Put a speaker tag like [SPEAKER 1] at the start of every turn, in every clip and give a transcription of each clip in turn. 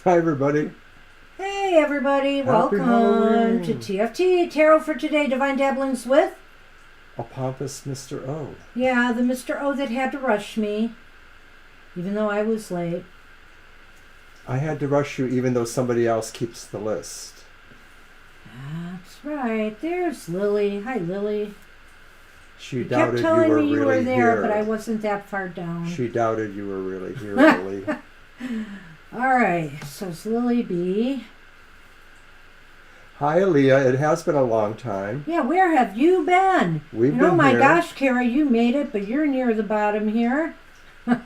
[SPEAKER 1] Hi, everybody.
[SPEAKER 2] Hey everybody,
[SPEAKER 1] Happy
[SPEAKER 2] welcome
[SPEAKER 1] Halloween.
[SPEAKER 2] to TFT, Tarot for Today, Divine Dabblings with,
[SPEAKER 1] A pompous Mr. O.
[SPEAKER 2] yeah, the Mr. O that had to rush me, even though I was late.
[SPEAKER 1] I had to rush you even though somebody else keeps the list.
[SPEAKER 2] That's right, there's Lily. Hi Lily.
[SPEAKER 1] She
[SPEAKER 2] You kept
[SPEAKER 1] doubted you
[SPEAKER 2] telling
[SPEAKER 1] were
[SPEAKER 2] me you
[SPEAKER 1] really
[SPEAKER 2] were there,
[SPEAKER 1] here.
[SPEAKER 2] but I wasn't that far down.
[SPEAKER 1] She doubted you were really here, Lily.
[SPEAKER 2] Alright, so it's Lily B.
[SPEAKER 1] Hi, Aaliyah. It has been a long time.
[SPEAKER 2] Yeah, where have you been?
[SPEAKER 1] We've
[SPEAKER 2] And oh
[SPEAKER 1] been
[SPEAKER 2] my
[SPEAKER 1] here.
[SPEAKER 2] gosh, Kara, you made it, but you're near the bottom here. But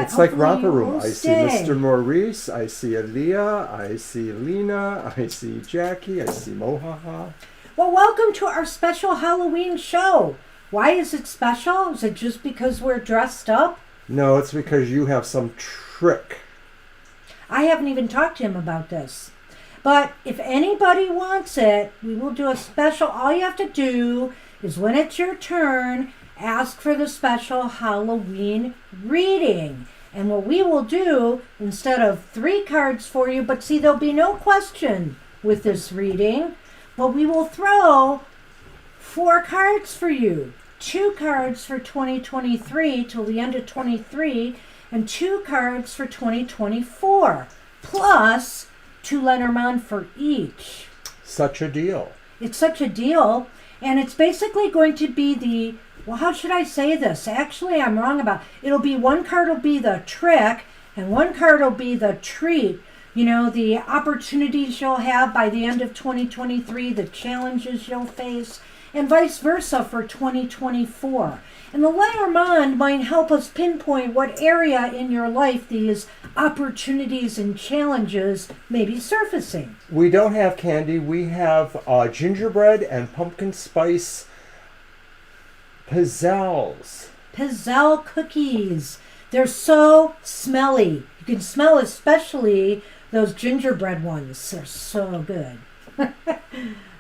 [SPEAKER 1] It's like
[SPEAKER 2] hopefully
[SPEAKER 1] Romper
[SPEAKER 2] you
[SPEAKER 1] Room.
[SPEAKER 2] will
[SPEAKER 1] I see
[SPEAKER 2] stay.
[SPEAKER 1] Mr. Maurice. I see Aaliyah. I see Lena. I see Jackie. I see Mohaha.
[SPEAKER 2] Well, welcome to our special Halloween show. Why is it special? Is it just because we're dressed up?
[SPEAKER 1] No, it's because you have some trick.
[SPEAKER 2] I haven't even talked to him about this. But if anybody wants it, we will do a special. All you have to do is when it's your turn, ask for the special Halloween reading. And what we will do, instead of 3 cards for you, but see, there'll be no question with this reading, but we will throw 4 cards for you. 2 cards for 2023 till the end of 23, and 2 cards for 2024, plus 2 Lenormand for each.
[SPEAKER 1] Such a deal.
[SPEAKER 2] It's such a deal, and it's basically going to be the, well, how should I say this? Actually, I'm wrong about it. It'll be 1 card will be the trick, and 1 card will be the treat. You know, the opportunities you'll have by the end of 2023, the challenges you'll face, and vice versa for 2024. And the Lenormand might help us pinpoint what area in your life these opportunities and challenges may be surfacing.
[SPEAKER 1] We don't have candy. We have gingerbread and pumpkin spice pizzelles.
[SPEAKER 2] Pizzelle cookies. They're so smelly. You can smell especially those gingerbread ones. They're so good.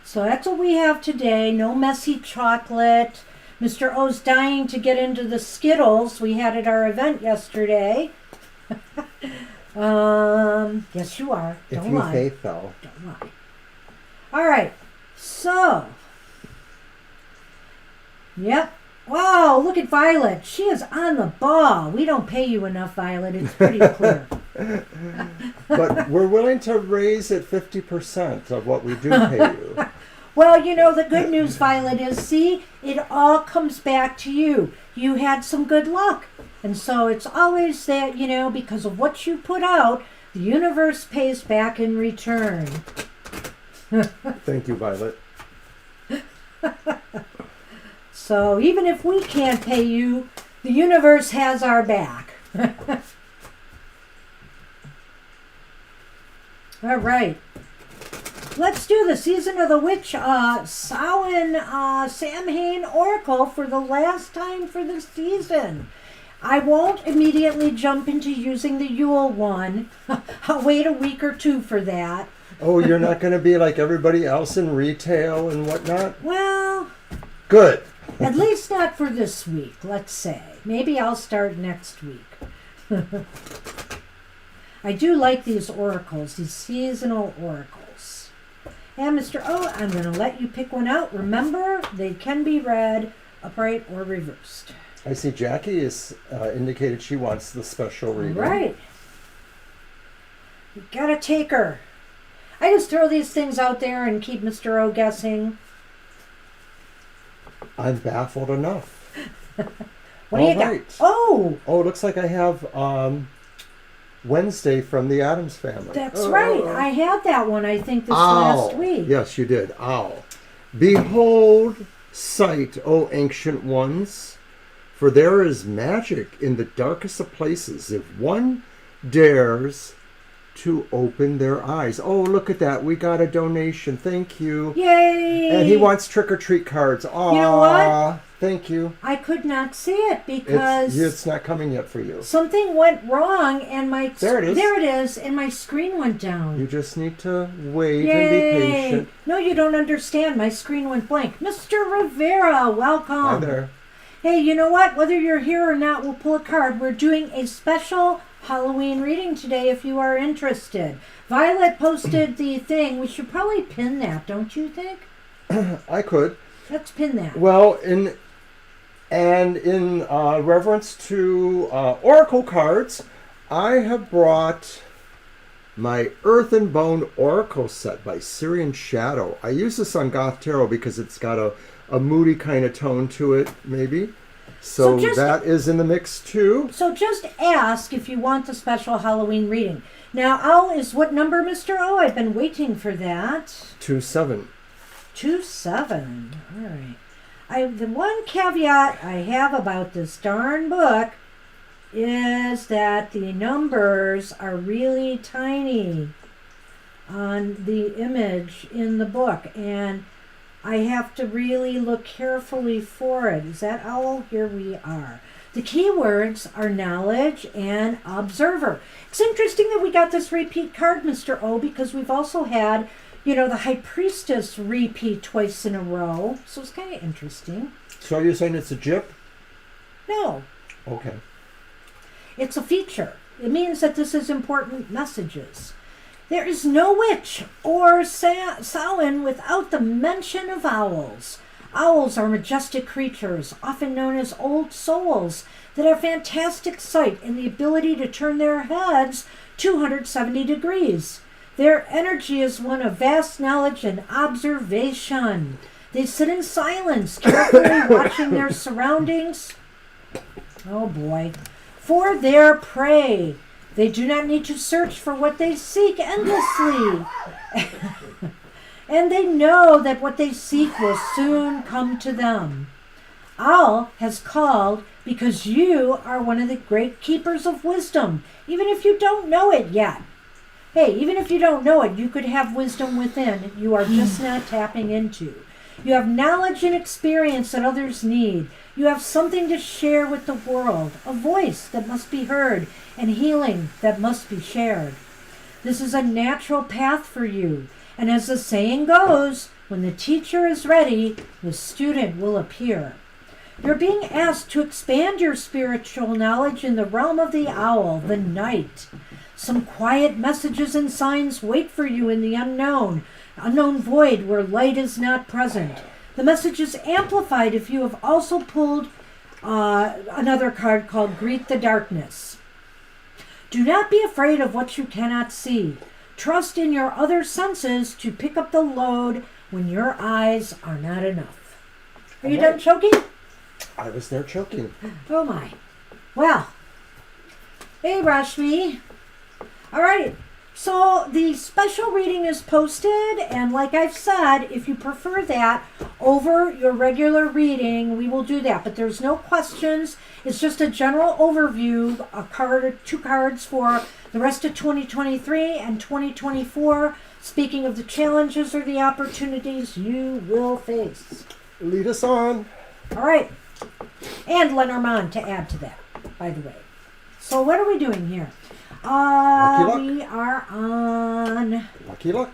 [SPEAKER 2] So that's what we have today. No messy chocolate. Mr. O's dying to get into the Skittles. We had at our event yesterday. Yes, you are.
[SPEAKER 1] If
[SPEAKER 2] Don't
[SPEAKER 1] you
[SPEAKER 2] lie.
[SPEAKER 1] faith, though.
[SPEAKER 2] Don't lie. All right. So, yep. Wow, look at Violet. She is on the ball. We don't pay you enough, Violet. It's pretty clear.
[SPEAKER 1] But we're willing to raise it 50% of what we do pay you.
[SPEAKER 2] Well, you know, the good news, Violet, is, see, it all comes back to you. You had some good luck. And so it's always that, you know, because of what you put out, the universe pays back in return.
[SPEAKER 1] Thank you, Violet.
[SPEAKER 2] So even if we can't pay you, the universe has our back. All right. Let's do the Season of the Witch Samhain Oracle for the last time for the season. I won't immediately jump into using the Yule one. I'll wait a week or 2 for that.
[SPEAKER 1] Oh, you're not going to be like everybody else in retail and whatnot?
[SPEAKER 2] Well,
[SPEAKER 1] Good.
[SPEAKER 2] at least not for this week, let's say. Maybe I'll start next week. I do like these oracles, these seasonal oracles. And Mr. O, I'm going to let you pick one out. Remember, they can be read upright or reversed.
[SPEAKER 1] I see Jackie has indicated she wants the special reading.
[SPEAKER 2] Right. You gotta take her. I just throw these things out there and keep Mr. O guessing.
[SPEAKER 1] I'm baffled enough.
[SPEAKER 2] What do you
[SPEAKER 1] All
[SPEAKER 2] got?
[SPEAKER 1] right.
[SPEAKER 2] Oh,
[SPEAKER 1] Oh, it looks like I have Wednesday from the Addams Family.
[SPEAKER 2] that's right. I had that one, I think, this
[SPEAKER 1] Owl.
[SPEAKER 2] last week.
[SPEAKER 1] Yes, you did. Owl. Behold, sight, O ancient ones, for there is magic in the darkest of places if one dares to open their eyes. Oh, look at that. We got a donation. Thank you.
[SPEAKER 2] Yay!
[SPEAKER 1] And he wants trick-or-treat cards. Aw,
[SPEAKER 2] You know what?
[SPEAKER 1] Thank you.
[SPEAKER 2] I could not see it because
[SPEAKER 1] It's not coming yet for you.
[SPEAKER 2] something went wrong and my...
[SPEAKER 1] There it is.
[SPEAKER 2] There it is, and my screen went down.
[SPEAKER 1] You just need to wait
[SPEAKER 2] Yay!
[SPEAKER 1] and be patient.
[SPEAKER 2] No, you don't understand. My screen went blank. Mr. Rivera, welcome.
[SPEAKER 1] Hi there.
[SPEAKER 2] Hey, you know what? Whether you're here or not, we'll pull a card. We're doing a special Halloween reading today if you are interested. Violet posted the thing. We should probably pin that, don't you think?
[SPEAKER 1] I could.
[SPEAKER 2] Let's pin that.
[SPEAKER 1] Well, in reverence to oracle cards, I have brought my Earth and Bone Oracle set by Syrian Shadow. I use this on Goth Tarot because it's got a moody kind of tone to it, maybe. So that is in the mix too.
[SPEAKER 2] So just ask if you want the special Halloween reading. Now, Owl is what number, Mr. O? I've been waiting for that.
[SPEAKER 1] 2-7.
[SPEAKER 2] 2-7. All right. The one caveat I have about this darn book is that the numbers are really tiny on the image in the book, and I have to really look carefully for it. Is that Owl? Here we are. The keywords are knowledge and observer. It's interesting that we got this repeat card, Mr. O, because we've also had, the High Priestess repeat twice in a row. So it's kind of interesting.
[SPEAKER 1] So are you saying it's a jip?
[SPEAKER 2] No.
[SPEAKER 1] Okay.
[SPEAKER 2] It's a feature. It means that this is important messages. There is no witch or Samhain without the mention of owls. Owls are majestic creatures, often known as old souls, that have fantastic sight and the ability to turn their heads 270 degrees. Their energy is one of vast knowledge and observation. They sit in silence, carefully watching their surroundings. Oh boy. For their prey. They do not need to search for what they seek endlessly. And they know that what they seek will soon come to them. Owl has called because you are one of the great keepers of wisdom, even if you don't know it yet. Hey, even if you don't know it, you could have wisdom within you are just not tapping into. You have knowledge and experience that others need. You have something to share with the world, a voice that must be heard, and healing that must be shared. This is a natural path for you. And as the saying goes, when the teacher is ready, the student will appear. You're being asked to expand your spiritual knowledge in the realm of the owl, the night. Some quiet messages and signs wait for you in the unknown void where light is not present. The message is amplified if you have also pulled another card called Greet the Darkness. Do not be afraid of what you cannot see. Trust in your other senses to pick up the load when your eyes are not enough. Are you done choking?
[SPEAKER 1] I was there choking.
[SPEAKER 2] Oh my. Well. Hey, Rashmi. All right. So the special reading is posted, and like I've said, if you prefer that over your regular reading, we will do that. But there's no questions. It's just a general overview, a card or two cards for the rest of 2023 and 2024, speaking of the challenges or the opportunities you will face.
[SPEAKER 1] Lead us on.
[SPEAKER 2] All right. And Lenormand to add to that, by the way. So what are we doing here?
[SPEAKER 1] Lucky Luck.
[SPEAKER 2] We are on...
[SPEAKER 1] Lucky Luck.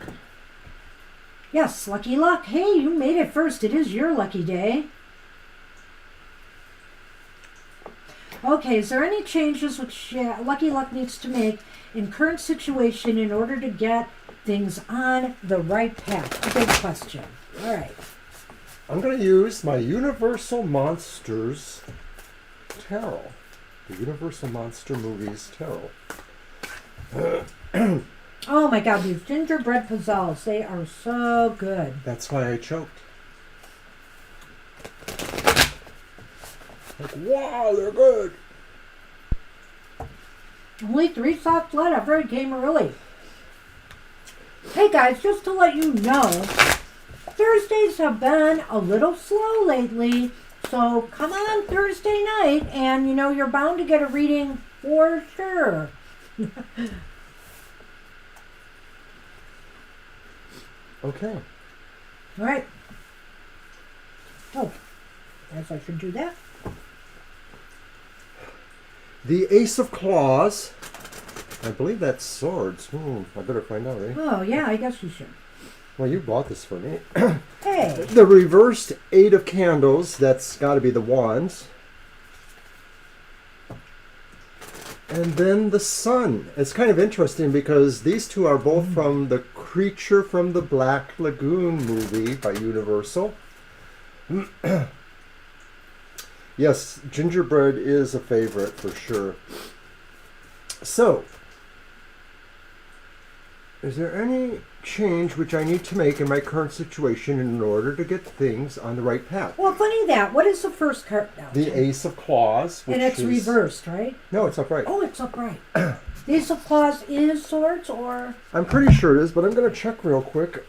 [SPEAKER 2] Yes, Lucky Luck. Hey, you made it first. It is your lucky day. Okay, is there any changes which Lucky Luck needs to make in current situation in order to get things on the right path? A big question. All right.
[SPEAKER 1] I'm going to use my Universal Monsters Tarot. The Universal Monster Movies Tarot.
[SPEAKER 2] Oh my God, these gingerbread pizzelles, they are so good.
[SPEAKER 1] That's why I choked. Like, wow, they're good.
[SPEAKER 2] Only 3 soft lead. Every came early. Hey guys, just to let you know, Thursdays have been a little slow lately. So come on Thursday night and you're bound to get a reading for sure.
[SPEAKER 1] Okay.
[SPEAKER 2] All right. Oh, guess I should do that.
[SPEAKER 1] The Ace of Claws. I believe that's swords. I better find out, right?
[SPEAKER 2] Oh, yeah, I guess you should.
[SPEAKER 1] Well, you bought this for me.
[SPEAKER 2] Hey.
[SPEAKER 1] The reversed Eight of Candles. That's got to be the wands. And then the sun. It's kind of interesting because these two are both from the Creature from the Black Lagoon movie by Universal. Yes, gingerbread is a favorite for sure. So, is there any change which I need to make in my current situation in order to get things on the right path?
[SPEAKER 2] Well, funny that. What is the first card now?
[SPEAKER 1] The Ace of Claws. Which
[SPEAKER 2] and it's reversed, right?
[SPEAKER 1] No, it's upright.
[SPEAKER 2] Oh, it's upright. The Ace of Claws is swords, or?
[SPEAKER 1] I'm pretty sure it is, but I'm going to check real quick.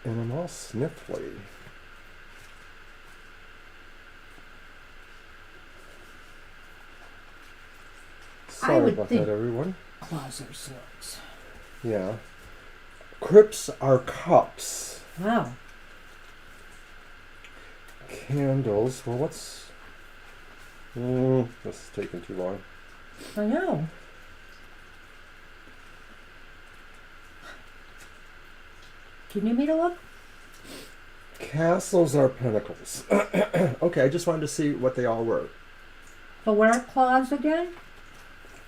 [SPEAKER 1] And I'm all sniffly. Sorry about that, everyone.
[SPEAKER 2] Claws are swords.
[SPEAKER 1] Yeah. Crypts are cups.
[SPEAKER 2] Wow.
[SPEAKER 1] Candles. Well, what's... this is taking too long.
[SPEAKER 2] I know. Do you need me to look?
[SPEAKER 1] Castles are pentacles. Okay, I just wanted to see what they all were.
[SPEAKER 2] But what are claws again?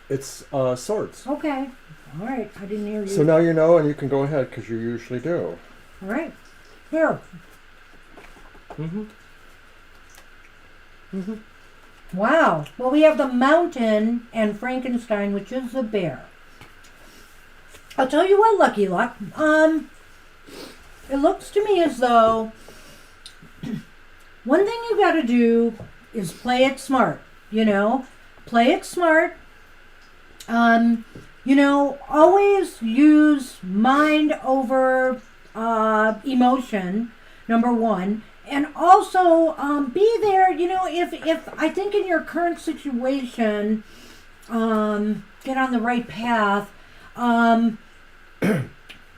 [SPEAKER 1] It's swords.
[SPEAKER 2] Okay. All right. I didn't hear you.
[SPEAKER 1] So now you know, and you can go ahead because you usually do.
[SPEAKER 2] All right. Here. Wow. Well, we have the mountain and Frankenstein, which is the bear. I'll tell you what, Lucky Luck. It looks to me as though one thing you got to do is play it smart. You know, play it smart. You know, always use mind over emotion, number one. And also be there, you know, if I think in your current situation, get on the right path,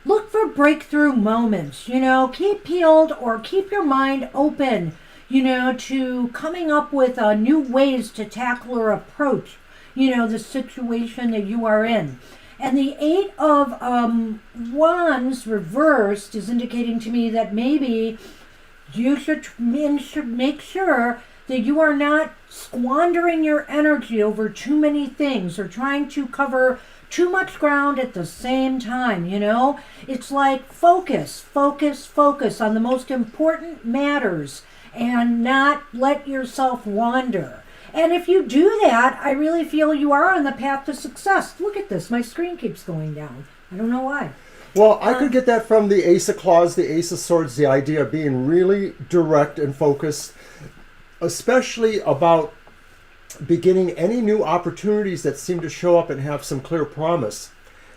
[SPEAKER 2] look for breakthrough moments, you know, keep peeled or keep your mind open, you know, to coming up with new ways to tackle or approach, you know, the situation that you are in. And the Eight of Wands reversed is indicating to me that maybe you should make sure that you are not squandering your energy over too many things or trying to cover too much ground at the same time, you know? It's like focus on the most important matters and not let yourself wander. And if you do that, I really feel you are on the path to success. Look at this. My screen keeps going down. I don't know why.
[SPEAKER 1] Well, I could get that from the Ace of Claws, the Ace of Swords, the idea of being really direct and focused, especially about beginning any new opportunities that seem to show up and have some clear promise.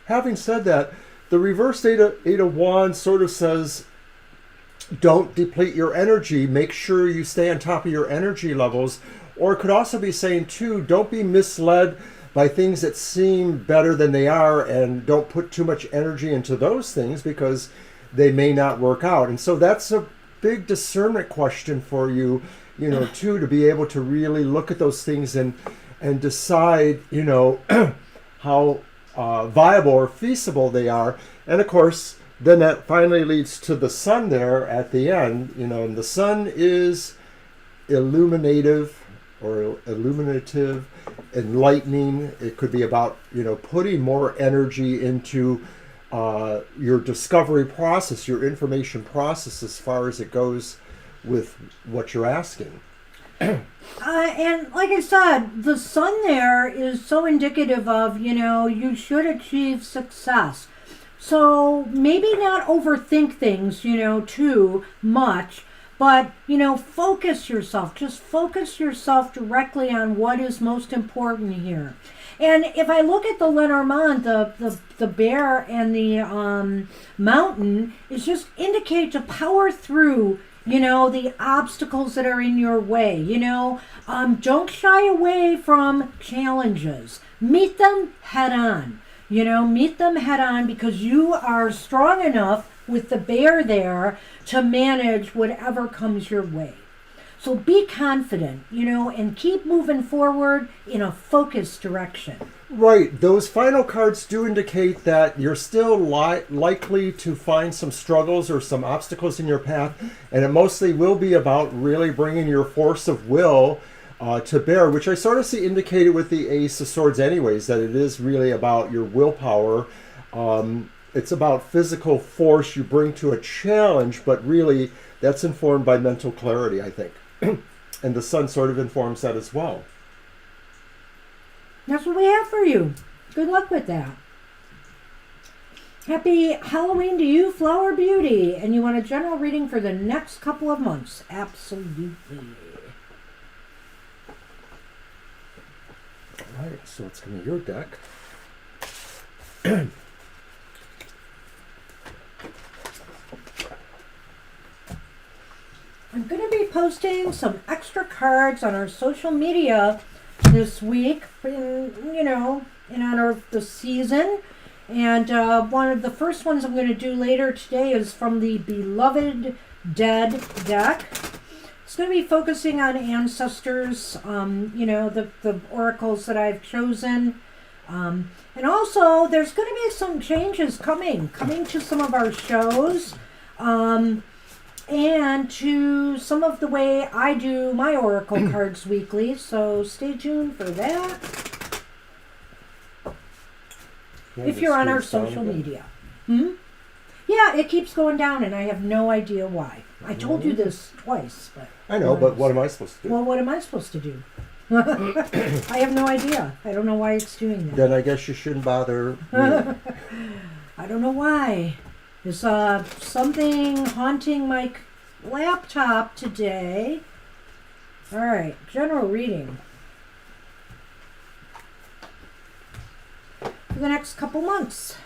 [SPEAKER 1] Having said that, the reversed Eight of Wands sort of says, don't deplete your energy. Make sure you stay on top of your energy levels. Or it could also be saying, too, don't be misled by things that seem better than they are, and don't put too much energy into those things because they may not work out. And so that's a big discernment question for you, you know, too, to be able to really look at those things and decide, you know, how viable or feasible they are. And of course, then that finally leads to the sun there at the end, you know, and the sun is illuminative, enlightening. It could be about, you know, putting more energy into your discovery process, your information process, as far as it goes with what you're asking.
[SPEAKER 2] And like I said, the sun there is so indicative of, you know, you should achieve success. So maybe not overthink things, you know, too much. But, you know, focus yourself. Just focus yourself directly on what is most important here. And if I look at the Lenormand, the bear and the mountain, it's just indicate to power through, you know, the obstacles that are in your way. You know, don't shy away from challenges. Meet them head on. You know, meet them head on because you are strong enough with the bear there to manage whatever comes your way. So be confident, and keep moving forward in a focused direction.
[SPEAKER 1] Right. Those final cards do indicate that you're still likely to find some struggles or some obstacles in your path, and it mostly will be about really bringing your force of will to bear, which I sort of see indicated with the Ace of Swords anyways, that it is really about your willpower. It's about physical force you bring to a challenge, but really that's informed by mental clarity, I think. And the Sun sort of informs that as well.
[SPEAKER 2] That's what we have for you. Good luck with that. Happy Halloween to you, Flower Beauty. And you want a general reading for the next couple of months? Absolutely.
[SPEAKER 1] All right, so it's going to be your deck.
[SPEAKER 2] I'm going to be posting some extra cards on our social media this week, in honor of the season. And one of the first ones I'm going to do later today is from the Beloved Dead deck. It's going to be focusing on ancestors, the oracles that I've chosen. And also, there's going to be some changes coming to some of our shows. And to some of the way I do my oracle cards weekly, so stay tuned for that. If you're on our social media. Yeah, it keeps going down, and I have no idea why. I told you this twice, but
[SPEAKER 1] I know, but what am I supposed to do?
[SPEAKER 2] Well, what am I supposed to do? I have no idea. I don't know why it's doing that.
[SPEAKER 1] Then I guess you shouldn't bother me.
[SPEAKER 2] I don't know why. There's something haunting my laptop today. All right, general reading for the next couple months.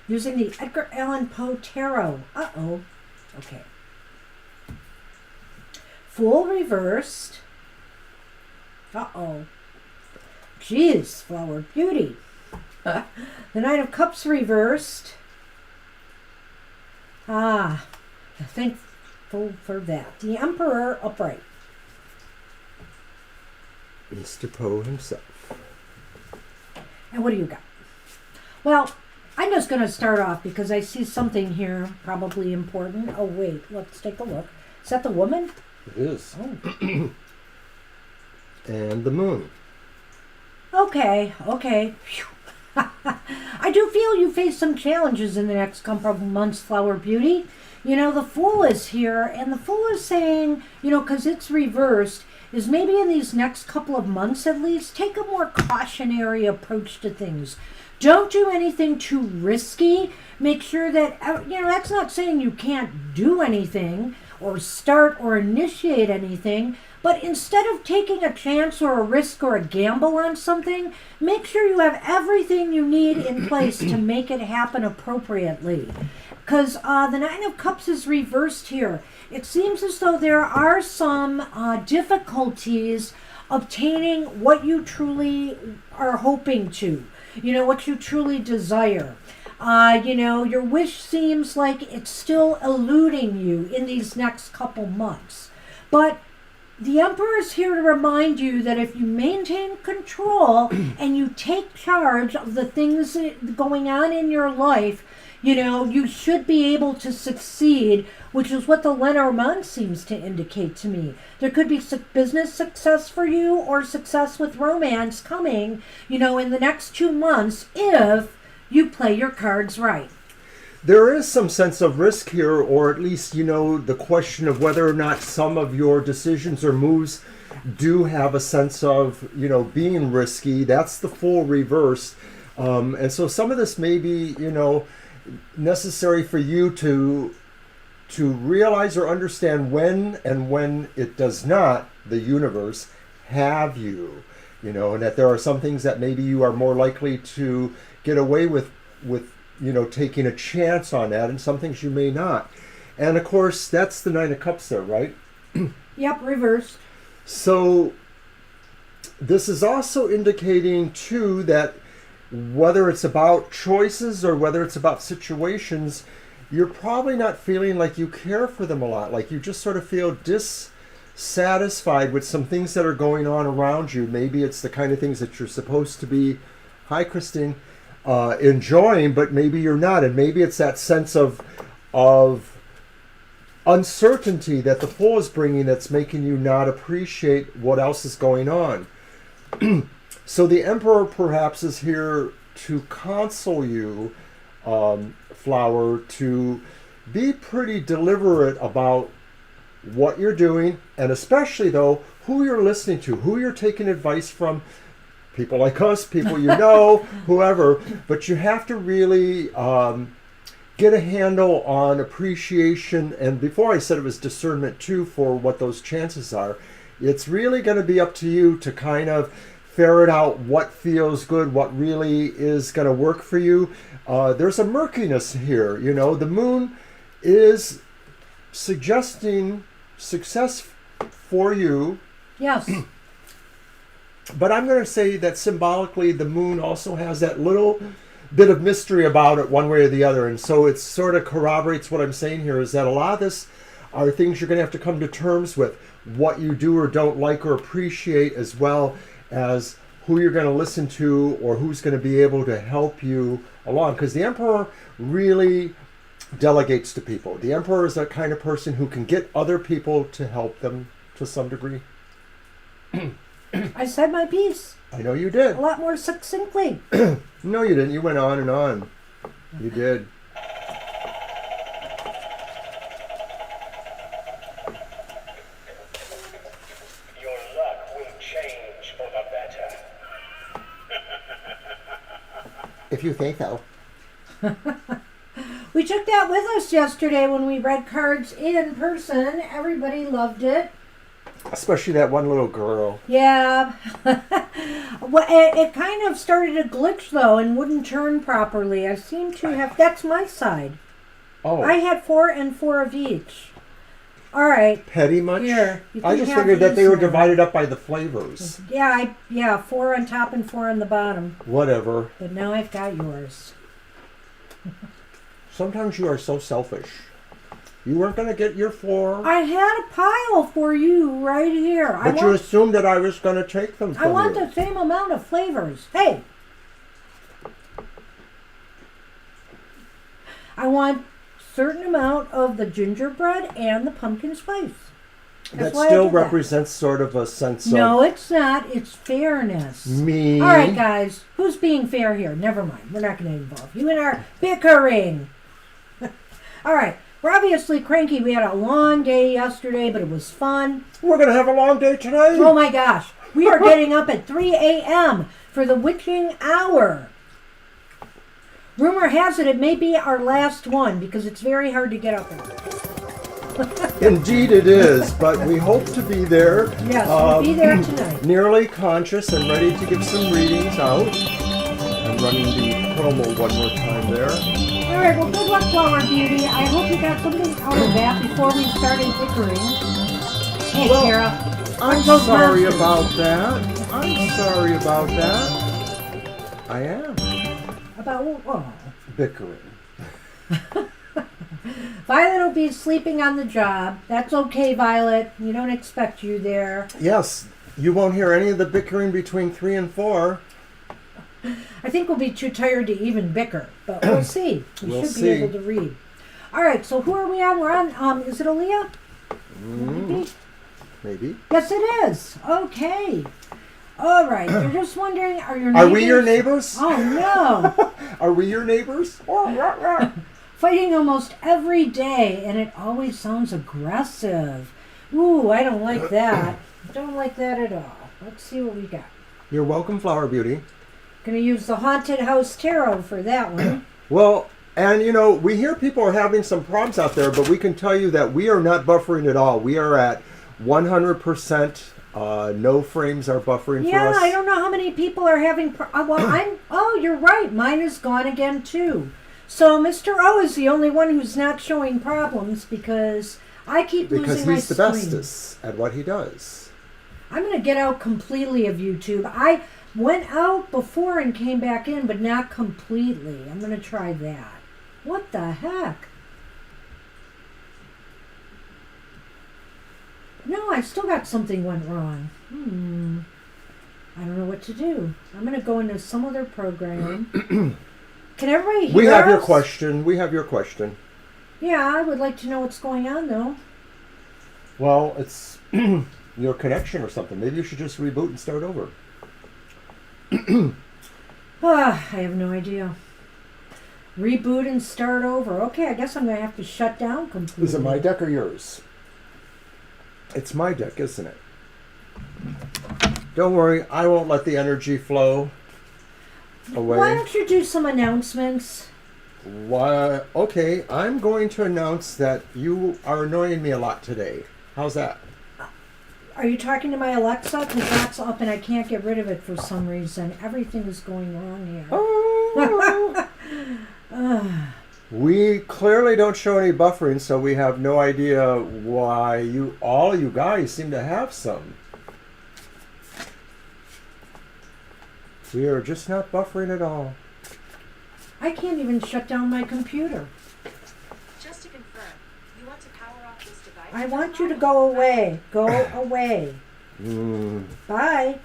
[SPEAKER 2] Using the Edgar Allan Poe Tarot. Uh-oh. Okay. Fool reversed. Uh-oh. Jeez, Flower Beauty. The Knight of Cups reversed. Thankful for that. The Emperor upright.
[SPEAKER 1] Mr. Poe himself.
[SPEAKER 2] And what do you got? Well, I'm just going to start off because I see something here probably important. Oh, wait. Let's take a look. Is that the woman?
[SPEAKER 1] It is.
[SPEAKER 2] Oh.
[SPEAKER 1] And the moon.
[SPEAKER 2] Okay. Phew. I do feel you face some challenges in the next couple of months, Flower Beauty. The Fool is here, and the Fool is saying, because it's reversed, is maybe in these next couple of months at least, take a more cautionary approach to things. Don't do anything too risky. Make sure that, that's not saying you can't do anything or start or initiate anything, but instead of taking a chance or a risk or a gamble on something, make sure you have everything you need in place to make it happen appropriately. Because the Nine of Cups is reversed here. It seems as though there are some difficulties obtaining what you truly are hoping to, what you truly desire. Your wish seems like it's still eluding you in these next couple months. But the Emperor is here to remind you that if you maintain control and you take charge of the things going on in your life, you should be able to succeed, which is what the Lenormand seems to indicate to me. There could be business success for you or success with romance coming, in the next 2 months if you play your cards right.
[SPEAKER 1] There is some sense of risk here, or at least, the question of whether or not some of your decisions or moves do have a sense of, being risky. That's the Fool reversed. And so some of this may be, necessary for you to realize or understand when and when it does not, the universe, have you. And that there are some things that maybe you are more likely to get away with taking a chance on that, and some things you may not. And of course, that's the Nine of Cups there, right?
[SPEAKER 2] Yep, reversed.
[SPEAKER 1] So this is also indicating, too, that whether it's about choices or whether it's about situations, you're probably not feeling like you care for them a lot. Like you just sort of feel dissatisfied with some things that are going on around you. Maybe it's the kind of things that you're supposed to be, hi Christine, enjoying, but maybe you're not. And maybe it's that sense of uncertainty that the Fool is bringing that's making you not appreciate what else is going on. So the Emperor perhaps is here to console you, Flower, to be pretty deliberate about what you're doing, and especially though who you're listening to, who you're taking advice from. People like us, people you know, whoever. But you have to really get a handle on appreciation. And before I said it was discernment too for what those chances are. It's really going to be up to you to kind of ferret out what feels good, what really is going to work for you. There's a murkiness here. You know, the moon is suggesting success for you.
[SPEAKER 2] Yes.
[SPEAKER 1] But I'm going to say that symbolically the moon also has that little bit of mystery about it one way or the other. And so it sort of corroborates what I'm saying here, is that a lot of this are things you're going to have to come to terms with, what you do or don't like or appreciate, as well as who you're going to listen to or who's going to be able to help you along. Because the Emperor really delegates to people. The Emperor is that kind of person who can get other people to help them to some degree.
[SPEAKER 2] I said my piece
[SPEAKER 1] I know you did.
[SPEAKER 2] a lot more succinctly.
[SPEAKER 1] No, you didn't. You went on and on. You did.
[SPEAKER 3] Your luck will change for the better.
[SPEAKER 1] If you think so.
[SPEAKER 2] We took that with us yesterday when we read cards in person. Everybody loved it.
[SPEAKER 1] Especially that one little girl.
[SPEAKER 2] Yeah. Well, it kind of started to glitch, though, and wouldn't turn properly. I seem to have... That's my side.
[SPEAKER 1] Oh.
[SPEAKER 2] I had 4 and 4 of each. All right.
[SPEAKER 1] Petty much?
[SPEAKER 2] Here. You
[SPEAKER 1] I
[SPEAKER 2] can
[SPEAKER 1] just
[SPEAKER 2] have
[SPEAKER 1] figured that
[SPEAKER 2] these
[SPEAKER 1] they were
[SPEAKER 2] now.
[SPEAKER 1] divided up by the flavors.
[SPEAKER 2] Yeah, 4 on top and 4 on the bottom.
[SPEAKER 1] Whatever.
[SPEAKER 2] But now I've got yours.
[SPEAKER 1] Sometimes you are so selfish. You weren't going to get your 4.
[SPEAKER 2] I had a pile for you right here.
[SPEAKER 1] But you assumed that I was going to take them from
[SPEAKER 2] I want
[SPEAKER 1] you.
[SPEAKER 2] the same amount of flavors. Hey! I want certain amount of the gingerbread and the pumpkin spice.
[SPEAKER 1] That
[SPEAKER 2] why I
[SPEAKER 1] still
[SPEAKER 2] did that.
[SPEAKER 1] represents sort of a sense
[SPEAKER 2] No,
[SPEAKER 1] of
[SPEAKER 2] it's not. It's fairness.
[SPEAKER 1] me.
[SPEAKER 2] All right, guys. Who's being fair here? Never mind. We're not going to involve you in our bickering. All right. We're obviously cranky. We had a long day yesterday, but it was fun.
[SPEAKER 1] We're going to have a long day today.
[SPEAKER 2] Oh my gosh. We are getting up at 3 a.m. for the witching hour. Rumor has it may be our last one because it's very hard to get up early.
[SPEAKER 1] Indeed it is, but we hope to be there.
[SPEAKER 2] Yes, we'll be there tonight.
[SPEAKER 1] Nearly conscious and ready to give some readings out. I'm running the promo one more time there.
[SPEAKER 2] All right, well, good luck, Flower Beauty. I hope you got something out of that before we started bickering. Hey,
[SPEAKER 1] Well,
[SPEAKER 2] Kara.
[SPEAKER 1] I'm
[SPEAKER 2] Those
[SPEAKER 1] sorry
[SPEAKER 2] monsters.
[SPEAKER 1] about that. I'm sorry about that. I am
[SPEAKER 2] About what?
[SPEAKER 1] bickering.
[SPEAKER 2] Violet will be sleeping on the job. That's okay, Violet. We don't expect you there.
[SPEAKER 1] Yes, you won't hear any of the bickering between 3 and 4.
[SPEAKER 2] I think we'll be too tired to even bicker, but we'll see. We
[SPEAKER 1] We'll
[SPEAKER 2] should be
[SPEAKER 1] see.
[SPEAKER 2] able to read. All right, so who are we on? We're on, is it Aaliyah? Maybe?
[SPEAKER 1] Maybe.
[SPEAKER 2] Yes, it is. Okay. All right, you're just wondering, are your neighbors...
[SPEAKER 1] Are we your neighbors?
[SPEAKER 2] Oh, no.
[SPEAKER 1] Are we your neighbors?
[SPEAKER 2] Fighting almost every day, and it always sounds aggressive. Ooh, I don't like that. Don't like that at all. Let's see what we got.
[SPEAKER 1] You're welcome, Flower Beauty.
[SPEAKER 2] Gonna use the Haunted House Tarot for that one.
[SPEAKER 1] Well, and you know, we hear people are having some problems out there, but we can tell you that we are not buffering at all. We are at 100%. No frames are buffering for
[SPEAKER 2] Yeah,
[SPEAKER 1] us.
[SPEAKER 2] I don't know how many people are having... Oh, you're right. Mine is gone again, too. So Mr. O is the only one who's not showing problems because I keep
[SPEAKER 1] Because
[SPEAKER 2] losing my
[SPEAKER 1] he's the
[SPEAKER 2] screen.
[SPEAKER 1] bestest at what he does.
[SPEAKER 2] I'm going to get out completely of YouTube. I went out before and came back in, but not completely. I'm going to try that. What the heck? No, I still got something went wrong. I don't know what to do. I'm going to go into some other program. Can everybody hear
[SPEAKER 1] We have your
[SPEAKER 2] us?
[SPEAKER 1] question. We have your question.
[SPEAKER 2] Yeah, I would like to know what's going on, though.
[SPEAKER 1] Well, it's your connection or something. Maybe you should just reboot and start over.
[SPEAKER 2] I have no idea. Reboot and start over. Okay, I guess I'm going to have to shut down completely.
[SPEAKER 1] Is it my deck or yours? It's my deck, isn't it? Don't worry, I won't let the energy flow away.
[SPEAKER 2] Why don't you do some announcements?
[SPEAKER 1] Why? Okay, I'm going to announce that you are annoying me a lot today. How's that?
[SPEAKER 2] Are you talking to my Alexa? Because that's up and I can't get rid of it for some reason. Everything is going wrong here.
[SPEAKER 1] Oh. We clearly don't show any buffering, so we have no idea why all you guys seem to have some. We are just not buffering at all.
[SPEAKER 2] I can't even shut down my computer.
[SPEAKER 4] Just to confirm, you want to power off this device?
[SPEAKER 2] I want you to go away. Go away. Bye.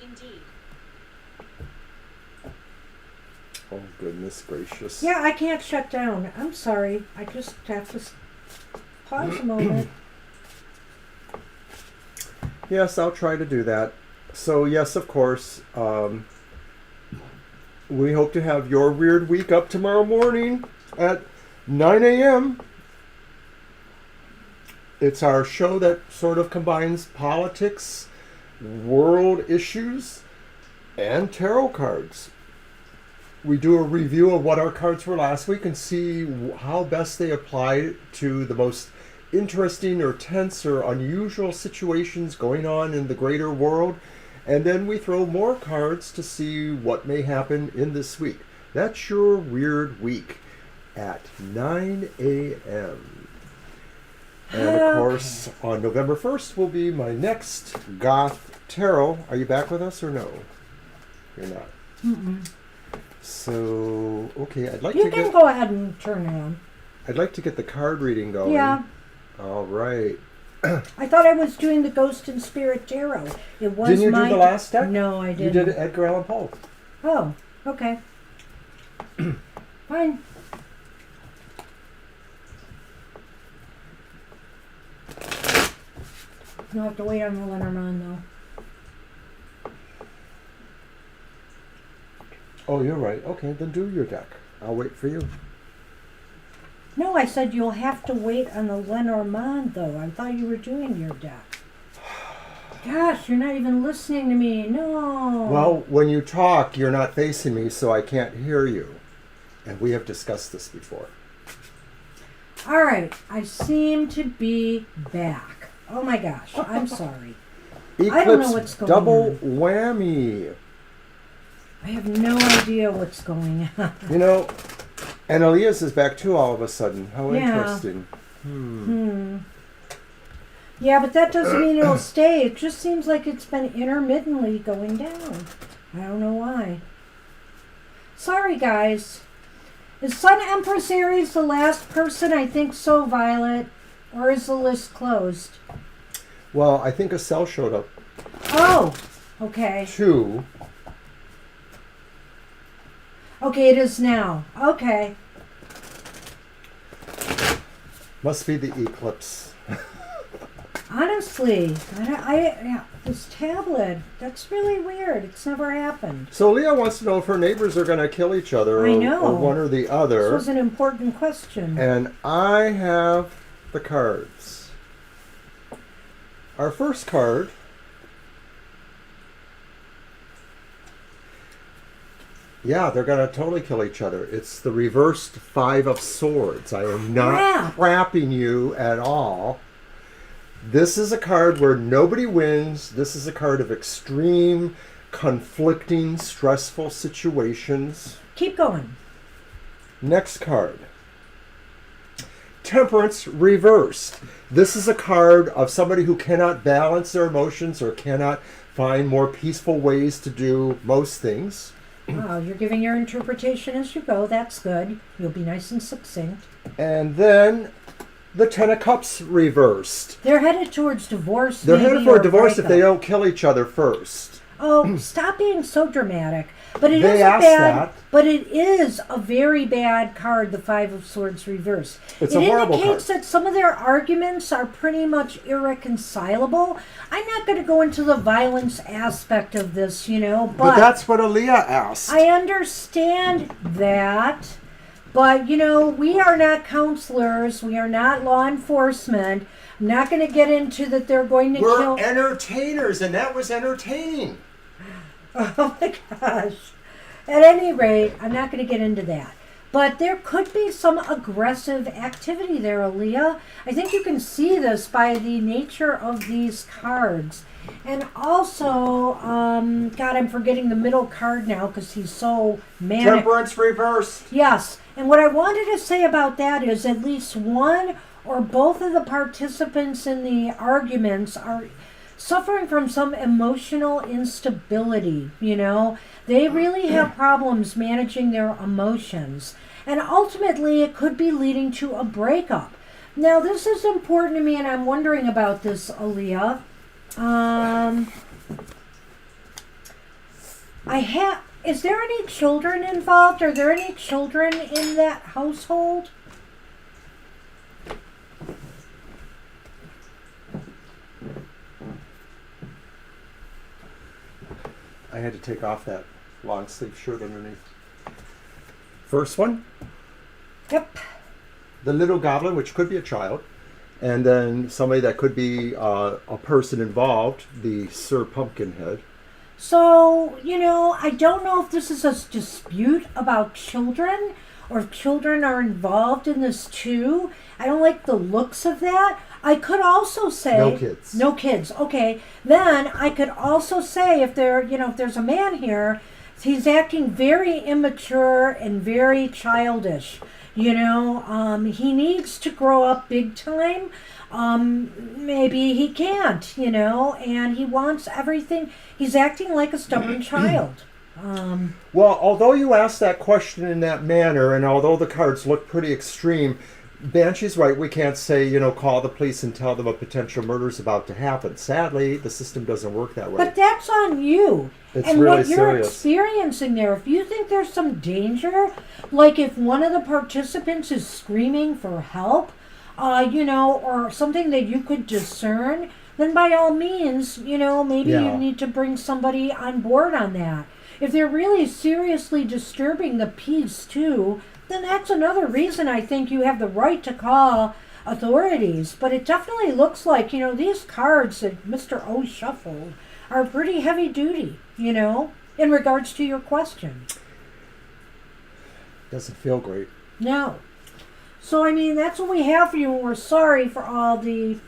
[SPEAKER 4] Indeed.
[SPEAKER 1] Oh, goodness gracious.
[SPEAKER 2] Yeah, I can't shut down. I'm sorry. I just have to pause a moment.
[SPEAKER 1] Yes, I'll try to do that. So, yes, of course, we hope to have your weird week up tomorrow morning at 9 a.m. It's our show that sort of combines politics, world issues, and tarot cards. We do a review of what our cards were last week and see how best they apply to the most interesting or tense or unusual situations going on in the greater world. And then we throw more cards to see what may happen in this week. That's your weird week at 9 a.m. And of course, on November 1st will be my next Goth Tarot. Are you back with us or no? You're not. So, okay,
[SPEAKER 2] You can go ahead and turn it on.
[SPEAKER 1] I'd like to get the card reading going.
[SPEAKER 2] Yeah.
[SPEAKER 1] All right.
[SPEAKER 2] I thought I was doing the Ghost and Spirit Tarot. It was
[SPEAKER 1] Didn't you do the last deck?
[SPEAKER 2] No, I didn't.
[SPEAKER 1] You did Edgar Allan Poe.
[SPEAKER 2] Oh, okay. Fine. You'll have to wait on the Lenormand, though.
[SPEAKER 1] Oh, you're right. Okay, then do your deck. I'll wait for you.
[SPEAKER 2] No, I said you'll have to wait on the Lenormand, though. I thought you were doing your deck. Gosh, you're not even listening to me. No.
[SPEAKER 1] Well, when you talk, you're not facing me, so I can't hear you. And we have discussed this before.
[SPEAKER 2] All right, I seem to be back. Oh my gosh, I'm sorry.
[SPEAKER 1] Eclipse
[SPEAKER 2] I don't know what's going
[SPEAKER 1] double
[SPEAKER 2] on.
[SPEAKER 1] whammy.
[SPEAKER 2] I have no idea what's going on.
[SPEAKER 1] You know, and Elias is back too all of a sudden. How
[SPEAKER 2] Yeah.
[SPEAKER 1] interesting.
[SPEAKER 2] Yeah, but that doesn't mean it'll stay. It just seems like it's been intermittently going down. I don't know why. Sorry, guys. Is Sun Empress Aries the last person? I think so, Violet. Or is the list closed?
[SPEAKER 1] Well, I think a cell showed up
[SPEAKER 2] Oh, okay.
[SPEAKER 1] too.
[SPEAKER 2] Okay, it is now. Okay.
[SPEAKER 1] Must be the eclipse.
[SPEAKER 2] Honestly, this tablet, that's really weird. It's never happened.
[SPEAKER 1] So Leah wants to know if her neighbors are going to kill each other
[SPEAKER 2] I know.
[SPEAKER 1] or one or the
[SPEAKER 2] This
[SPEAKER 1] other.
[SPEAKER 2] was an important question.
[SPEAKER 1] And I have the cards. Our first card yeah, they're going to totally kill each other. It's the reversed Five of Swords. I am not crapping you at all. This is a card where nobody wins. This is a card of extreme, conflicting, stressful situations.
[SPEAKER 2] Keep going.
[SPEAKER 1] Next card. Temperance reversed. This is a card of somebody who cannot balance their emotions or cannot find more peaceful ways to do most things.
[SPEAKER 2] Wow, you're giving your interpretation as you go. That's good. You'll be nice and succinct.
[SPEAKER 1] And then the Ten of Cups reversed.
[SPEAKER 2] They're headed towards divorce.
[SPEAKER 1] They're
[SPEAKER 2] maybe,
[SPEAKER 1] headed for
[SPEAKER 2] or
[SPEAKER 1] a divorce if they
[SPEAKER 2] breakup.
[SPEAKER 1] don't kill each other first.
[SPEAKER 2] Oh, stop being so dramatic. But it
[SPEAKER 1] They
[SPEAKER 2] is a
[SPEAKER 1] asked
[SPEAKER 2] bad.
[SPEAKER 1] that.
[SPEAKER 2] But it is a very bad card. The Five of Swords reversed.
[SPEAKER 1] It's
[SPEAKER 2] it
[SPEAKER 1] a horrible
[SPEAKER 2] indicates
[SPEAKER 1] card.
[SPEAKER 2] that some of their arguments are pretty much irreconcilable. I'm not going to go into the violence aspect of this,
[SPEAKER 1] But that's what Aaliyah asked.
[SPEAKER 2] I understand that, but we are not counselors. We are not law enforcement. I'm not going to get into that they're going to
[SPEAKER 1] We're
[SPEAKER 2] kill.
[SPEAKER 1] entertainers, and that was entertaining.
[SPEAKER 2] Oh my gosh. At any rate, I'm not going to get into that. But there could be some aggressive activity there, Aaliyah. I think you can see this by the nature of these cards. And also, God, I'm forgetting the middle card now because he's so manic.
[SPEAKER 1] Temperance reversed.
[SPEAKER 2] Yes. And what I wanted to say about that is at least one or both of the participants in the arguments are suffering from some emotional instability, They really have problems managing their emotions. And ultimately, it could be leading to a breakup. Now, this is important to me, and I'm wondering about this, Aaliyah. Is there any children involved? Are there any children in that household?
[SPEAKER 1] I had to take off that long sleeve shirt underneath. First one,
[SPEAKER 2] Yep.
[SPEAKER 1] the little goblin, which could be a child, and then somebody that could be a person involved, the Sir Pumpkinhead.
[SPEAKER 2] So, I don't know if this is a dispute about children or if children are involved in this too. I don't like the looks of that. I could also say
[SPEAKER 1] No kids.
[SPEAKER 2] No kids. Okay. Then I could also say if there's a man here, he's acting very immature and very childish. He needs to grow up big time. Maybe he can't, and he wants everything. He's acting like a stubborn child.
[SPEAKER 1] Well, although you asked that question in that manner, and although the cards look pretty extreme, Banshee's right. We can't say, call the police and tell them a potential murder is about to happen. Sadly, the system doesn't work that way.
[SPEAKER 2] But that's on you.
[SPEAKER 1] It's
[SPEAKER 2] and
[SPEAKER 1] really
[SPEAKER 2] what you're
[SPEAKER 1] serious.
[SPEAKER 2] experiencing there, if you think there's some danger, like if one of the participants is screaming for help, or something that you could discern, then by all means, maybe
[SPEAKER 1] Yeah.
[SPEAKER 2] you need to bring somebody on board on that. If they're really seriously disturbing the peace too, then that's another reason I think you have the right to call authorities. But it definitely looks like, these cards that Mr. O shuffled are pretty heavy duty, in regards to your question.
[SPEAKER 1] Doesn't feel great.
[SPEAKER 2] No. So, that's what we have for you, and we're sorry for all the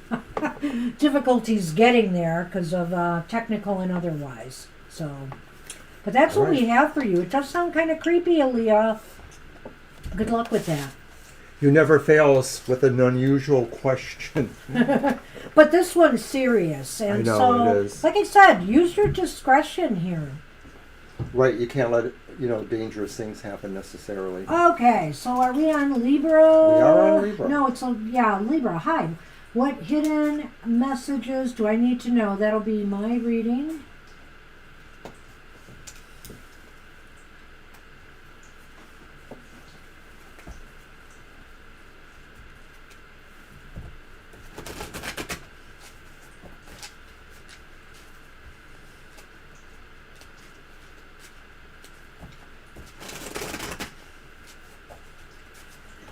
[SPEAKER 2] difficulties getting there because of technical and otherwise. So, but that's what we have for you. It does sound kind of creepy, Aaliyah. Good luck with that.
[SPEAKER 1] You never fail us with an unusual question.
[SPEAKER 2] But this one's serious, and
[SPEAKER 1] I know,
[SPEAKER 2] so,
[SPEAKER 1] it is.
[SPEAKER 2] like I said, use your discretion here.
[SPEAKER 1] Right, you can't let dangerous things happen necessarily.
[SPEAKER 2] Okay, so are we on Libra?
[SPEAKER 1] We are on Libra.
[SPEAKER 2] No, Libra. Hi. What hidden messages do I need to know? That'll be my reading.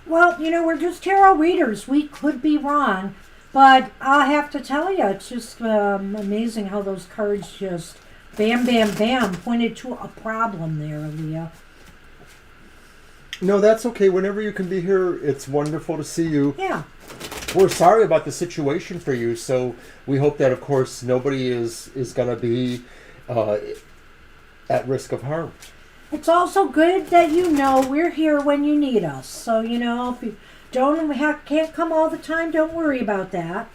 [SPEAKER 2] Well, we're just tarot readers. We could be wrong, but I have to tell you, it's just amazing how those cards just bam, bam, bam pointed to a problem there, Aaliyah.
[SPEAKER 1] No, that's okay. Whenever you can be here, it's wonderful to see you.
[SPEAKER 2] Yeah.
[SPEAKER 1] We're sorry about the situation for you, so we hope that, of course, nobody is going to be at risk of harm.
[SPEAKER 2] It's also good that we're here when you need us. So, if you can't come all the time, don't worry about that.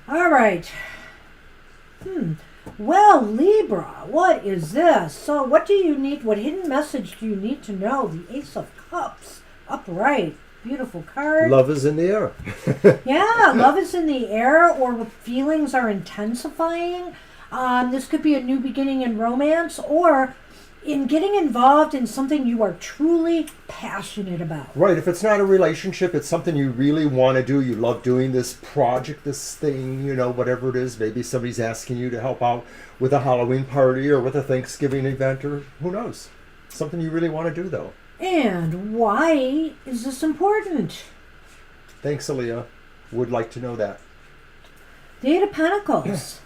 [SPEAKER 2] All right. Well, Libra, what is this? So what do you need, what hidden message do you need to know? The Ace of Cups, upright, beautiful card.
[SPEAKER 1] Love is in the air.
[SPEAKER 2] Yeah, love is in the air, or feelings are intensifying. This could be a new beginning in romance, or in getting involved in something you are truly passionate about.
[SPEAKER 1] Right. If it's not a relationship, it's something you really want to do. You love doing this project, this thing, whatever it is. Maybe somebody's asking you to help out with a Halloween party or with a Thanksgiving event, or who knows. Something you really want to do, though.
[SPEAKER 2] And why is this important?
[SPEAKER 1] Thanks, Aaliyah. Would like to know that.
[SPEAKER 2] The Eight of Pentacles.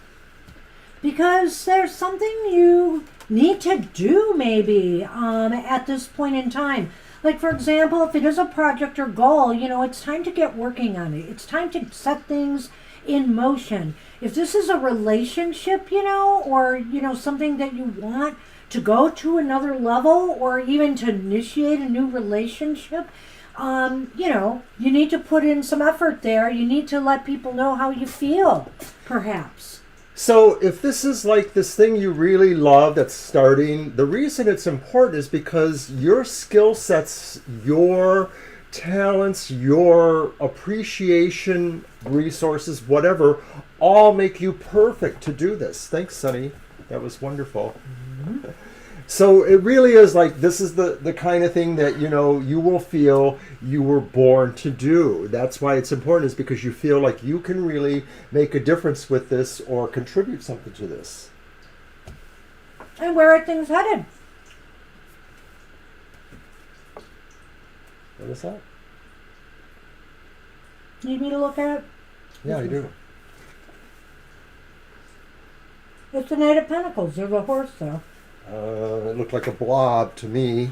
[SPEAKER 2] Because there's something you need to do maybe at this point in time. Like, for example, if it is a project or goal, it's time to get working on it. It's time to set things in motion. If this is a relationship, or, something that you want to go to another level, or even to initiate a new relationship, you need to put in some effort there. You need to let people know how you feel, perhaps.
[SPEAKER 1] So if this is like this thing you really love that's starting, the reason it's important is because your skill sets, your talents, your appreciation, resources, whatever, all make you perfect to do this. Thanks, Sunny. That was wonderful. Mm-hmm. So it really is like, this is the kind of thing that, you will feel you were born to do. That's why it's important, is because you feel like you can really make a difference with this or contribute something to this.
[SPEAKER 2] And where are things headed?
[SPEAKER 1] What is that?
[SPEAKER 2] Need me to look at it?
[SPEAKER 1] Yeah, I do.
[SPEAKER 2] It's the Knight of Pentacles. There's a horse there.
[SPEAKER 1] It looked like a blob to me.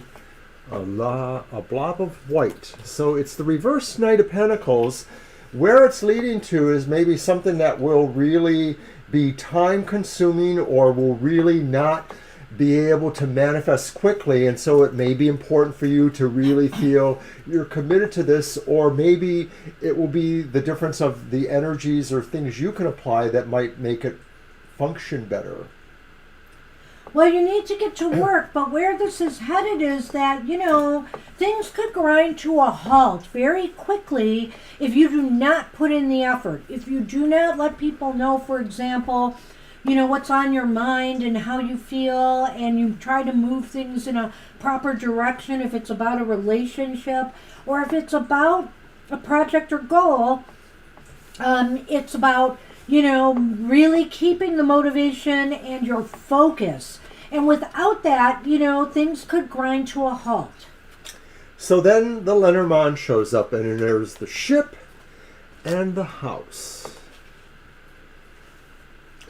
[SPEAKER 1] A blob of white. So it's the reverse Knight of Pentacles. Where it's leading to is maybe something that will really be time consuming, or will really not be able to manifest quickly. And so it may be important for you to really feel you're committed to this, or maybe it will be the difference of the energies or things you can apply that might make it function better.
[SPEAKER 2] Well, you need to get to work, but where this is headed is that, things could grind to a halt very quickly if you do not put in the effort. If you do not let people know, for example, what's on your mind and how you feel, and you try to move things in a proper direction, if it's about a relationship, or if it's about a project or goal, it's about really keeping the motivation and your focus. And without that, things could grind to a halt.
[SPEAKER 1] So then the Lenormand shows up, and there's the ship and the house.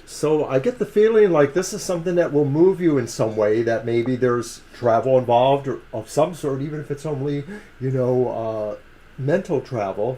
[SPEAKER 1] So I get the feeling like this is something that will move you in some way, that maybe there's travel involved or of some sort, even if it's only, mental travel.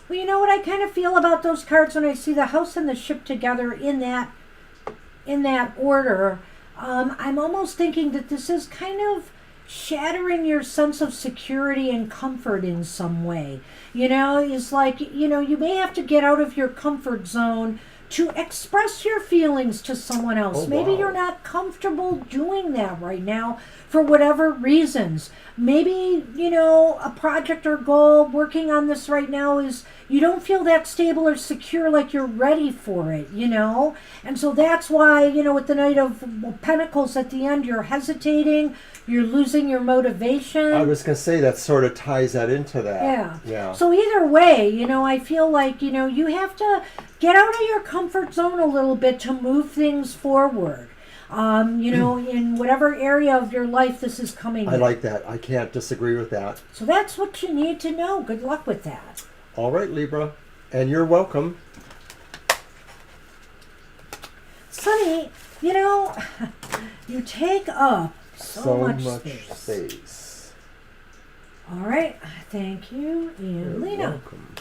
[SPEAKER 2] Well, you know what I kind of feel about those cards when I see the house and the ship together in that order. I'm almost thinking that this is kind of shattering your sense of security and comfort in some way. It's like, you may have to get out of your comfort zone to express your feelings to someone else.
[SPEAKER 1] Oh,
[SPEAKER 2] Maybe
[SPEAKER 1] wow.
[SPEAKER 2] you're not comfortable doing that right now for whatever reasons. Maybe, a project or goal working on this right now is you don't feel that stable or secure, like you're ready for it, And so that's why, with the Knight of Pentacles at the end, you're hesitating, you're losing your motivation.
[SPEAKER 1] I was going to say that sort of ties that into that. Yeah.
[SPEAKER 2] So either way, I feel like, you have to get out of your comfort zone a little bit to move things forward. In whatever area of your life this is coming in.
[SPEAKER 1] I like that. I can't disagree with that.
[SPEAKER 2] So that's what you need to know. Good luck with that.
[SPEAKER 1] All right, Libra. And you're welcome.
[SPEAKER 2] Sunny, you take up so much
[SPEAKER 1] space.
[SPEAKER 2] All right. Thank you. And
[SPEAKER 1] You're
[SPEAKER 2] Lena
[SPEAKER 1] welcome.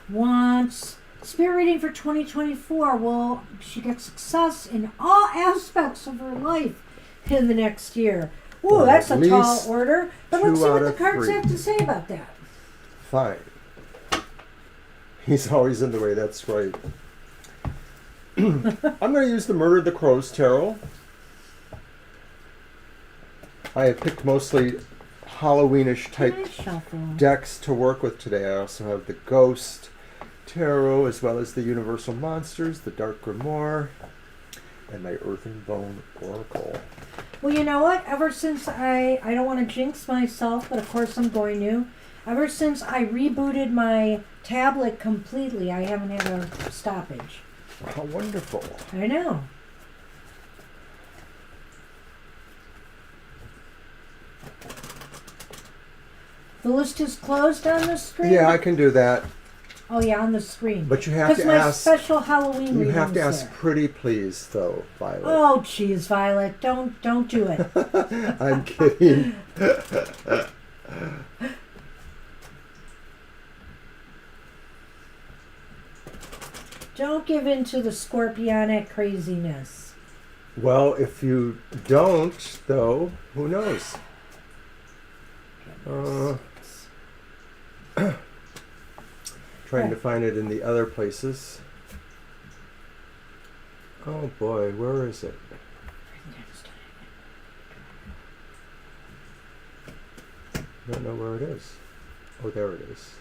[SPEAKER 2] wants spirit reading for 2024. Will she get success in all aspects of her life in the next year? Ooh,
[SPEAKER 1] Well,
[SPEAKER 2] that's
[SPEAKER 1] at
[SPEAKER 2] a tall
[SPEAKER 1] least
[SPEAKER 2] order. But let's
[SPEAKER 1] 2
[SPEAKER 2] see what
[SPEAKER 1] out
[SPEAKER 2] the
[SPEAKER 1] of
[SPEAKER 2] cards
[SPEAKER 1] 3.
[SPEAKER 2] have to say about that.
[SPEAKER 1] Fine. He's always in the way, that's right. I'm going to use the Murder of the Crows Tarot. I have picked mostly Halloweenish type
[SPEAKER 2] Nice shuffle.
[SPEAKER 1] decks to work with today. I also have the Ghost Tarot, as well as the Universal Monsters, the Dark Grimoire, and my Earth and Bone Oracle.
[SPEAKER 2] Well, you know what? Ever since I don't want to jinx myself, but of course I'm going to. Ever since I rebooted my tablet completely, I haven't had a stoppage.
[SPEAKER 1] How wonderful.
[SPEAKER 2] I know. The list is closed on the screen?
[SPEAKER 1] Yeah, I can do that.
[SPEAKER 2] Oh, yeah, on the screen.
[SPEAKER 1] But you have
[SPEAKER 2] Because
[SPEAKER 1] to
[SPEAKER 2] my
[SPEAKER 1] ask.
[SPEAKER 2] special Halloween
[SPEAKER 1] You have to
[SPEAKER 2] reading's
[SPEAKER 1] ask
[SPEAKER 2] there.
[SPEAKER 1] pretty please, though, Violet.
[SPEAKER 2] Oh, jeez, Violet. Don't do it.
[SPEAKER 1] I'm kidding.
[SPEAKER 2] Don't give in to the scorpionic craziness.
[SPEAKER 1] Well, if you don't, though, who knows? Trying to find it in the other places. Oh boy, where is it? I don't know where it is. Oh, there it is.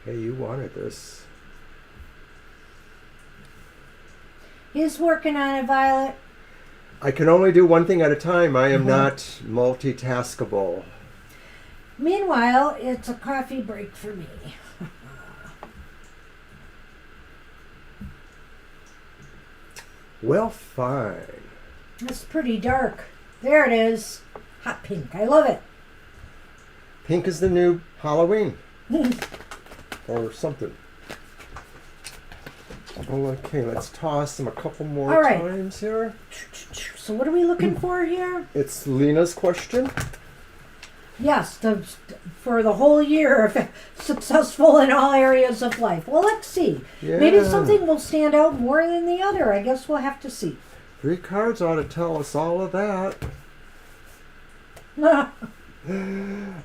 [SPEAKER 1] Hey, you wanted this.
[SPEAKER 2] He's working on it, Violet.
[SPEAKER 1] I can only do one thing at a time. I am not multitaskable.
[SPEAKER 2] Meanwhile, it's a coffee break for me.
[SPEAKER 1] Well, fine.
[SPEAKER 2] It's pretty dark. There it is. Hot pink. I love it.
[SPEAKER 1] Pink is the new Halloween. Or something. Okay, let's toss them a couple more
[SPEAKER 2] All right.
[SPEAKER 1] times here.
[SPEAKER 2] So what are we looking for here?
[SPEAKER 1] It's Lena's question.
[SPEAKER 2] Yes, for the whole year, successful in all areas of life. Well, let's see. Maybe
[SPEAKER 1] Yeah.
[SPEAKER 2] something will stand out more than the other. I guess we'll have to see.
[SPEAKER 1] 3 cards ought to tell us all of that.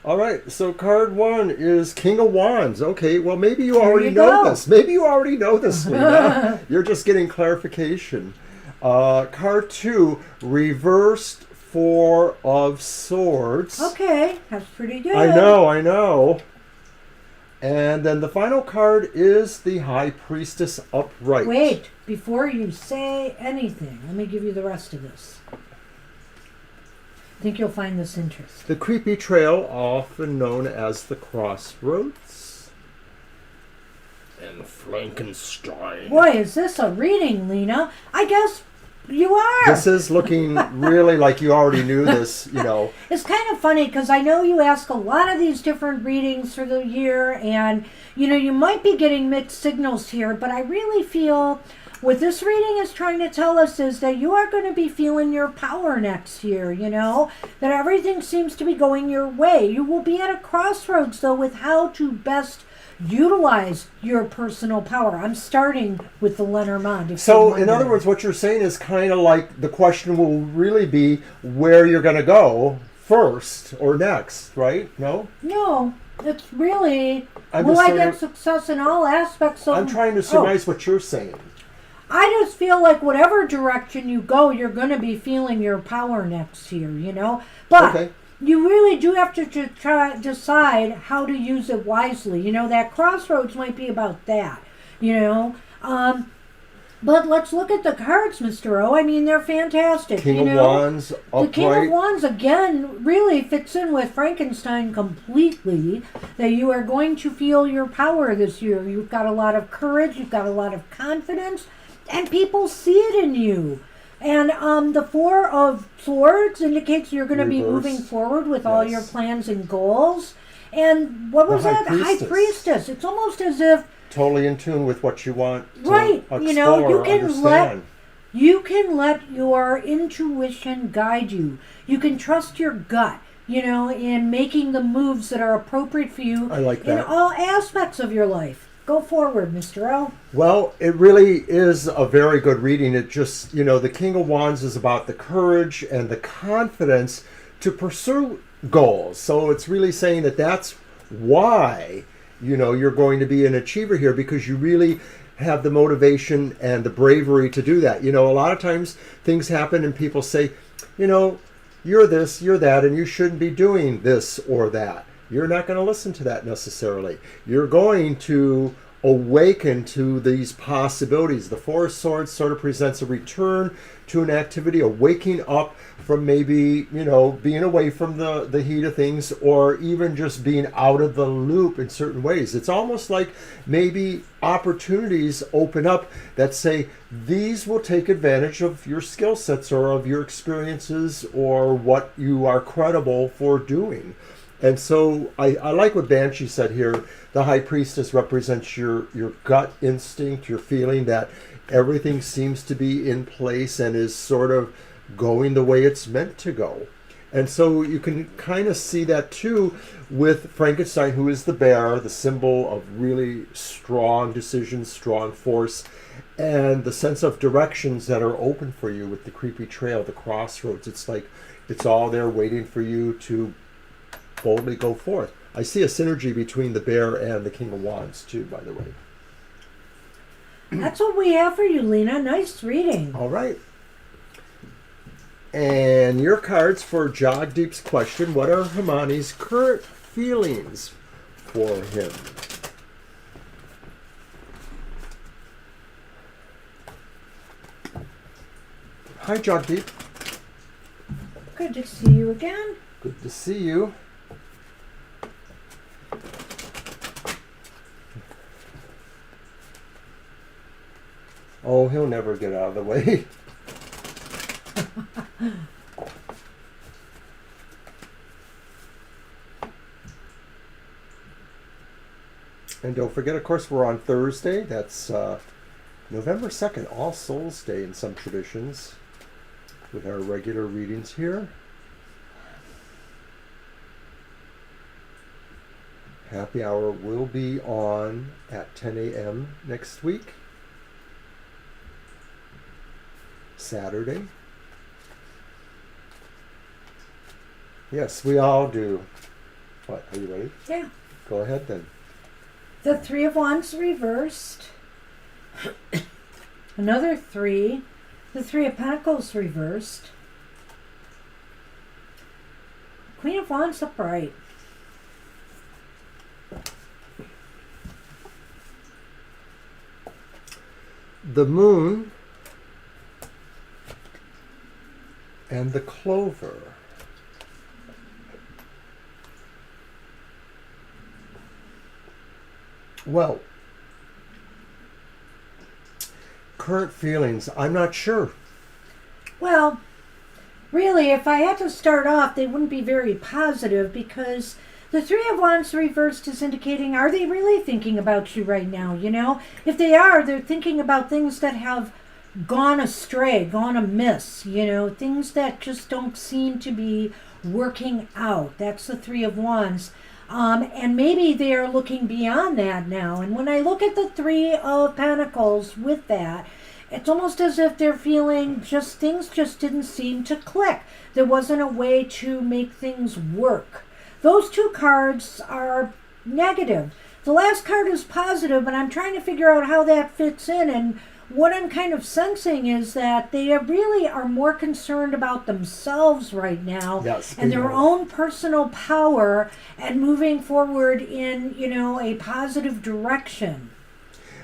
[SPEAKER 1] All right, so card 1 is King of Wands. Okay, well, maybe you already
[SPEAKER 2] you
[SPEAKER 1] know
[SPEAKER 2] go.
[SPEAKER 1] this. Maybe you already know this, Lena. You're just getting clarification. Card 2, Reversed 4 of Swords.
[SPEAKER 2] Okay, that's pretty good.
[SPEAKER 1] I know. And then the final card is the High Priestess upright.
[SPEAKER 2] Wait, before you say anything, let me give you the rest of this. I think you'll find this interesting.
[SPEAKER 1] The Creepy Trail, often known as the Crossroads. And Frankenstein.
[SPEAKER 2] Boy, is this a reading, Lena? I guess you are.
[SPEAKER 1] This is looking really like you already knew this, you know.
[SPEAKER 2] It's kind of funny because I know you ask a lot of these different readings for the year, and you might be getting mixed signals here, but I really feel what this reading is trying to tell us is that you are going to be feeling your power next year, that everything seems to be going your way. You will be at a crossroads, though, with how to best utilize your personal power. I'm starting with the Lenormand.
[SPEAKER 1] So, in other words, what you're saying is kind of like the question will really be where you're going to go first or next, right? No?
[SPEAKER 2] No, it's really,
[SPEAKER 1] I'm
[SPEAKER 2] will
[SPEAKER 1] just
[SPEAKER 2] I
[SPEAKER 1] sort
[SPEAKER 2] get
[SPEAKER 1] of-
[SPEAKER 2] success in all aspects of...
[SPEAKER 1] I'm trying to surmise what you're saying.
[SPEAKER 2] I just feel like whatever direction you go, you're going to be feeling your power next year, But
[SPEAKER 1] Okay.
[SPEAKER 2] you really do have to decide how to use it wisely. That crossroads might be about that, But let's look at the cards, Mr. O. I mean, they're fantastic.
[SPEAKER 1] King of Wands, upright.
[SPEAKER 2] The King of Wands, again, really fits in with Frankenstein completely, that you are going to feel your power this year. You've got a lot of courage, you've got a lot of confidence, and people see it in you. And the 4 of Swords indicates you're going to be
[SPEAKER 1] Reverse.
[SPEAKER 2] moving forward with all
[SPEAKER 1] Yes.
[SPEAKER 2] your plans and goals. And what was
[SPEAKER 1] High
[SPEAKER 2] that? The High
[SPEAKER 1] Priestess.
[SPEAKER 2] Priestess. It's almost as if
[SPEAKER 1] Totally in tune with what you want to
[SPEAKER 2] Right,
[SPEAKER 1] explore,
[SPEAKER 2] you can
[SPEAKER 1] understand.
[SPEAKER 2] you can let your intuition guide you. You can trust your gut, in making the moves that are appropriate for you
[SPEAKER 1] I like
[SPEAKER 2] in
[SPEAKER 1] that.
[SPEAKER 2] all aspects of your life. Go forward, Mr. O.
[SPEAKER 1] Well, it really is a very good reading. It just, the King of Wands is about the courage and the confidence to pursue goals. So it's really saying that that's why, you're going to be an achiever here, because you really have the motivation and the bravery to do that. You know, a lot of times things happen and people say, you know, you're this, you're that, and you shouldn't be doing this or that. You're not going to listen to that necessarily. You're going to awaken to these possibilities. The Four of Swords sort of presents a return to an activity, a waking up from maybe, you know, being away from the heat of things, or even just being out of the loop in certain ways. It's almost like maybe opportunities open up that say, these will take advantage of your skill sets or of your experiences or what you are credible for doing. And so I like what Banshee said here. The High Priestess represents your gut instinct, your feeling that everything seems to be in place and is sort of going the way it's meant to go. And so you can kind of see that too with Frankenstein, who is the bear, the symbol of really strong decisions, strong force, and the sense of directions that are open for you with the creepy trail, the crossroads. It's like it's all there waiting for you to boldly go forth. I see a synergy between the bear and the King of Wands too, by the way.
[SPEAKER 2] That's what we have for you, Lena. Nice reading.
[SPEAKER 1] All right. And your cards for Jagdeep's question: what are Hermione's current feelings for him? Hi, Jagdeep.
[SPEAKER 2] Good to see you again.
[SPEAKER 1] Good to see you. Oh, he'll never get out of the way. And don't forget, of course, we're on Thursday. That's November 2nd, All Souls Day in some traditions, with our regular readings here. Happy Hour will be on at 10 a.m. next week, Saturday. Yes, we all do. What, are you ready?
[SPEAKER 2] Yeah.
[SPEAKER 1] Go ahead then.
[SPEAKER 2] The Three of Wands reversed. Another three. The Three of Pentacles reversed. Queen of Wands upright.
[SPEAKER 1] The Moon and the Clover. Well, current feelings, I'm not sure.
[SPEAKER 2] Well, really, if I had to start off, they wouldn't be very positive, because the Three of Wands reversed is indicating, are they really thinking about you right now? You know, if they are, they're thinking about things that have gone astray, gone amiss, you know, things that just don't seem to be working out. That's the Three of Wands. And maybe they are looking beyond that now. And when I look at the Three of Pentacles with that, it's almost as if they're feeling just things just didn't seem to click. There wasn't a way to make things work. Those two cards are negative. The last card is positive, and I'm trying to figure out how that fits in. And what I'm kind of sensing is that they really are more concerned about themselves right now,
[SPEAKER 1] Yes,
[SPEAKER 2] and their own personal power, and moving forward in, you know, a positive direction.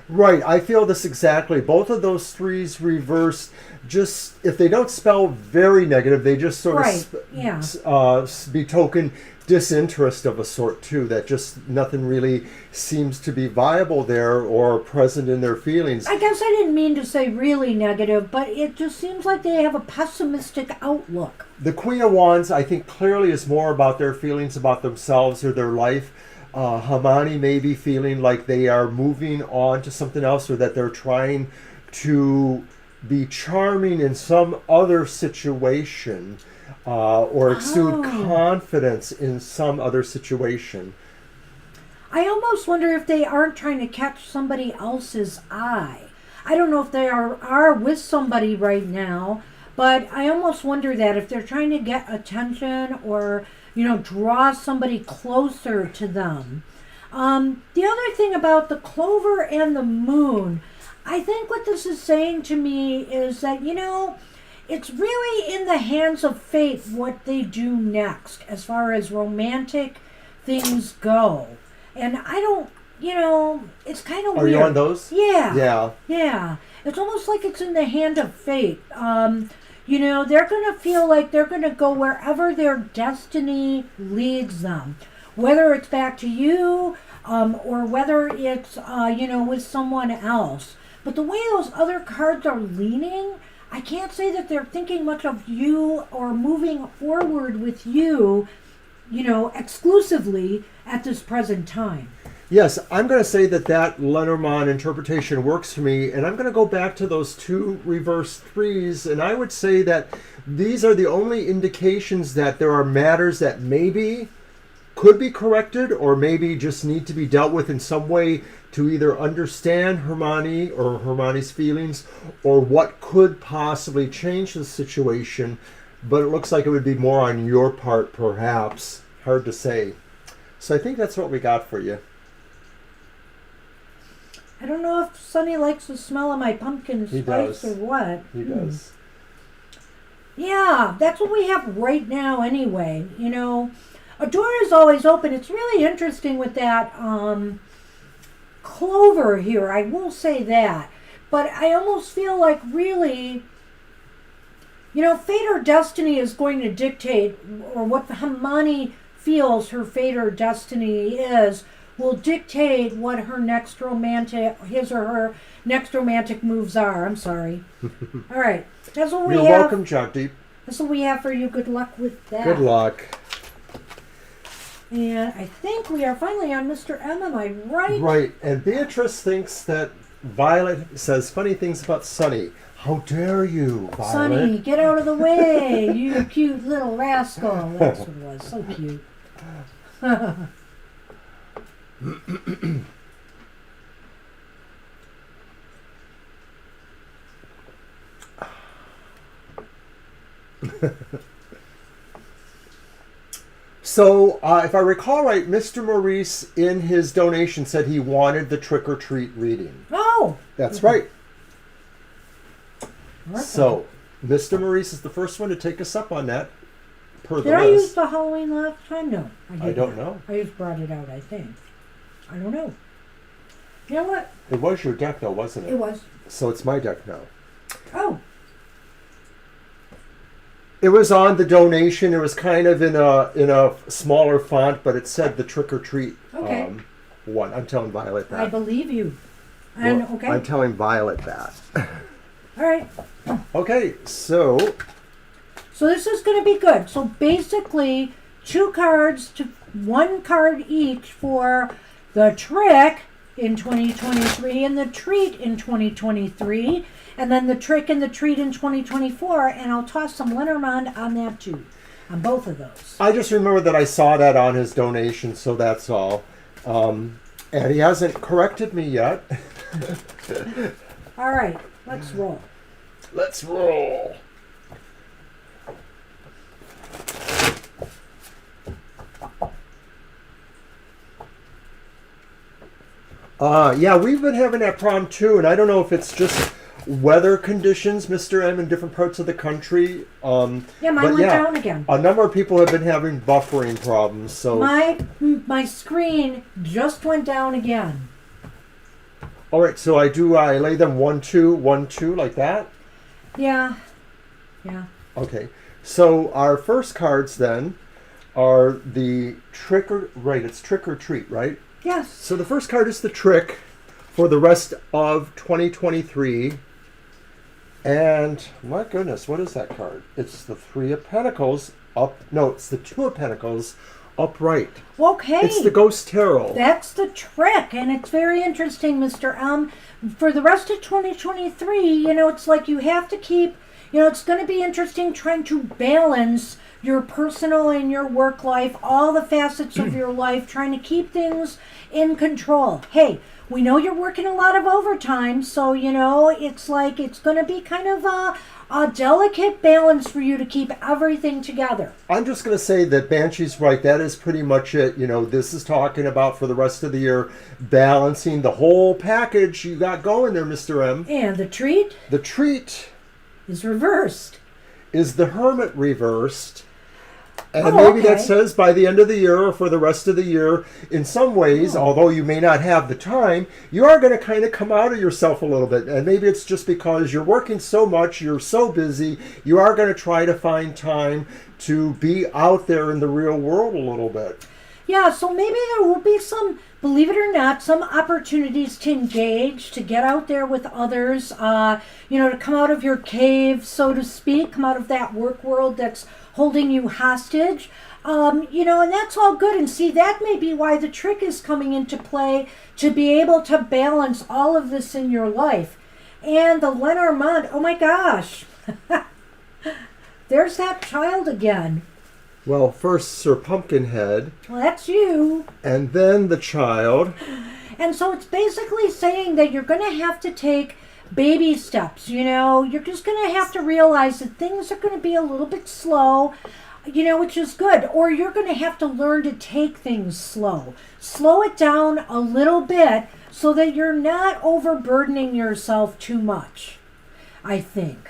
[SPEAKER 1] Right, I feel this exactly. Both of those threes reversed, just if they don't spell very negative, they just sort of betoken disinterest of a sort too, that just nothing really seems to be viable there or present in their feelings.
[SPEAKER 2] I guess I didn't mean to say really negative, but it just seems like they have a pessimistic outlook.
[SPEAKER 1] The Queen of Wands, I think, clearly is more about their feelings about themselves or their life. Hermione may be feeling like they are moving on to something else, or that they're trying to be charming in some other situation, or exude confidence in some other situation.
[SPEAKER 2] I almost wonder if they aren't trying to catch somebody else's eye. I don't know if they are with somebody right now, but I almost wonder that if they're trying to get attention or, you know, draw somebody closer to them. The other thing about the Clover and the Moon, I think what this is saying to me is that, it's really in the hands of fate what they do next as far as romantic things go. And I don't, it's kind of
[SPEAKER 1] Are
[SPEAKER 2] weird.
[SPEAKER 1] you on those?
[SPEAKER 2] Yeah.
[SPEAKER 1] Yeah.
[SPEAKER 2] Yeah. It's almost like it's in the hand of fate. They're going to feel like they're going to go wherever their destiny leads them. Whether it's back to you or whether it's, with someone else. But the way those other cards are leaning, I can't say that they're thinking much of you or moving forward with you, exclusively at this present time.
[SPEAKER 1] Yes, I'm going to say that Lenormand interpretation works for me, and I'm going to go back to those 2 reverse 3s, and I would say that these are the only indications that there are matters that maybe could be corrected or maybe just need to be dealt with in some way to either understand Hermione or Hermione's feelings or what could possibly change the situation, but it looks like it would be more on your part, perhaps. Hard to say. So I think that's what we got for you.
[SPEAKER 2] I don't know if Sonny likes the smell of my pumpkin spice or what.
[SPEAKER 1] He does.
[SPEAKER 2] Yeah, that's what we have right now anyway. A door is always open. It's really interesting with that clover here. I will say that. But I almost feel like really, fate or destiny is going to dictate, or what Hermione feels her fate or destiny is, will dictate what his or her next romantic moves are. I'm sorry. All right. That's what we have.
[SPEAKER 1] You're welcome, Jagdeep.
[SPEAKER 2] That's what we have for you. Good luck with that.
[SPEAKER 1] Good luck.
[SPEAKER 2] And I think we are finally on Mr. M. Am I right?
[SPEAKER 1] Right. And Beatrice thinks that Violet says funny things about Sonny. How dare you, Violet?
[SPEAKER 2] Sonny, get out of the way, you cute little rascal. That's what it was. So cute.
[SPEAKER 1] So, if I recall right, Mr. Maurice in his donation said he wanted the trick-or-treat reading.
[SPEAKER 2] Oh!
[SPEAKER 1] That's right.
[SPEAKER 2] Okay.
[SPEAKER 1] So, Mr. Maurice is the first one to take us up on that, per the
[SPEAKER 2] Did I use
[SPEAKER 1] list.
[SPEAKER 2] the Halloween last time? No, I
[SPEAKER 1] I don't
[SPEAKER 2] not.
[SPEAKER 1] know.
[SPEAKER 2] I just brought it out, I think. I don't know. You know what?
[SPEAKER 1] It was your deck, though, wasn't it?
[SPEAKER 2] It was.
[SPEAKER 1] So it's my deck now.
[SPEAKER 2] Oh.
[SPEAKER 1] It was on the donation. It was kind of in a smaller font, but it said the trick or treat
[SPEAKER 2] Okay.
[SPEAKER 1] one. I'm telling Violet that.
[SPEAKER 2] I believe you. And,
[SPEAKER 1] Well,
[SPEAKER 2] okay.
[SPEAKER 1] I'm telling Violet that.
[SPEAKER 2] All right.
[SPEAKER 1] Okay, so
[SPEAKER 2] So this is going to be good. So basically, 2 cards to 1 card each for the trick in 2023 and the treat in 2023, and then the trick and the treat in 2024. And I'll toss some Lenormand on that too, on both of those.
[SPEAKER 1] I just remember that I saw that on his donation, so that's all. And he hasn't corrected me yet.
[SPEAKER 2] All right, let's roll.
[SPEAKER 1] Let's roll. Yeah, we've been having that problem too, and I don't know if it's just weather conditions, Mr. M, in different parts of the country.
[SPEAKER 2] Yeah, mine
[SPEAKER 1] but
[SPEAKER 2] went
[SPEAKER 1] yeah,
[SPEAKER 2] down again.
[SPEAKER 1] a number of people have been having buffering problems. So,
[SPEAKER 2] My screen just went down again.
[SPEAKER 1] all right, so I lay them 1, 2, 1, 2 like that.
[SPEAKER 2] Yeah.
[SPEAKER 1] Okay, so our first cards then are the it's trick or treat, right?
[SPEAKER 2] Yes.
[SPEAKER 1] So the first card is the trick for the rest of 2023. And my goodness, what is that card? It's the 3 of Pentacles it's the 2 of Pentacles upright.
[SPEAKER 2] Okay.
[SPEAKER 1] It's the Ghost Tarot.
[SPEAKER 2] That's the trick, and it's very interesting, Mr. For the rest of 2023, it's like you have to keep, it's going to be interesting trying to balance your personal and your work life, all the facets of your life, trying to keep things in control. Hey, we know you're working a lot of overtime, so, it's like it's going to be kind of a delicate balance for you to keep everything together.
[SPEAKER 1] I'm just going to say that Banshee's right. That is pretty much it. This is talking about for the rest of the year, balancing the whole package you got going there, Mr. M.
[SPEAKER 2] And the treat
[SPEAKER 1] The treat
[SPEAKER 2] is reversed.
[SPEAKER 1] is the Hermit reversed. And
[SPEAKER 2] Oh,
[SPEAKER 1] maybe that
[SPEAKER 2] okay.
[SPEAKER 1] says by the end of the year or for the rest of the year, in some ways, although you may not have the time, you are going to kind of come out of yourself a little bit. And maybe it's just because you're working so much, you're so busy, you are going to try to find time to be out there in the real world a little bit.
[SPEAKER 2] Yeah, so maybe there will be some, believe it or not, some opportunities to engage, to get out there with others, to come out of your cave, so to speak, come out of that work world that's holding you hostage. And that's all good. And see, that may be why the trick is coming into play, to be able to balance all of this in your life. And the Lenormand, oh my gosh, there's that child again.
[SPEAKER 1] Well, first Sir Pumpkinhead,
[SPEAKER 2] Well, that's you.
[SPEAKER 1] and then the child.
[SPEAKER 2] And so it's basically saying that you're going to have to take baby steps. You're just going to have to realize that things are going to be a little bit slow, which is good. Or you're going to have to learn to take things slow. Slow it down a little bit so that you're not overburdening yourself too much, I think.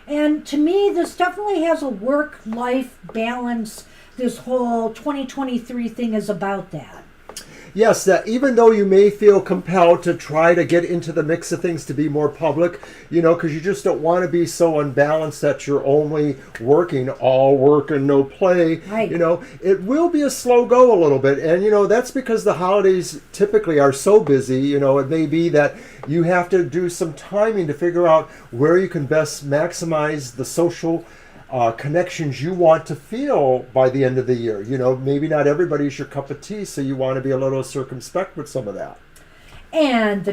[SPEAKER 2] And to me, this definitely has a work-life balance. This whole 2023 thing is about that.
[SPEAKER 1] Yes, that even though you may feel compelled to try to get into the mix of things to be more public, because you just don't want to be so unbalanced that you're only working, all work and no play.
[SPEAKER 2] Right.
[SPEAKER 1] It will be a slow go a little bit. And, that's because the holidays typically are so busy. It may be that you have to do some timing to figure out where you can best maximize the social connections you want to feel by the end of the year. Maybe not everybody's your cup of tea, so you want to be a little circumspect with some of that.
[SPEAKER 2] And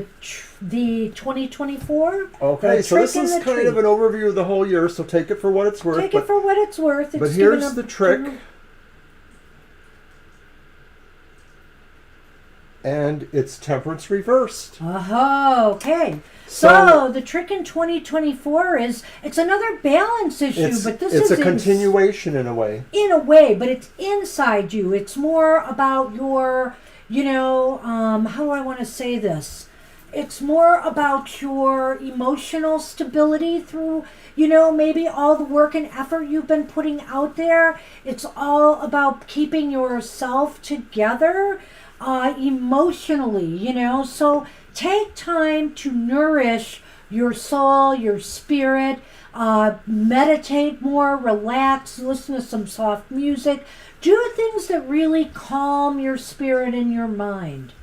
[SPEAKER 2] the 2024.
[SPEAKER 1] Okay,
[SPEAKER 2] the
[SPEAKER 1] so this
[SPEAKER 2] trick and
[SPEAKER 1] is
[SPEAKER 2] the
[SPEAKER 1] kind
[SPEAKER 2] treat.
[SPEAKER 1] of an overview of the whole year, so take it for what it's worth.
[SPEAKER 2] Take it for what it's worth. It's
[SPEAKER 1] but here's
[SPEAKER 2] given
[SPEAKER 1] the trick. And it's Temperance reversed.
[SPEAKER 2] Oh, okay.
[SPEAKER 1] So-
[SPEAKER 2] So the trick in 2024 is it's another balance issue, but this
[SPEAKER 1] it's
[SPEAKER 2] is
[SPEAKER 1] a continuation in a way.
[SPEAKER 2] in a way, but it's inside you. It's more about your, how do I want to say this? It's more about your emotional stability through, maybe all the work and effort you've been putting out there. It's all about keeping yourself together emotionally, So take time to nourish your soul, your spirit, meditate more, relax, listen to some soft music, do things that really calm your spirit and your mind.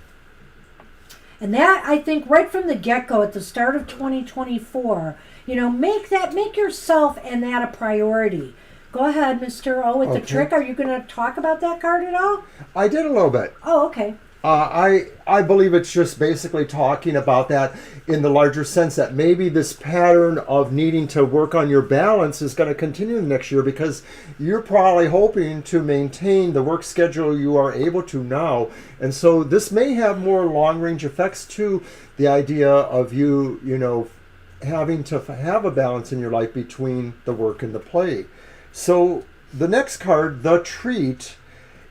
[SPEAKER 2] And that, I think, right from the get-go, at the start of 2024, make yourself and that a priority. Go ahead, Mr. O, with the
[SPEAKER 1] Okay.
[SPEAKER 2] trick. Are you going to talk about that card at all?
[SPEAKER 1] I did a little bit.
[SPEAKER 2] Oh, okay.
[SPEAKER 1] I believe it's just basically talking about that in the larger sense that maybe this pattern of needing to work on your balance is going to continue next year, because you're probably hoping to maintain the work schedule you are able to now. And so this may have more long-range effects to the idea of you, having to have a balance in your life between the work and the play. So the next card, the treat,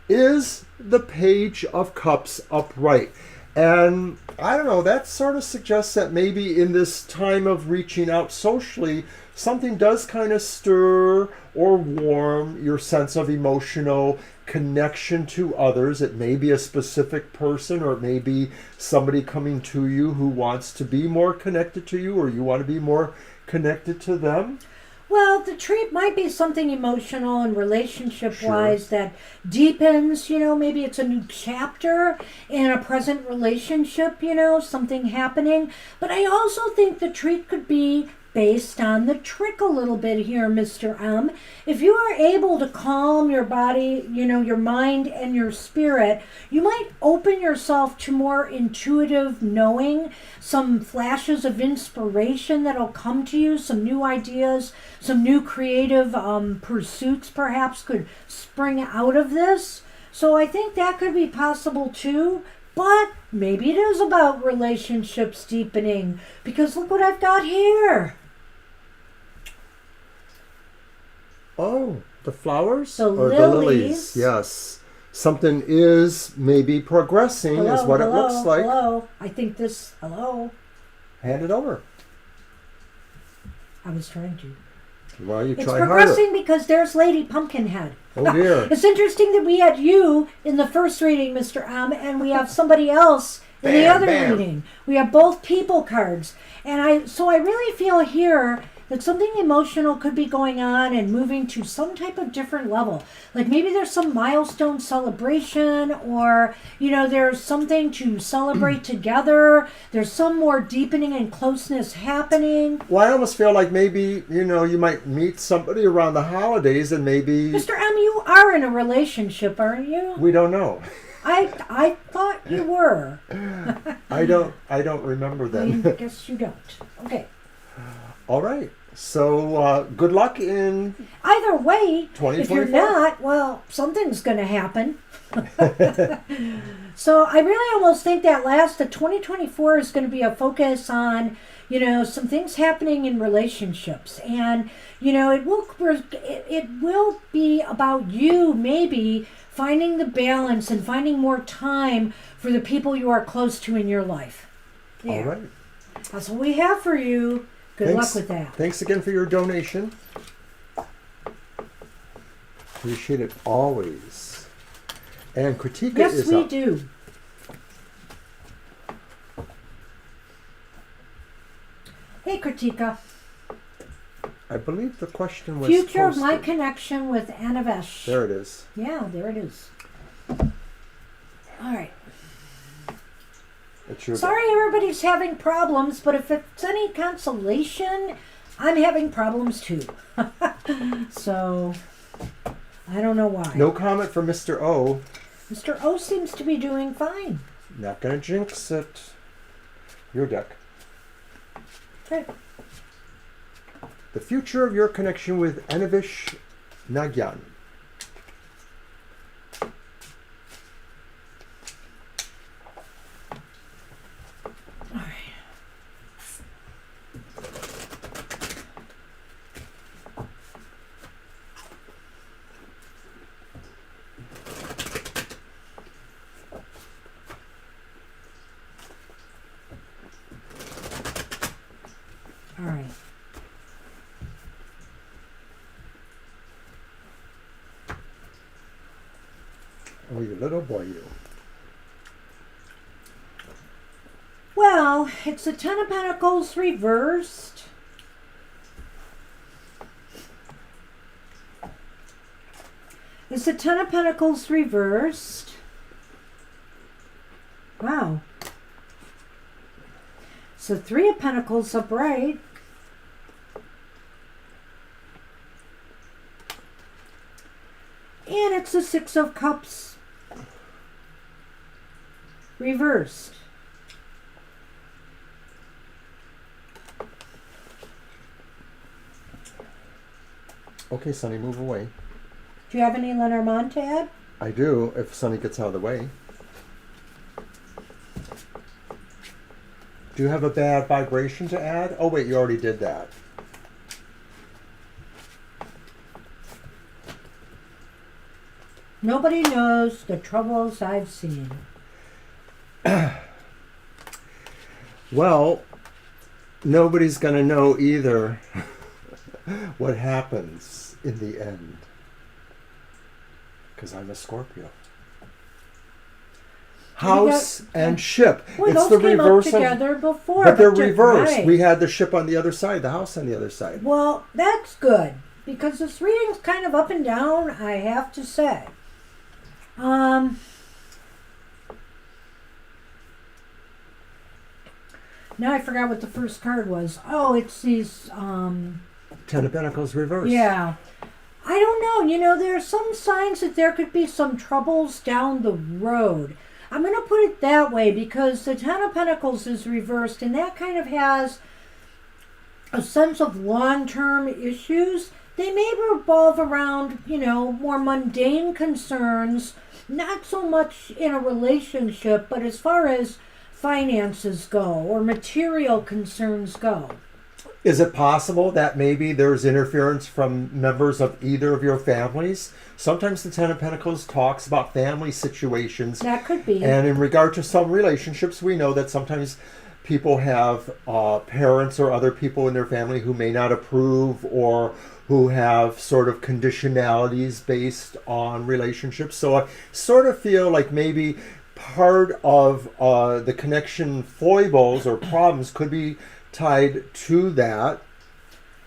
[SPEAKER 1] is the Page of Cups upright. And I don't know, that sort of suggests that maybe in this time of reaching out socially, something does kind of stir or warm your sense of emotional connection to others. It may be a specific person, or it may be somebody coming to you who wants to be more connected to you, or you want to be more connected to them.
[SPEAKER 2] Well, the treat might be something emotional and relationship-wise that deepens, maybe it's a new chapter in a present relationship, something happening. But I also think the treat could be based on the trick a little bit here, Mr. M. If you are able to calm your body, your mind and your spirit, you might open yourself to more intuitive knowing, some flashes of inspiration that'll come to you, some new ideas, some new creative pursuits perhaps could spring out of this. So I think that could be possible too But maybe it is about relationships deepening, because look what I've got here.
[SPEAKER 1] Oh, the flowers?
[SPEAKER 2] The
[SPEAKER 1] or
[SPEAKER 2] lilies.
[SPEAKER 1] the lilies? Yes. Something is maybe progressing, is what it looks like.
[SPEAKER 2] Hello. I think this. Hello.
[SPEAKER 1] Hand it over.
[SPEAKER 2] I was trying to.
[SPEAKER 1] Well, you
[SPEAKER 2] It's
[SPEAKER 1] try
[SPEAKER 2] progressing
[SPEAKER 1] harder.
[SPEAKER 2] because there's Lady Pumpkinhead.
[SPEAKER 1] Oh dear.
[SPEAKER 2] It's interesting that we had you in the first reading, Mr. M, and we have somebody else in the
[SPEAKER 1] Bam,
[SPEAKER 2] other
[SPEAKER 1] bam.
[SPEAKER 2] reading. We have both people cards. And I really feel here that something emotional could be going on and moving to some type of different level. Like maybe there's some milestone celebration, or, there's something to celebrate together. There's some more deepening and closeness happening.
[SPEAKER 1] Well, I almost feel like maybe, you might meet somebody around the holidays and maybe...
[SPEAKER 2] Mr. M, you are in a relationship, aren't you?
[SPEAKER 1] We don't know.
[SPEAKER 2] I thought you were.
[SPEAKER 1] I don't remember
[SPEAKER 2] I
[SPEAKER 1] then.
[SPEAKER 2] guess you don't. Okay.
[SPEAKER 1] All right. So good luck in...
[SPEAKER 2] Either way, if you're
[SPEAKER 1] 2024.
[SPEAKER 2] not, well, something's going to happen. So I really almost think that the 2024 is going to be a focus on, some things happening in relationships. And, it will be about you maybe finding the balance and finding more time for the people you are close to in your life. Yeah.
[SPEAKER 1] All right.
[SPEAKER 2] That's what we have for you. Good luck with that.
[SPEAKER 1] Thanks again for your donation. Appreciate it always. And Kritika
[SPEAKER 2] Yes,
[SPEAKER 1] is
[SPEAKER 2] we
[SPEAKER 1] up.
[SPEAKER 2] do. Hey, Kritika.
[SPEAKER 1] I believe the question was
[SPEAKER 2] Future of my
[SPEAKER 1] posted.
[SPEAKER 2] connection with Anavesh.
[SPEAKER 1] There it is.
[SPEAKER 2] Yeah, there it is. All right.
[SPEAKER 1] It's your
[SPEAKER 2] Sorry everybody's having problems, but if it's any consolation, I'm having problems too. So, I don't know why.
[SPEAKER 1] No comment from Mr. O.
[SPEAKER 2] Mr. O seems to be doing fine.
[SPEAKER 1] Not gonna jinx it. Your deck.
[SPEAKER 2] Okay.
[SPEAKER 1] The future of your connection with Anavish Nagyan.
[SPEAKER 2] All right. All right.
[SPEAKER 1] Oh, you little boy, you.
[SPEAKER 2] Well, it's the Ten of Pentacles reversed. It's the Ten of Pentacles reversed. Wow. So Three of Pentacles upright. And it's the Six of Cups reversed.
[SPEAKER 1] Okay, Sonny, move away.
[SPEAKER 2] Do you have any Lenormand to add?
[SPEAKER 1] I do, if Sonny gets out of the way. Do you have a bad vibration to add? Oh, wait, you already did that.
[SPEAKER 2] Nobody knows the troubles I've seen.
[SPEAKER 1] Well, nobody's going to know either what happens in the end. Because I'm a Scorpio. House and ship.
[SPEAKER 2] Well,
[SPEAKER 1] It's
[SPEAKER 2] those
[SPEAKER 1] the
[SPEAKER 2] came up
[SPEAKER 1] reverse of...
[SPEAKER 2] together before.
[SPEAKER 1] But they're reversed.
[SPEAKER 2] right.
[SPEAKER 1] We had the ship on the other side, the house on the other side.
[SPEAKER 2] Well, that's good. Because this reading's kind of up and down, I have to say. Now I forgot what the first card was. Oh, it's these,
[SPEAKER 1] Ten of Pentacles reversed.
[SPEAKER 2] yeah. I don't know. There are some signs that there could be some troubles down the road. I'm going to put it that way because the Ten of Pentacles is reversed, and that kind of has a sense of long-term issues they may revolve around, more mundane concerns, not so much in a relationship, but as far as finances go or material concerns go.
[SPEAKER 1] Is it possible that maybe there's interference from members of either of your families? Sometimes the Ten of Pentacles talks about family situations.
[SPEAKER 2] That could be.
[SPEAKER 1] And in regard to some relationships, we know that sometimes people have parents or other people in their family who may not approve or who have sort of conditionalities based on relationships. So I sort of feel like maybe part of the connection foibles or problems could be tied to that.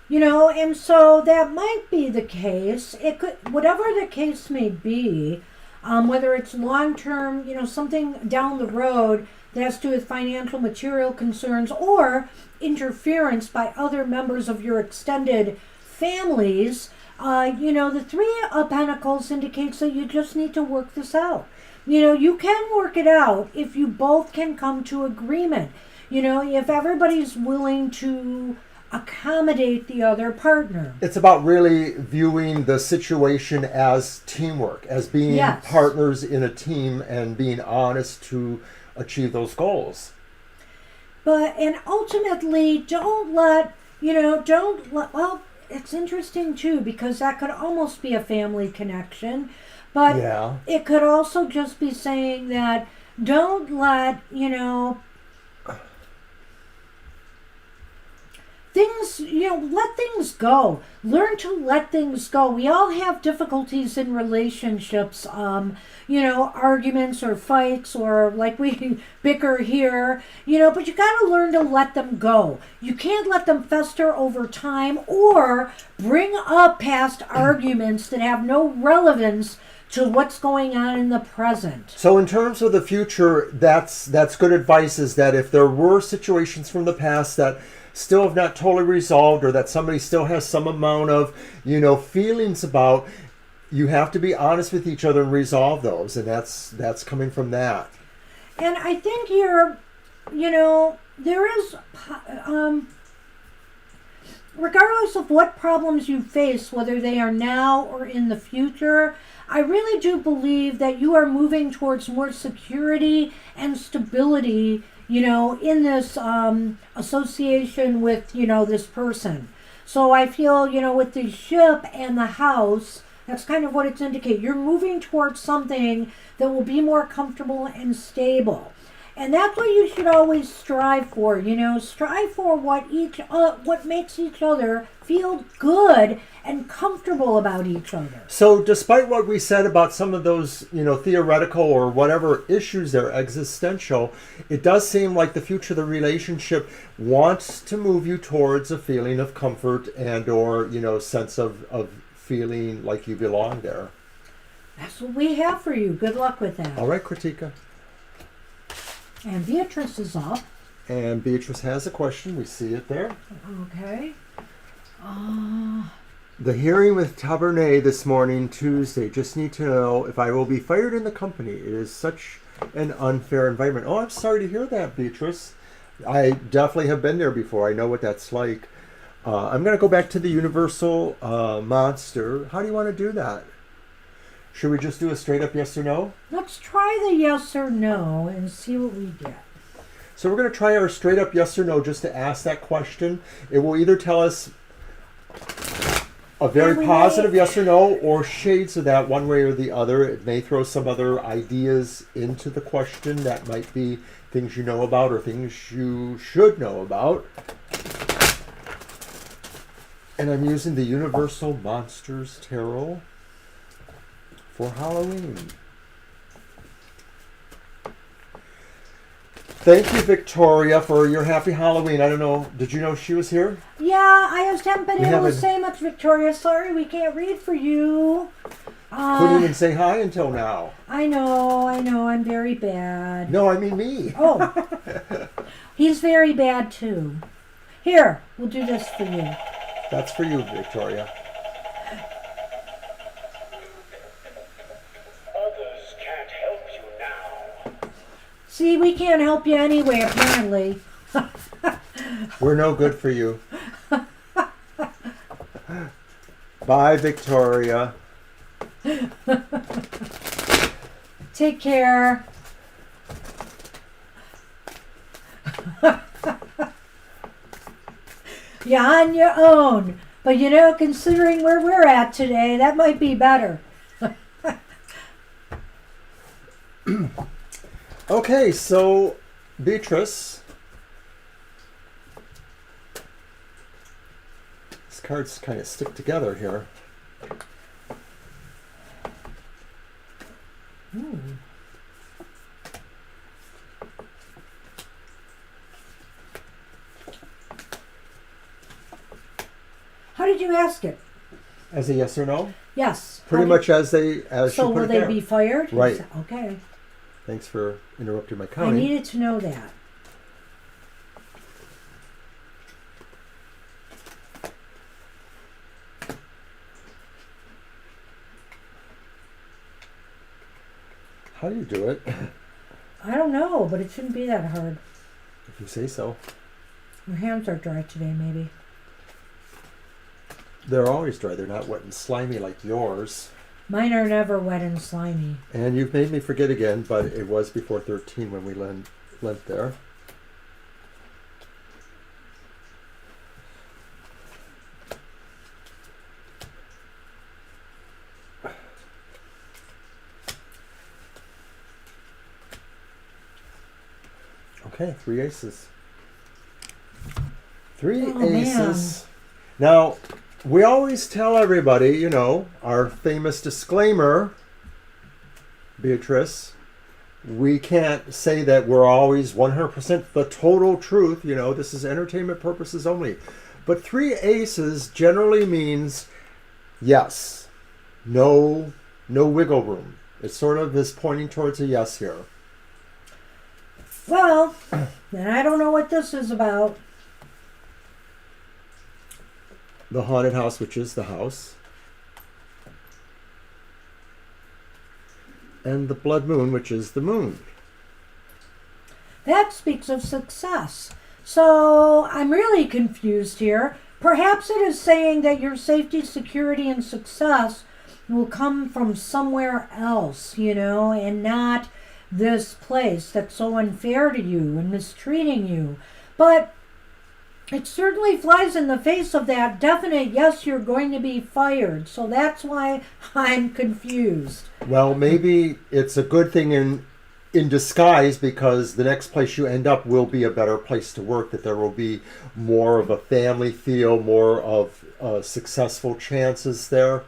[SPEAKER 2] And so that might be the case. It could, whatever the case may be, whether it's long term, something down the road that has to do with financial, material concerns, or interference by other members of your extended families. The Three of Pentacles indicates that you just need to work this out. You can work it out if you both can come to agreement. If everybody's willing to accommodate the other partner.
[SPEAKER 1] It's about really viewing the situation as teamwork, as being
[SPEAKER 2] Yes.
[SPEAKER 1] partners in a team and being honest to achieve those goals.
[SPEAKER 2] And ultimately, well, it's interesting too, because that could almost be a family connection, but
[SPEAKER 1] Yeah.
[SPEAKER 2] it could also just be saying that don't let, things, let things go. Learn to let things go. We all have difficulties in relationships, arguments or fights, or like we bicker here, but you got to learn to let them go. You can't let them fester over time or bring up past arguments that have no relevance to what's going on in the present.
[SPEAKER 1] So in terms of the future, that's good advice, is that if there were situations from the past that still have not totally resolved, or that somebody still has some amount of, feelings about, you have to be honest with each other and resolve those. And that's coming from that.
[SPEAKER 2] And I think here, there is, regardless of what problems you face, whether they are now or in the future, I really do believe that you are moving towards more security and stability, in this association with, this person. So I feel, with the ship and the house, that's kind of what it's indicating. You're moving towards something that will be more comfortable and stable. And that's what you should always strive for, strive for what makes each other feel good and comfortable about each other.
[SPEAKER 1] So despite what we said about some of those, theoretical or whatever issues that are existential, it does seem like the future of the relationship wants to move you towards a feeling of comfort and or, sense of feeling like you belong there.
[SPEAKER 2] That's what we have for you. Good luck with that.
[SPEAKER 1] All right, Kritika.
[SPEAKER 2] And Beatrice is up.
[SPEAKER 1] And Beatrice has a question. We see it there.
[SPEAKER 2] Okay.
[SPEAKER 1] The hearing with Tabernet this morning, Tuesday. Just need to know if I will be fired in the company. It is such an unfair environment. Oh, I'm sorry to hear that, Beatrice. I definitely have been there before. I know what that's like. I'm going to go back to the Universal Monster. How do you want to do that? Should we just do a straight up yes or no?
[SPEAKER 2] Let's try the yes or no and see what we get.
[SPEAKER 1] So we're going to try our straight up yes or no just to ask that question. It will either tell us a very positive yes or no, or shades of that one way or the other. It may throw some other ideas into the question that might be things you know about or things you should know about. And I'm using the Universal Monsters Tarot for Halloween. Thank you, Victoria, for your happy Halloween. I don't know, did you know she was here?
[SPEAKER 2] Yeah, I just haven't been able to say much, Victoria. Sorry, we can't read for you.
[SPEAKER 1] Couldn't even say hi until now.
[SPEAKER 2] I know, I'm very bad.
[SPEAKER 1] No, I mean me.
[SPEAKER 2] Oh, he's very bad too. Here, we'll do this for you.
[SPEAKER 1] That's for you, Victoria.
[SPEAKER 3] Others can't help you now.
[SPEAKER 2] See, we can't help you anyway, apparently.
[SPEAKER 1] We're no good for you. Bye, Victoria.
[SPEAKER 2] Take care. You're on your own. But you know, considering where we're at today, that might be better.
[SPEAKER 1] Okay, so Beatrice. These cards kind of stick together here.
[SPEAKER 2] Ooh. How did you ask it?
[SPEAKER 1] As a yes or no?
[SPEAKER 2] Yes.
[SPEAKER 1] Pretty much as
[SPEAKER 2] So
[SPEAKER 1] she put
[SPEAKER 2] will
[SPEAKER 1] it
[SPEAKER 2] they
[SPEAKER 1] there.
[SPEAKER 2] be fired?
[SPEAKER 1] Right.
[SPEAKER 2] Okay.
[SPEAKER 1] Thanks for interrupting my
[SPEAKER 2] I
[SPEAKER 1] counting.
[SPEAKER 2] needed to know that.
[SPEAKER 1] How do you do it?
[SPEAKER 2] I don't know, but it shouldn't be that hard.
[SPEAKER 1] If you say so.
[SPEAKER 2] Your hands are dry today, maybe.
[SPEAKER 1] They're always dry. They're not wet and slimy like yours.
[SPEAKER 2] Mine are never wet and slimy.
[SPEAKER 1] And you've made me forget again, but it was before 13 when we lent there. Okay, 3 aces. 3 aces. Now, we always tell everybody, you know, our famous disclaimer, Beatrice, we can't say that we're always 100% the total truth. You know, this is entertainment purposes only. But 3 aces generally means yes. No wiggle room. It sort of is pointing towards a yes here.
[SPEAKER 2] Well, then I don't know what this is about.
[SPEAKER 1] The haunted house, which is the house. And the blood moon, which is the moon.
[SPEAKER 2] That speaks of success. So I'm really confused here. Perhaps it is saying that your safety, security, and success will come from somewhere else, you know, and not this place that's so unfair to you and mistreating you. But it certainly flies in the face of that definite yes, you're going to be fired. So that's why I'm confused.
[SPEAKER 1] Well, maybe it's a good thing in disguise, because the next place you end up will be a better place to work, that there will be more of a family feel, more of successful chances there.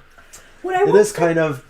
[SPEAKER 1] It is kind of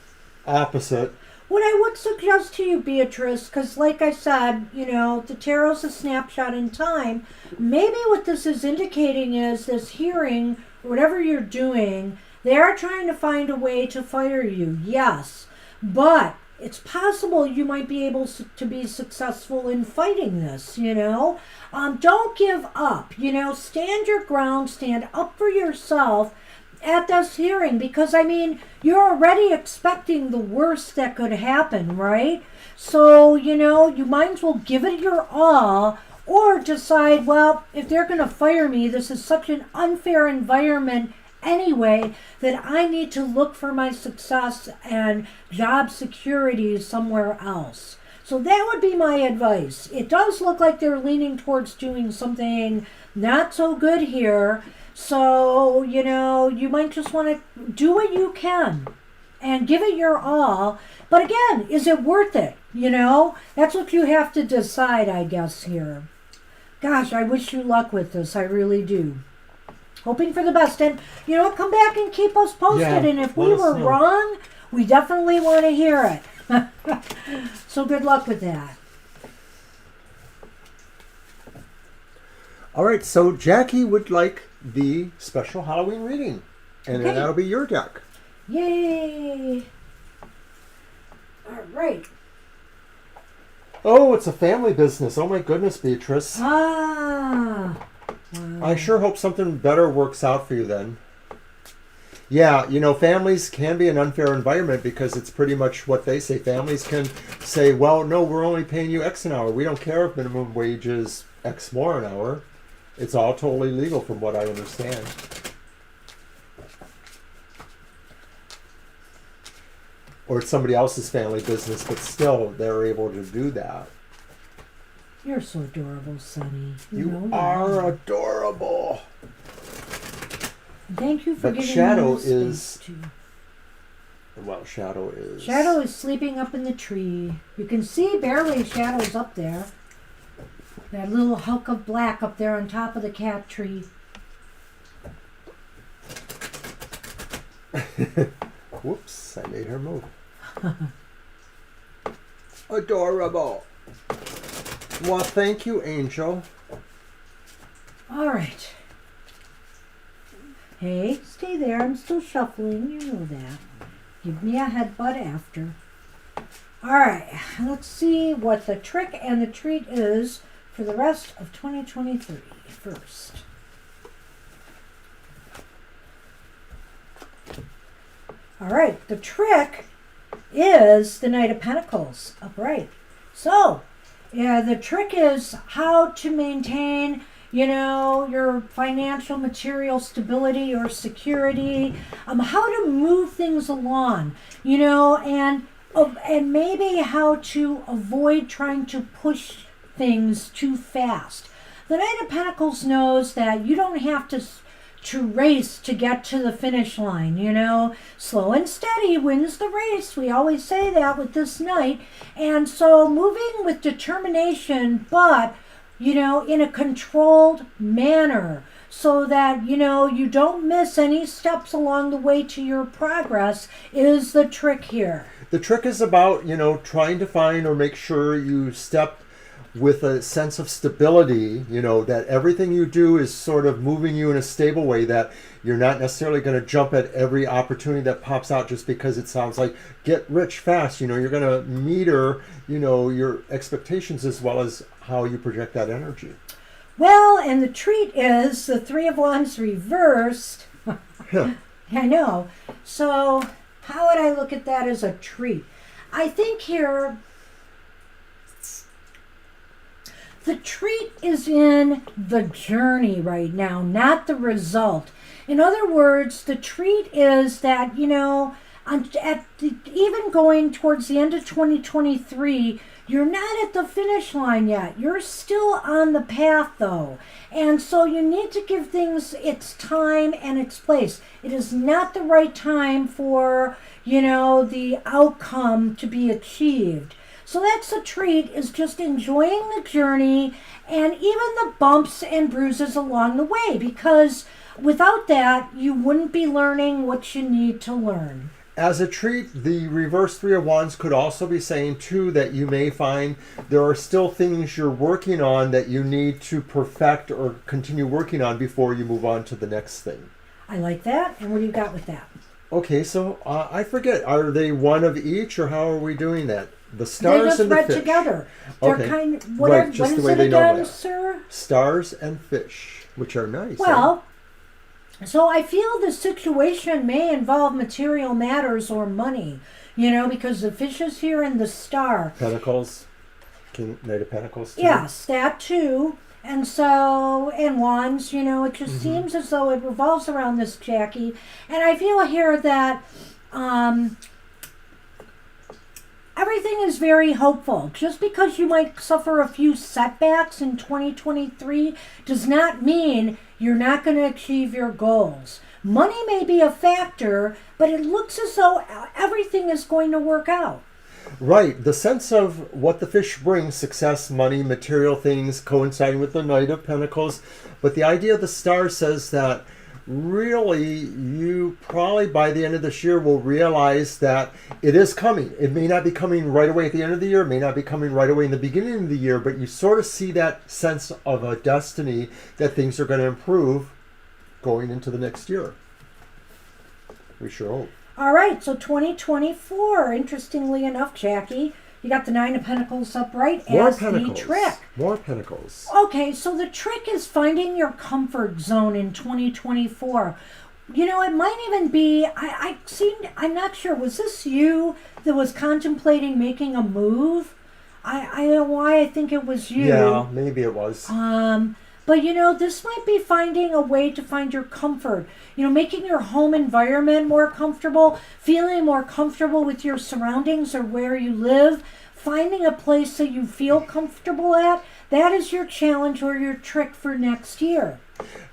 [SPEAKER 1] opposite.
[SPEAKER 2] What I would suggest to you, Beatrice, because like I said, you know, the tarot's a snapshot in time. Maybe what this is indicating is this hearing, whatever you're doing, they are trying to find a way to fire you, yes. But it's possible you might be able to be successful in fighting this, you know. Don't give up, you know, stand your ground, stand up for yourself at this hearing, because I mean, you're already expecting the worst that could happen, right? So, you know, you might as well give it your all, or decide, well, if they're going to fire me, this is such an unfair environment anyway that I need to look for my success and job security somewhere else. So that would be my advice. It does look like they're leaning towards doing something not so good here. So, you know, you might just want to do what you can and give it your all. But again, is it worth it? You know, that's what you have to decide, I guess, here. Gosh, I wish you luck with this. I really do. Hoping for the best. And, you know, come back and keep us posted.
[SPEAKER 1] Yeah,
[SPEAKER 2] and if we
[SPEAKER 1] let us
[SPEAKER 2] were
[SPEAKER 1] know.
[SPEAKER 2] wrong, we definitely want to hear it. So good luck with that.
[SPEAKER 1] All right, so Jackie would like the special Halloween reading. And then
[SPEAKER 2] Okay.
[SPEAKER 1] that'll be your deck.
[SPEAKER 2] Yay! All right.
[SPEAKER 1] Oh, it's a family business. Oh my goodness, Beatrice.
[SPEAKER 2] Ah. Wow.
[SPEAKER 1] I sure hope something better works out for you then. Yeah, you know, families can be an unfair environment because it's pretty much what they say. Families can say, well, no, we're only paying you X an hour. We don't care if minimum wage is X more an hour. It's all totally legal from what I understand. or it's somebody else's family business, but still they're able to do that.
[SPEAKER 2] You're so adorable, Sonny.
[SPEAKER 1] You
[SPEAKER 2] know
[SPEAKER 1] are
[SPEAKER 2] that.
[SPEAKER 1] adorable.
[SPEAKER 2] Thank you for
[SPEAKER 1] But
[SPEAKER 2] giving
[SPEAKER 1] Shadow
[SPEAKER 2] me the space
[SPEAKER 1] is-
[SPEAKER 2] to...
[SPEAKER 1] Well, Shadow is...
[SPEAKER 2] Shadow is sleeping up in the tree. You can see barely Shadow's up there. That little hunk of black up there on top of the cat tree.
[SPEAKER 1] Whoops, I made her move. Adorable. Well, thank you, Angel.
[SPEAKER 2] All right. Hey, stay there. I'm still shuffling. You know that. Give me a headbutt after. All right. Let's see what the trick and the treat is for the rest of 2023 first. All right. The trick is the Knight of Pentacles upright. So, yeah, the trick is how to maintain, your financial material stability or security, how to move things along, and maybe how to avoid trying to push things too fast. The Knight of Pentacles knows that you don't have to race to get to the finish line, slow and steady wins the race. We always say that with this knight. And so moving with determination, but in a controlled manner, so that you don't miss any steps along the way to your progress, is the trick here.
[SPEAKER 1] The trick is about, trying to find or make sure you step with a sense of stability, that everything you do is sort of moving you in a stable way, that you're not necessarily going to jump at every opportunity that pops out just because it sounds like get rich fast. You're going to meter, your expectations as well as how you project that energy.
[SPEAKER 2] Well, and the treat is the Three of Wands reversed.
[SPEAKER 1] Yeah.
[SPEAKER 2] I know. So how would I look at that as a treat? I think here, the treat is in the journey right now, not the result. In other words, the treat is that, even going towards the end of 2023, you're not at the finish line yet. You're still on the path, though. And so you need to give things its time and its place. It is not the right time for, the outcome to be achieved. So that's the treat, is just enjoying the journey and even the bumps and bruises along the way, because without that, you wouldn't be learning what you need to learn.
[SPEAKER 1] As a treat, the reverse Three of Wands could also be saying, too, that you may find there are still things you're working on that you need to perfect or continue working on before you move on to the next thing.
[SPEAKER 2] I like that. And what do you got with that?
[SPEAKER 1] Okay, so I forget. Are they one of each, or how are we doing that? The
[SPEAKER 2] They
[SPEAKER 1] stars
[SPEAKER 2] just
[SPEAKER 1] and the
[SPEAKER 2] read
[SPEAKER 1] fish.
[SPEAKER 2] together. They're
[SPEAKER 1] Okay.
[SPEAKER 2] kind of,
[SPEAKER 1] Right, just
[SPEAKER 2] what
[SPEAKER 1] the
[SPEAKER 2] is
[SPEAKER 1] way
[SPEAKER 2] it
[SPEAKER 1] they know
[SPEAKER 2] again,
[SPEAKER 1] that.
[SPEAKER 2] sir?
[SPEAKER 1] Stars and fish, which are nice.
[SPEAKER 2] Well, so I feel the situation may involve material matters or money, because the fish is here in the star.
[SPEAKER 1] Pentacles, Knight of Pentacles, too.
[SPEAKER 2] Yes, that too. And so, and wands, it just seems as though it revolves around this, Jackie. And I feel here that everything is very hopeful. Just because you might suffer a few setbacks in 2023 does not mean you're not going to achieve your goals. Money may be a factor, but it looks as though everything is going to work out.
[SPEAKER 1] Right. The sense of what the fish brings, success, money, material things, coinciding with the Knight of Pentacles. But the idea of the star says that really you probably by the end of this year will realize that it is coming. It may not be coming right away at the end of the year, it may not be coming right away in the beginning of the year, but you sort of see that sense of a destiny that things are going to improve going into the next year. We sure hope.
[SPEAKER 2] All right, so 2024, interestingly enough, Jackie, you got the Nine of Pentacles upright
[SPEAKER 1] More
[SPEAKER 2] as
[SPEAKER 1] pentacles.
[SPEAKER 2] the trick.
[SPEAKER 1] More pentacles.
[SPEAKER 2] Okay, so the trick is finding your comfort zone in 2024. It might even be, I'm not sure, was this you that was contemplating making a move? I don't know why I think it was you.
[SPEAKER 1] Yeah, maybe it was.
[SPEAKER 2] But this might be finding a way to find your comfort. Making your home environment more comfortable, feeling more comfortable with your surroundings or where you live, finding a place that you feel comfortable at. That is your challenge or your trick for next year.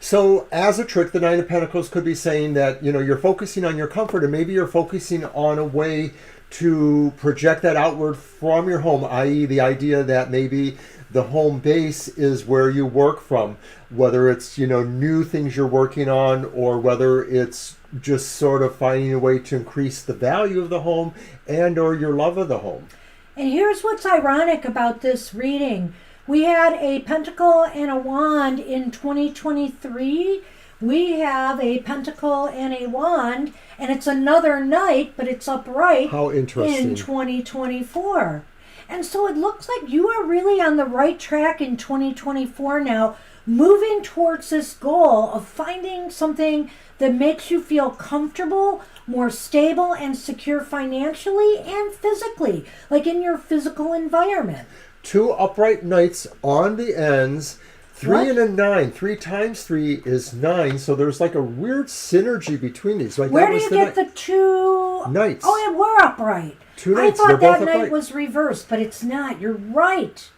[SPEAKER 1] So as a trick, the Nine of Pentacles could be saying that, you're focusing on your comfort, and maybe you're focusing on a way to project that outward from your home, i.e. the idea that maybe the home base is where you work from, whether it's, new things you're working on, or whether it's just sort of finding a way to increase the value of the home and or your love of the home.
[SPEAKER 2] And here's what's ironic about this reading. We had a pentacle and a wand in 2023. We have a pentacle and a wand, and it's another knight, but it's upright.
[SPEAKER 1] How interesting.
[SPEAKER 2] In 2024. And so it looks like you are really on the right track in 2024 now, moving towards this goal of finding something that makes you feel comfortable, more stable and secure financially and physically, like in your physical environment.
[SPEAKER 1] 2 upright knights on the ends, 3
[SPEAKER 2] What?
[SPEAKER 1] and a 9. 3 times 3 is 9, so there's like a weird synergy between these. Like,
[SPEAKER 2] Where do you get the 2
[SPEAKER 1] knights?
[SPEAKER 2] Oh, they were upright.
[SPEAKER 1] 2
[SPEAKER 2] I
[SPEAKER 1] knights.
[SPEAKER 2] thought
[SPEAKER 1] They're
[SPEAKER 2] that
[SPEAKER 1] both
[SPEAKER 2] knight
[SPEAKER 1] upright.
[SPEAKER 2] was reversed, but it's not. You're right.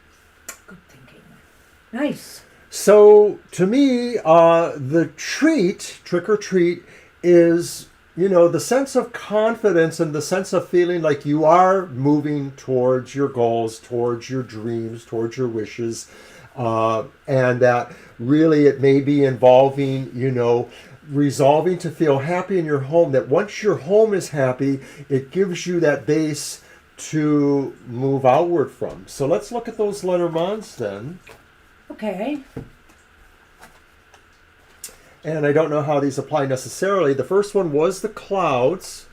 [SPEAKER 2] Good thinking. Nice.
[SPEAKER 1] So to me, the trick or treat, is, the sense of confidence and the sense of feeling like you are moving towards your goals, towards your dreams, towards your wishes. And that really it may be involving, resolving to feel happy in your home, that once your home is happy, it gives you that base to move outward from. So let's look at those Lenormands then.
[SPEAKER 2] Okay.
[SPEAKER 1] And I don't know how these apply necessarily. The first one was the clouds,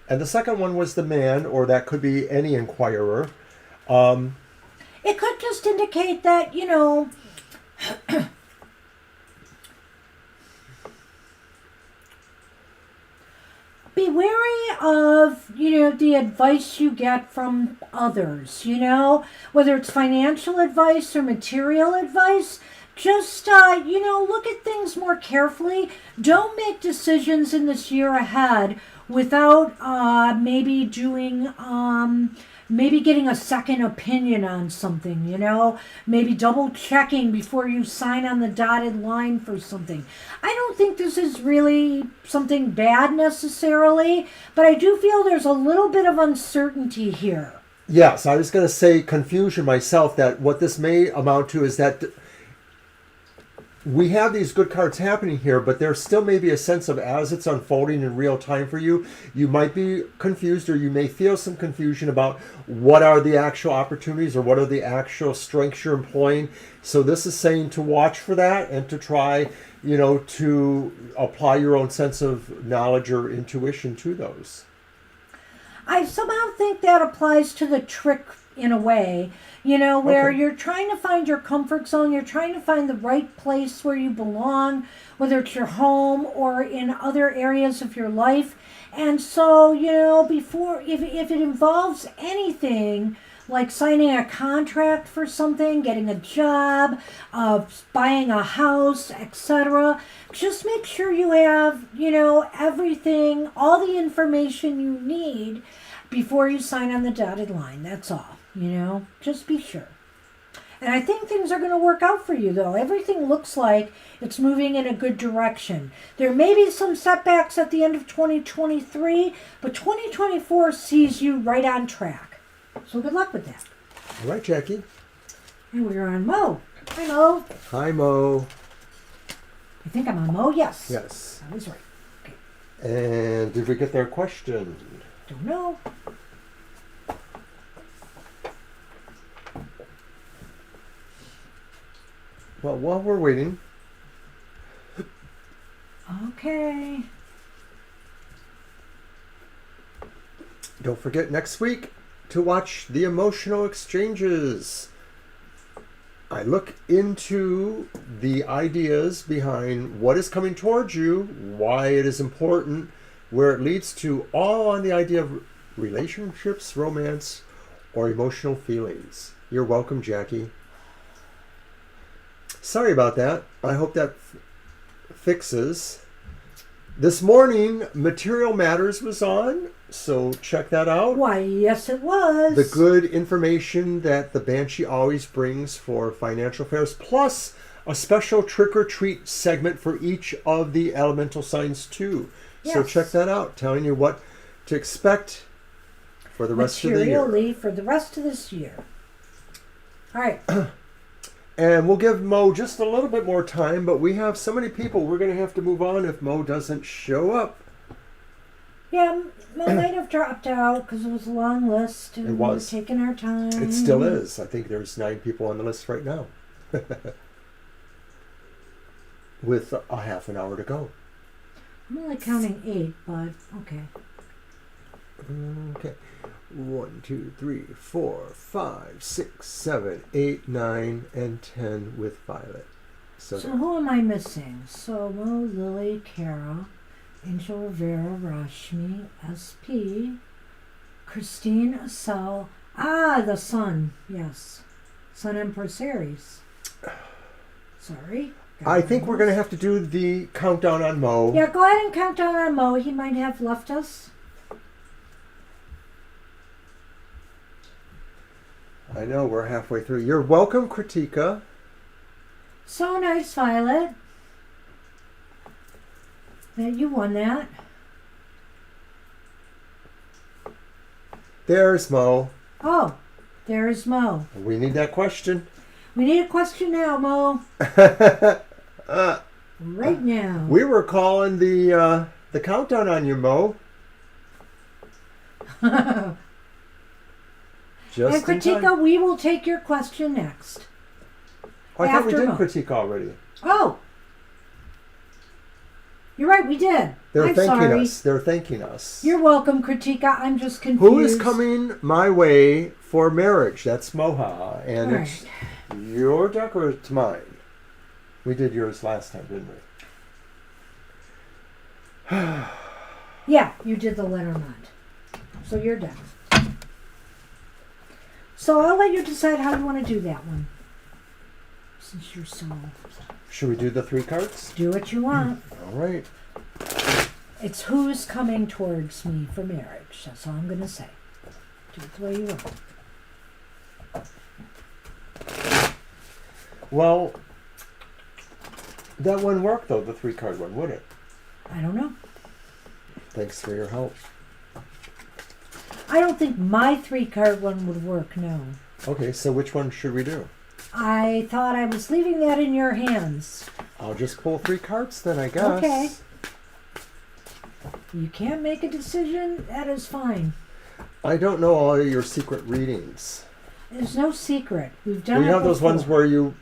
[SPEAKER 1] and the second one was the man, or that could be any inquirer.
[SPEAKER 2] It could just indicate that, be wary of, the advice you get from others, whether it's financial advice or material advice. Just, look at things more carefully. Don't make decisions in this year ahead without maybe getting a second opinion on something, maybe double checking before you sign on the dotted line for something. I don't think this is really something bad necessarily, but I do feel there's a little bit of uncertainty here.
[SPEAKER 1] Yes, I was going to say confusion myself, that what this may amount to is that we have these good cards happening here, but there still may be a sense of, as it's unfolding in real time for you, you might be confused, or you may feel some confusion about what are the actual opportunities or what are the actual strengths you're employing. So this is saying to watch for that and to try, to apply your own sense of knowledge or intuition to those.
[SPEAKER 2] I somehow think that applies to the trick in a way, where
[SPEAKER 1] Okay.
[SPEAKER 2] you're trying to find your comfort zone, you're trying to find the right place where you belong, whether it's your home or in other areas of your life. And so, before, if it involves anything like signing a contract for something, getting a job, buying a house, etc., just make sure you have, everything, all the information you need before you sign on the dotted line. That's all, just be sure. And I think things are going to work out for you, though. Everything looks like it's moving in a good direction. There may be some setbacks at the end of 2023, but 2024 sees you right on track. So good luck with that.
[SPEAKER 1] All right, Jackie.
[SPEAKER 2] And we're on Mo. Hi, Mo.
[SPEAKER 1] Hi, Mo.
[SPEAKER 2] I think I'm on Mo. Yes.
[SPEAKER 1] Yes.
[SPEAKER 2] I was right. Okay.
[SPEAKER 1] And did we get their question?
[SPEAKER 2] Don't know.
[SPEAKER 1] Well, while we're waiting,
[SPEAKER 2] Okay.
[SPEAKER 1] don't forget next week to watch the emotional exchanges. I look into the ideas behind what is coming towards you, why it is important, where it leads to, all on the idea of relationships, romance, or emotional feelings. You're welcome, Jackie. Sorry about that. I hope that fixes. This morning, Material Matters was on, so check that out.
[SPEAKER 2] Why, yes, it was.
[SPEAKER 1] The good information that the Banshee always brings for financial affairs, plus a special trick-or-treat segment for each of the elemental signs, too. So
[SPEAKER 2] Yes.
[SPEAKER 1] check that out, telling you what to expect for the rest of the year.
[SPEAKER 2] Materially for the rest of this year. All right.
[SPEAKER 1] And we'll give Mo just a little bit more time, but we have so many people, we're going to have to move on if Mo doesn't show up.
[SPEAKER 2] Yeah, Mo might have dropped out because it was a long list. And
[SPEAKER 1] It was.
[SPEAKER 2] We were taking our time.
[SPEAKER 1] It still is. I think there's 9 people on the list right now. With a half an hour to go.
[SPEAKER 2] I'm only counting 8, but okay.
[SPEAKER 1] Okay. 1, 2, 3, 4, 5, 6, 7, 8, 9, and 10 with Violet. So
[SPEAKER 2] who am I missing? So Mo, Lily, Kara, Angel Rivera, Rashmi, SP, Christine, Asel. The Sun. Yes. Sun Empress Aries. Sorry.
[SPEAKER 1] I think we're going to have to do the countdown on Mo.
[SPEAKER 2] Yeah, go ahead and count down on Mo. He might have left us.
[SPEAKER 1] I know, we're halfway through. You're welcome, Kritika.
[SPEAKER 2] So nice, Violet. That you won that.
[SPEAKER 1] There's Mo.
[SPEAKER 2] Oh, there's Mo.
[SPEAKER 1] We need that question.
[SPEAKER 2] We need a question now, Mo. Right now.
[SPEAKER 1] We were calling the countdown on you, Mo. Just
[SPEAKER 2] And
[SPEAKER 1] in time.
[SPEAKER 2] Kritika, we will take your question next.
[SPEAKER 1] Oh, I thought we
[SPEAKER 2] after
[SPEAKER 1] did
[SPEAKER 2] Mo.
[SPEAKER 1] Kritika already.
[SPEAKER 2] Oh, you're right, we did.
[SPEAKER 1] They're
[SPEAKER 2] I'm
[SPEAKER 1] thanking
[SPEAKER 2] sorry.
[SPEAKER 1] us. They're thanking us.
[SPEAKER 2] You're welcome, Kritika. I'm just confused.
[SPEAKER 1] Who is coming my way for marriage? That's Moha. And
[SPEAKER 2] All
[SPEAKER 1] it's your deck or it's mine? We did yours last time, didn't we?
[SPEAKER 2] Yeah, you did the Lenormand. So you're done. So I'll let you decide how you want to do that one. Since you're so...
[SPEAKER 1] Should we do the 3 cards?
[SPEAKER 2] Do what you want.
[SPEAKER 1] All right.
[SPEAKER 2] It's who's coming towards me for marriage. That's all I'm going to say. Do it the way you want.
[SPEAKER 1] Well, that wouldn't work, though, the 3-card one, would it?
[SPEAKER 2] I don't know.
[SPEAKER 1] Thanks for your help.
[SPEAKER 2] I don't think my 3-card one would work, no.
[SPEAKER 1] Okay, so which one should we do?
[SPEAKER 2] I thought I was leaving that in your hands.
[SPEAKER 1] I'll just pull 3 cards then, I guess.
[SPEAKER 2] Okay. You can't make a decision, that is fine.
[SPEAKER 1] I don't know all your secret readings.
[SPEAKER 2] There's no secret. We've done
[SPEAKER 1] We
[SPEAKER 2] it
[SPEAKER 1] have those
[SPEAKER 2] before.
[SPEAKER 1] ones where you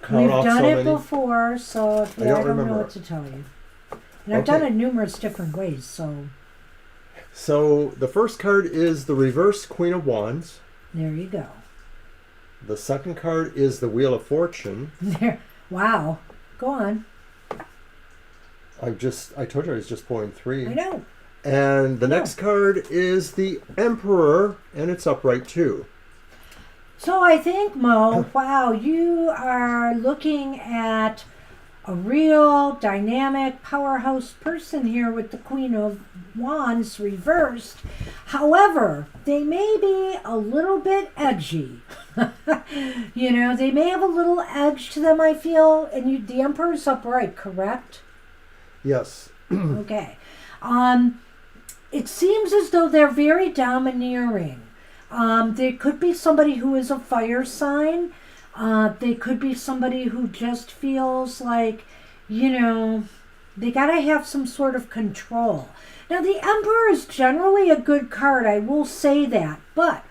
[SPEAKER 1] count
[SPEAKER 2] We've
[SPEAKER 1] off
[SPEAKER 2] done
[SPEAKER 1] so
[SPEAKER 2] it
[SPEAKER 1] many.
[SPEAKER 2] before, so if
[SPEAKER 1] I
[SPEAKER 2] I
[SPEAKER 1] don't
[SPEAKER 2] don't know
[SPEAKER 1] remember.
[SPEAKER 2] what to tell you. And I've done
[SPEAKER 1] Okay.
[SPEAKER 2] it numerous different ways, so
[SPEAKER 1] So the first card is the reverse Queen of Wands.
[SPEAKER 2] there you go.
[SPEAKER 1] The second card is the Wheel of Fortune.
[SPEAKER 2] There. Wow. Go on.
[SPEAKER 1] I told you I was just pulling 3.
[SPEAKER 2] I know.
[SPEAKER 1] And the
[SPEAKER 2] Yeah.
[SPEAKER 1] next card is the Emperor, and it's upright too.
[SPEAKER 2] So I think, Mo, wow, you are looking at a real dynamic powerhouse person here with the Queen of Wands reversed. However, they may be a little bit edgy. You know, they may have a little edge to them, I feel. And the Emperor's upright, correct?
[SPEAKER 1] Yes.
[SPEAKER 2] Okay. It seems as though they're very domineering. There could be somebody who is a fire sign. They could be somebody who just feels like, you know, they got to have some sort of control. Now, the Emperor is generally a good card, I will say that. But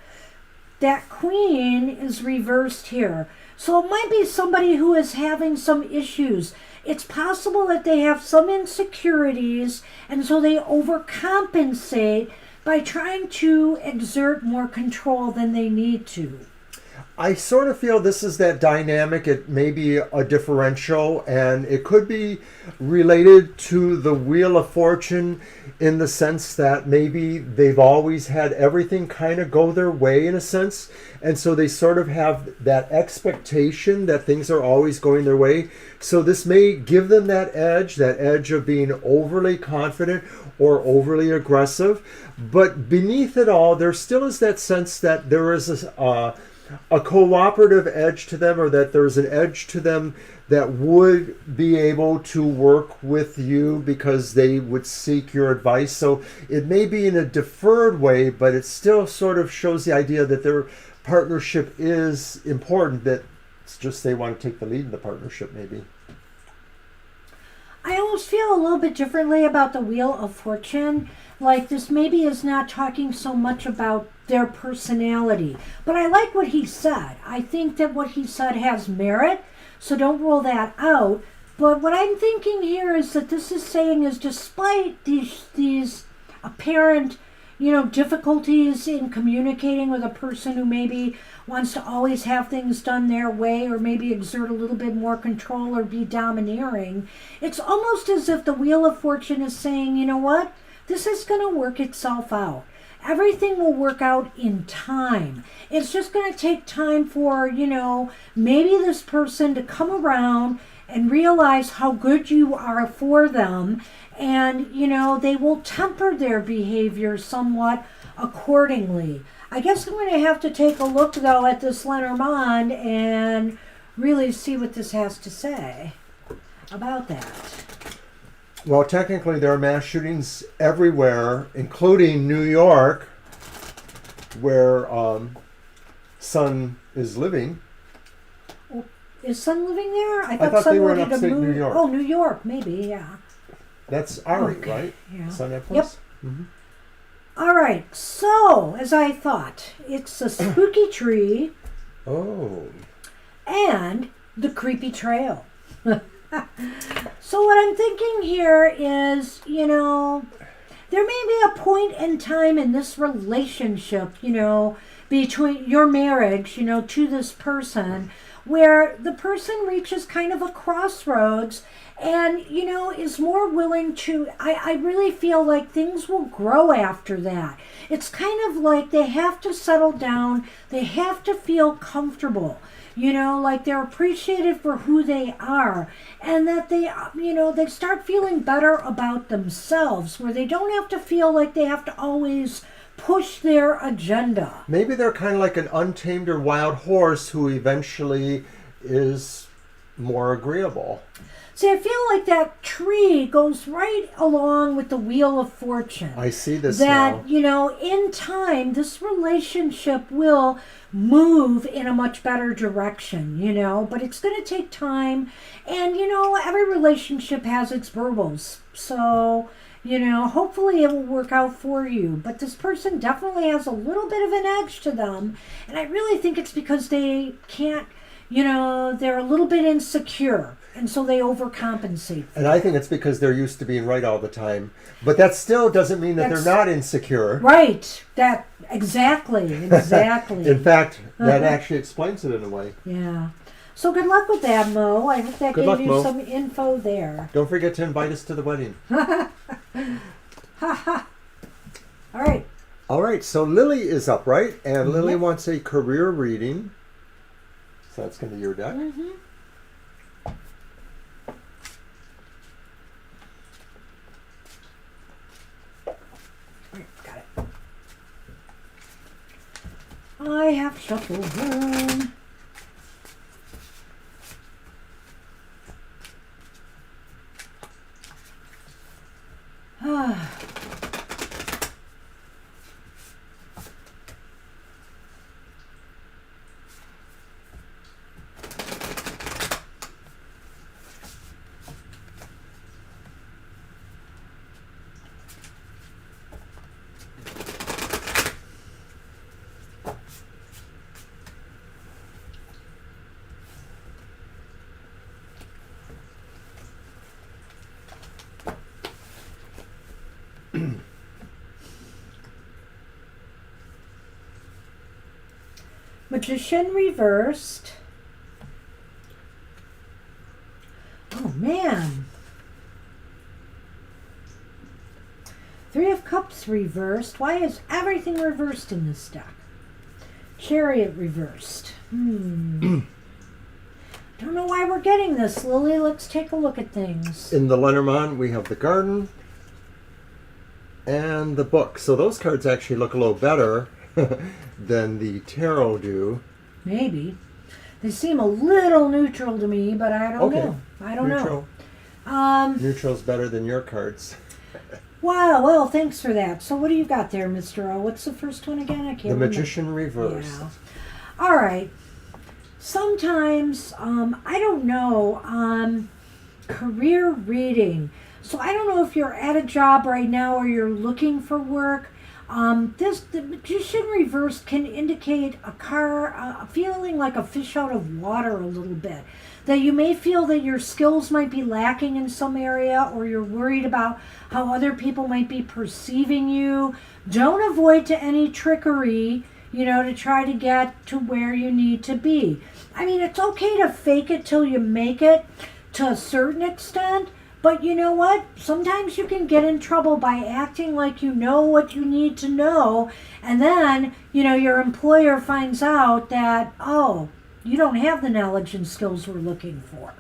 [SPEAKER 2] that Queen is reversed here. So it might be somebody who is having some issues. It's possible that they have some insecurities, and so they overcompensate by trying to exert more control than they need to.
[SPEAKER 1] I sort of feel this is that dynamic. It may be a differential, and it could be related to the Wheel of Fortune in the sense that maybe they've always had everything kind of go their way in a sense. And so they sort of have that expectation that things are always going their way. So this may give them that edge of being overly confident or overly aggressive. But beneath it all, there still is that sense that there is a cooperative edge to them, or that there's an edge to them that would be able to work with you because they would seek your advice. So it may be in a deferred way, but it still sort of shows the idea that their partnership is important, that it's just they want to take the lead in the partnership maybe.
[SPEAKER 2] I almost feel a little bit differently about the Wheel of Fortune. Like, this maybe is not talking so much about their personality. But I like what he said. I think that what he said has merit, so don't rule that out. But what I'm thinking here is that this is saying is, despite these apparent, difficulties in communicating with a person who maybe wants to always have things done their way, or maybe exert a little bit more control or be domineering, it's almost as if the Wheel of Fortune is saying, you know what? This is going to work itself out. Everything will work out in time. It's just going to take time for, maybe this person to come around and realize how good you are for them. And, they will temper their behavior somewhat accordingly. I guess I'm going to have to take a look, though, at this Lenormand and really see what this has to say about that.
[SPEAKER 1] Well, technically, there are mass shootings everywhere, including New York, where Sun is living.
[SPEAKER 2] Is Sun living there? I
[SPEAKER 1] thought
[SPEAKER 2] Sun
[SPEAKER 1] they were in
[SPEAKER 2] wanted to
[SPEAKER 1] upstate
[SPEAKER 2] move.
[SPEAKER 1] New York.
[SPEAKER 2] Oh, New York, maybe, yeah.
[SPEAKER 1] That's Ari,
[SPEAKER 2] Okay,
[SPEAKER 1] right?
[SPEAKER 2] yeah.
[SPEAKER 1] Sun
[SPEAKER 2] Yep.
[SPEAKER 1] Necklace? Mm-hmm.
[SPEAKER 2] All right, so, as I thought, it's a spooky tree
[SPEAKER 1] Oh.
[SPEAKER 2] and the creepy trail. So what I'm thinking here is, there may be a point in time in this relationship, between your marriage, to this person, where the person reaches kind of a crossroads and, is more willing to, I really feel like things will grow after that. It's kind of like they have to settle down, they have to feel comfortable. Like they're appreciated for who they are, and that they start feeling better about themselves, where they don't have to feel like they have to always push their agenda.
[SPEAKER 1] Maybe they're kind of like an untamed or wild horse who eventually is more agreeable.
[SPEAKER 2] See, I feel like that tree goes right along with the Wheel of Fortune.
[SPEAKER 1] I see this
[SPEAKER 2] that,
[SPEAKER 1] now.
[SPEAKER 2] In time, this relationship will move in a much better direction, but it's going to take time. And, every relationship has its burbles. So, hopefully it will work out for you. But this person definitely has a little bit of an edge to them. And I really think it's because they can't, they're a little bit insecure. And so they overcompensate.
[SPEAKER 1] And I think it's because they're used to being right all the time. But that still doesn't mean that they're not insecure.
[SPEAKER 2] Right. Exactly.
[SPEAKER 1] In fact, that actually explains it in a way.
[SPEAKER 2] Yeah. So good luck with that, Mo. I hope that
[SPEAKER 1] Good
[SPEAKER 2] gave
[SPEAKER 1] luck,
[SPEAKER 2] you
[SPEAKER 1] Mo.
[SPEAKER 2] some info there.
[SPEAKER 1] Don't forget to invite us to the wedding.
[SPEAKER 2] All right.
[SPEAKER 1] All right, so Lily is up, right? And Lily
[SPEAKER 2] Yep.
[SPEAKER 1] wants a career reading. So that's going to be your deck.
[SPEAKER 2] Mm-hmm. Got it. I have shuffled them. Magician reversed. Oh, man. Three of Cups reversed. Why is everything reversed in this deck? Chariot reversed. Don't know why we're getting this, Lily. Let's take a look at things.
[SPEAKER 1] In the Lenormand, we have the Garden and the Book. So those cards actually look a little better than the Tarot do.
[SPEAKER 2] Maybe. They seem a little neutral to me, but I don't know. I don't
[SPEAKER 1] Neutral.
[SPEAKER 2] know.
[SPEAKER 1] Neutral's better than your cards.
[SPEAKER 2] Wow, well, thanks for that. So what do you got there, Mr. O? What's the first one again? I can't
[SPEAKER 1] The
[SPEAKER 2] remember.
[SPEAKER 1] Magician reversed.
[SPEAKER 2] Yeah. All right. Sometimes, I don't know, career reading. So I don't know if you're at a job right now or you're looking for work. The Magician reversed can indicate a feeling like a fish out of water a little bit. That you may feel that your skills might be lacking in some area, or you're worried about how other people might be perceiving you. Don't avoid to any trickery, to try to get to where you need to be. I mean, it's okay to fake it till you make it to a certain extent, but you know what? Sometimes you can get in trouble by acting like you know what you need to know, and then, your employer finds out that, oh, you don't have the knowledge and skills we're looking for.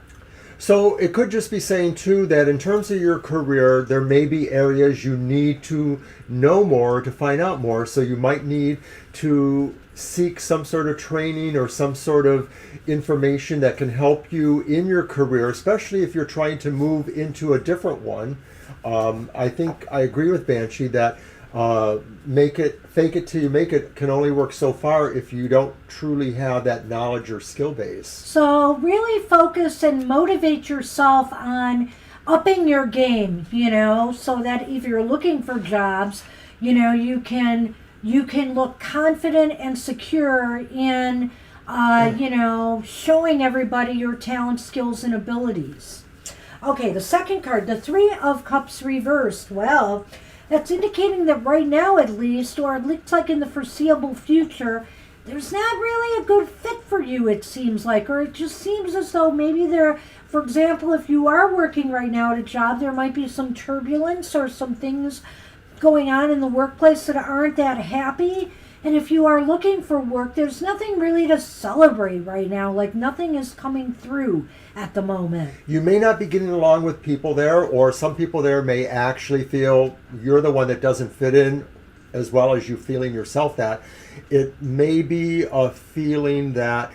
[SPEAKER 1] So it could just be saying, too, that in terms of your career, there may be areas you need to know more to find out more. So you might need to seek some sort of training or some sort of information that can help you in your career, especially if you're trying to move into a different one. I think I agree with Banshee that fake it till you make it can only work so far if you don't truly have that knowledge or skill base.
[SPEAKER 2] So really focus and motivate yourself on upping your game, so that if you're looking for jobs, you can look confident and secure in, showing everybody your talent, skills, and abilities. Okay, the second card, the Three of Cups reversed. Well, that's indicating that right now at least, or it looks like in the foreseeable future, there's not really a good fit for you, it seems like. Or it just seems as though maybe for example, if you are working right now at a job, there might be some turbulence or some things going on in the workplace that aren't that happy. And if you are looking for work, there's nothing really to celebrate right now. Like nothing is coming through at the moment.
[SPEAKER 1] You may not be getting along with people there, or some people there may actually feel you're the one that doesn't fit in as well as you feeling yourself that. It may be a feeling that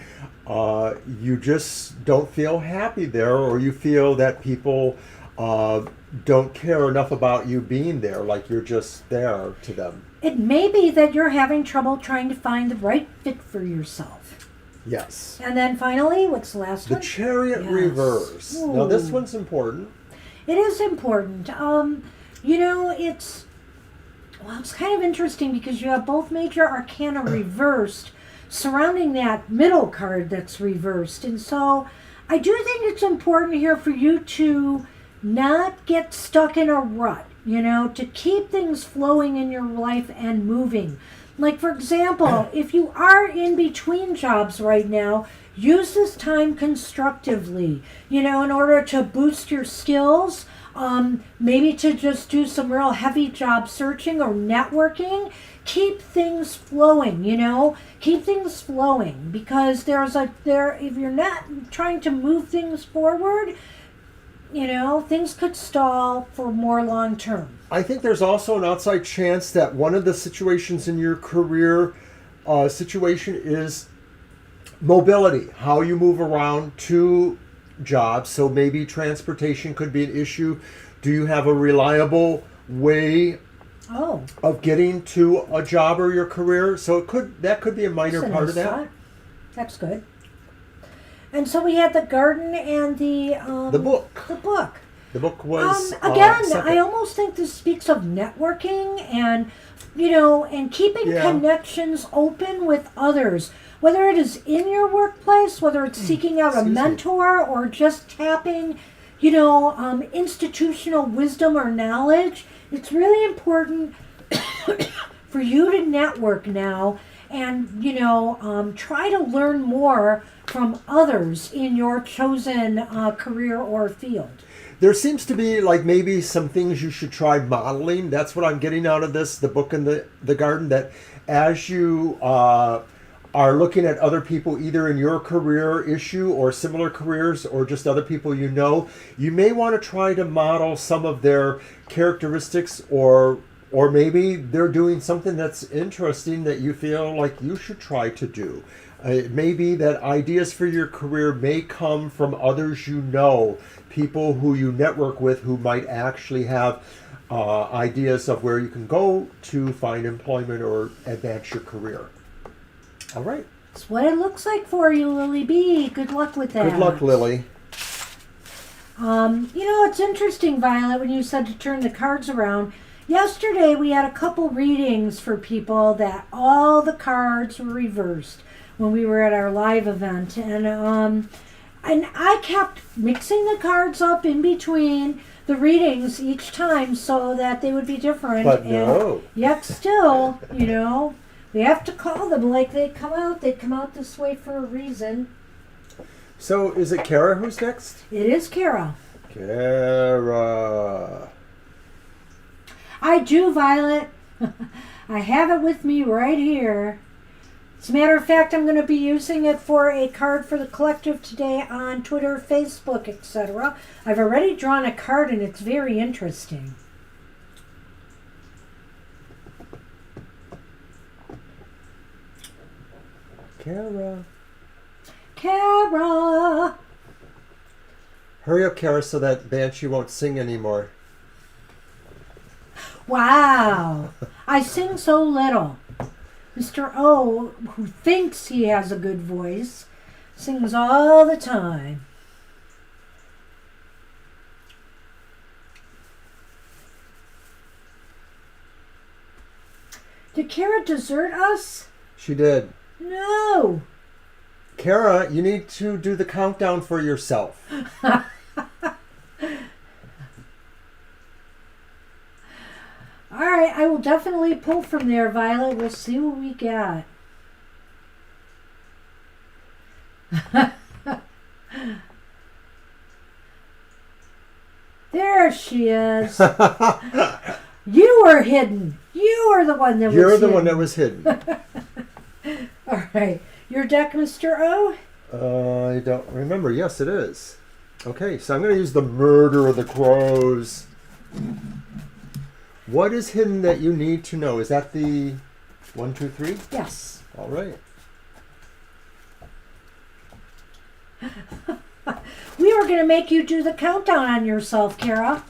[SPEAKER 1] you just don't feel happy there, or you feel that people don't care enough about you being there, like you're just there to them.
[SPEAKER 2] It may be that you're having trouble trying to find the right fit for yourself.
[SPEAKER 1] Yes.
[SPEAKER 2] And then finally, what's the last one?
[SPEAKER 1] The Chariot
[SPEAKER 2] Yes.
[SPEAKER 1] reverse.
[SPEAKER 2] Ooh.
[SPEAKER 1] Now this one's important.
[SPEAKER 2] It is important. It's kind of interesting because you have both major arcana reversed surrounding that middle card that's reversed. And so I do think it's important here for you to not get stuck in a rut, to keep things flowing in your life and moving. Like, for example, if you are in between jobs right now, use this time constructively, in order to boost your skills, maybe to just do some real heavy job searching or networking. Keep things flowing, keep things flowing, because if you're not trying to move things forward, things could stall for more long term.
[SPEAKER 1] I think there's also an outside chance that one of the situations in your career situation is mobility, how you move around to jobs. So maybe transportation could be an issue. Do you have a reliable way of getting to a job or your career? So that could be a minor part of that.
[SPEAKER 2] Thought. That's good. And so we had the garden and the
[SPEAKER 1] book.
[SPEAKER 2] The book.
[SPEAKER 1] The book was
[SPEAKER 2] again.
[SPEAKER 1] second.
[SPEAKER 2] I almost think this speaks of networking and and keeping connections open with others, whether it is in your workplace, whether it's seeking out a mentor or just tapping, institutional wisdom or knowledge. It's really important for you to network now and try to learn more from others in your chosen career or field.
[SPEAKER 1] There seems to be like maybe some things you should try modeling. That's what I'm getting out of this, the book in the garden, that as you are looking at other people either in your career issue or similar careers or just other people you may want to try to model some of their characteristics, or maybe they're doing something that's interesting that you feel like you should try to do. It may be that ideas for your career may come from others people who you network with who might actually have ideas of where you can go to find employment or advance your career. All right.
[SPEAKER 2] That's what it looks like for you, Lily B. Good luck with that.
[SPEAKER 1] Good luck, Lily.
[SPEAKER 2] It's interesting, Violet, when you said to turn the cards around. Yesterday, we had a couple readings for people that all the cards were reversed when we were at our live event. And I kept mixing the cards up in between the readings each time so that they would be different.
[SPEAKER 1] But no.
[SPEAKER 2] And yet still, we have to call them like they come out. They come out this way for a reason.
[SPEAKER 1] So is it Kara who's next?
[SPEAKER 2] It is Kara.
[SPEAKER 1] Kara.
[SPEAKER 2] I do, Violet. I have it with me right here. As a matter of fact, I'm going to be using it for a card for the collective today on Twitter, Facebook, etc. I've already drawn a card and it's very interesting.
[SPEAKER 1] Kara.
[SPEAKER 2] Kara!
[SPEAKER 1] Hurry up, Kara, so that Banshee won't sing anymore.
[SPEAKER 2] Wow! I sing so little. Mr. O, who thinks he has a good voice, sings all the time. Did Kara desert us?
[SPEAKER 1] She did.
[SPEAKER 2] No!
[SPEAKER 1] Kara, you need to do the countdown for yourself.
[SPEAKER 2] All right, I will definitely pull from there, Violet. We'll see what we got. There she is. You were hidden. You were the one that was hidden.
[SPEAKER 1] You're the one that was hidden.
[SPEAKER 2] All right. Your deck, Mr. O?
[SPEAKER 1] I don't remember. Yes, it is. Okay, so I'm going to use the Murder of the Crows. What is hidden that you need to know? Is that the 1, 2, 3?
[SPEAKER 2] Yes.
[SPEAKER 1] All right.
[SPEAKER 2] We were going to make you do the countdown on yourself, Kara.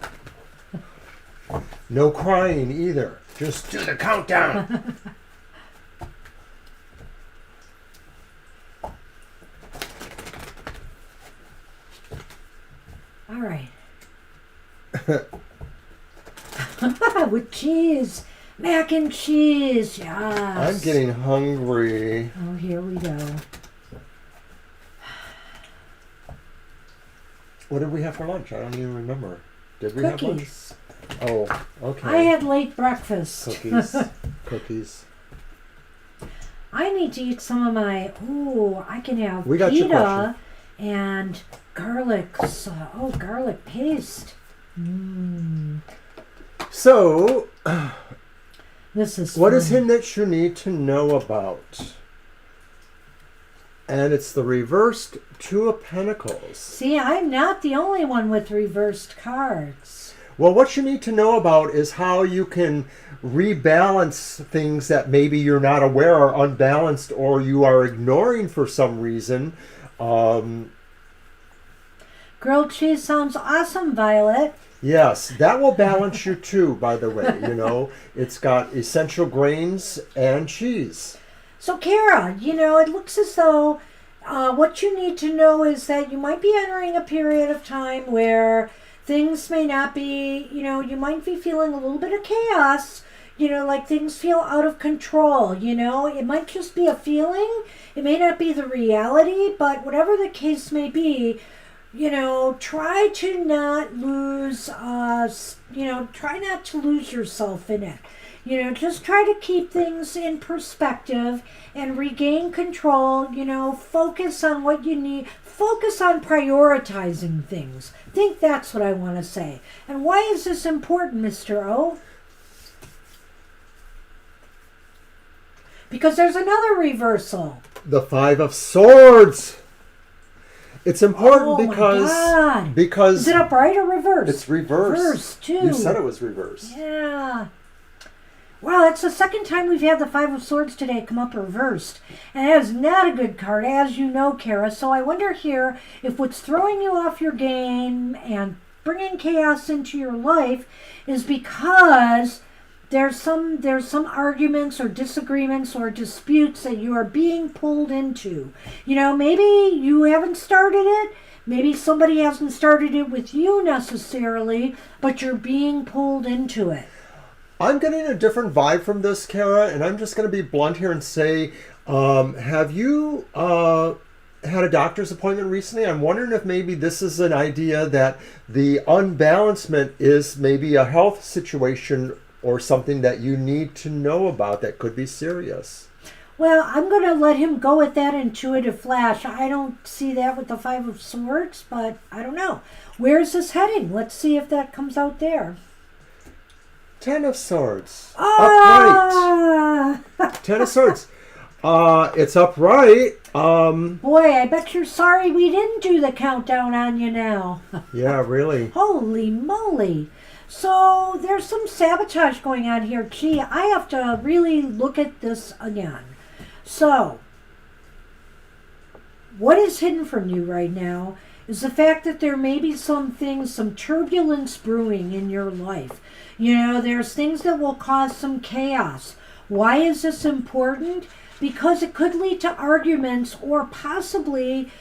[SPEAKER 1] No crying either. Just do the countdown.
[SPEAKER 2] All right. With cheese. Mac and cheese. Yes.
[SPEAKER 1] I'm getting hungry.
[SPEAKER 2] Oh, here we go.
[SPEAKER 1] What did we have for lunch? I don't even remember. Did we have lunch?
[SPEAKER 2] Cookies.
[SPEAKER 1] Oh, okay.
[SPEAKER 2] I had late breakfast.
[SPEAKER 1] Cookies. Cookies.
[SPEAKER 2] I need to eat some of my, I can have
[SPEAKER 1] We got your
[SPEAKER 2] pita
[SPEAKER 1] question.
[SPEAKER 2] and garlic, garlic paste.
[SPEAKER 1] So,
[SPEAKER 2] This is
[SPEAKER 1] what
[SPEAKER 2] fun.
[SPEAKER 1] is hidden that you need to know about? And it's the reversed Two of Pentacles.
[SPEAKER 2] See, I'm not the only one with reversed cards.
[SPEAKER 1] Well, what you need to know about is how you can rebalance things that maybe you're not aware are unbalanced or you are ignoring for some reason.
[SPEAKER 2] Grilled cheese sounds awesome, Violet.
[SPEAKER 1] Yes, that will balance you too, by the way. You know, it's got essential grains and cheese.
[SPEAKER 2] So, Kara, it looks as though what you need to know is that you might be entering a period of time where things may not be, you might be feeling a little bit of chaos, like things feel out of control, It might just be a feeling. It may not be the reality, but whatever the case may be, try to not lose, try not to lose yourself in it. Just try to keep things in perspective and regain control. Focus on what you need. Focus on prioritizing things. I think that's what I want to say. And why is this important, Mr. O? Because there's another reversal.
[SPEAKER 1] The Five of Swords. It's important
[SPEAKER 2] Oh my God.
[SPEAKER 1] because
[SPEAKER 2] Is it upright or reversed?
[SPEAKER 1] it's reversed.
[SPEAKER 2] Reversed, too.
[SPEAKER 1] You said it was reversed.
[SPEAKER 2] Yeah. Wow, it's the second time we've had the Five of Swords today come up reversed. And that is not a good card, as you know, Kara. So I wonder here if what's throwing you off your game and bringing chaos into your life is because there's some arguments or disagreements or disputes that you are being pulled into. Maybe you haven't started it. Maybe somebody hasn't started it with you necessarily, but you're being pulled into it.
[SPEAKER 1] I'm getting a different vibe from this, Kara, and I'm just going to be blunt here and say, have you had a doctor's appointment recently? I'm wondering if maybe this is an idea that the unbalancement is maybe a health situation or something that you need to know about that could be serious.
[SPEAKER 2] Well, I'm going to let him go with that intuitive flash. I don't see that with the Five of Swords, but I don't know. Where is this heading? Let's see if that comes out there.
[SPEAKER 1] Ten of Swords.
[SPEAKER 2] Ah!
[SPEAKER 1] Upright. Ten of Swords. It's upright.
[SPEAKER 2] Boy, I bet you're sorry we didn't do the countdown on you now.
[SPEAKER 1] Yeah, really.
[SPEAKER 2] Holy moly. So there's some sabotage going on here. Gee, I have to really look at this again. So, what is hidden from you right now is the fact that there may be some turbulence brewing in your life. There's things that will cause some chaos. Why is this important? Because it could lead to arguments or possibly,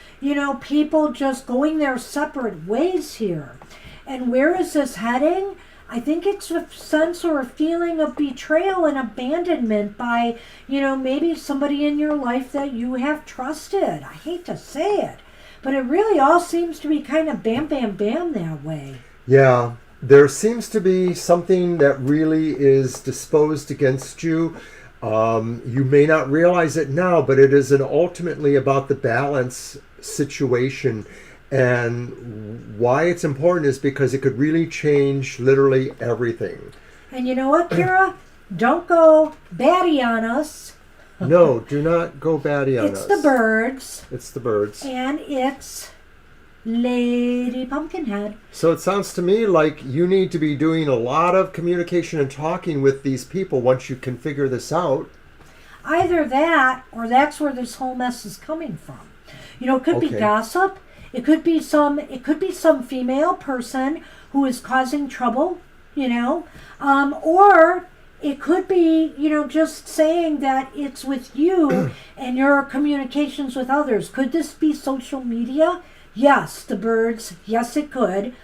[SPEAKER 2] people just going their separate ways here. And where is this heading? I think it's a sense or a feeling of betrayal and abandonment by, maybe somebody in your life that you have trusted. I hate to say it, but it really all seems to be kind of bam, bam, bam that way.
[SPEAKER 1] Yeah, there seems to be something that really is disposed against you. You may not realize it now, but it is ultimately about the balance situation. And why it's important is because it could really change literally everything.
[SPEAKER 2] And you know what, Kira? Don't go batty on us.
[SPEAKER 1] No, do not go batty on us.
[SPEAKER 2] It's the birds.
[SPEAKER 1] It's the birds.
[SPEAKER 2] And it's Lady Pumpkinhead.
[SPEAKER 1] So it sounds to me like you need to be doing a lot of communication and talking with these people once you can figure this out.
[SPEAKER 2] Either that, or that's where this whole mess is coming from. It could be gossip. It could be some female person who is causing trouble, or it could be, just saying that it's with you and your communications with others. Could this be social media? Yes, the birds. Yes, it could.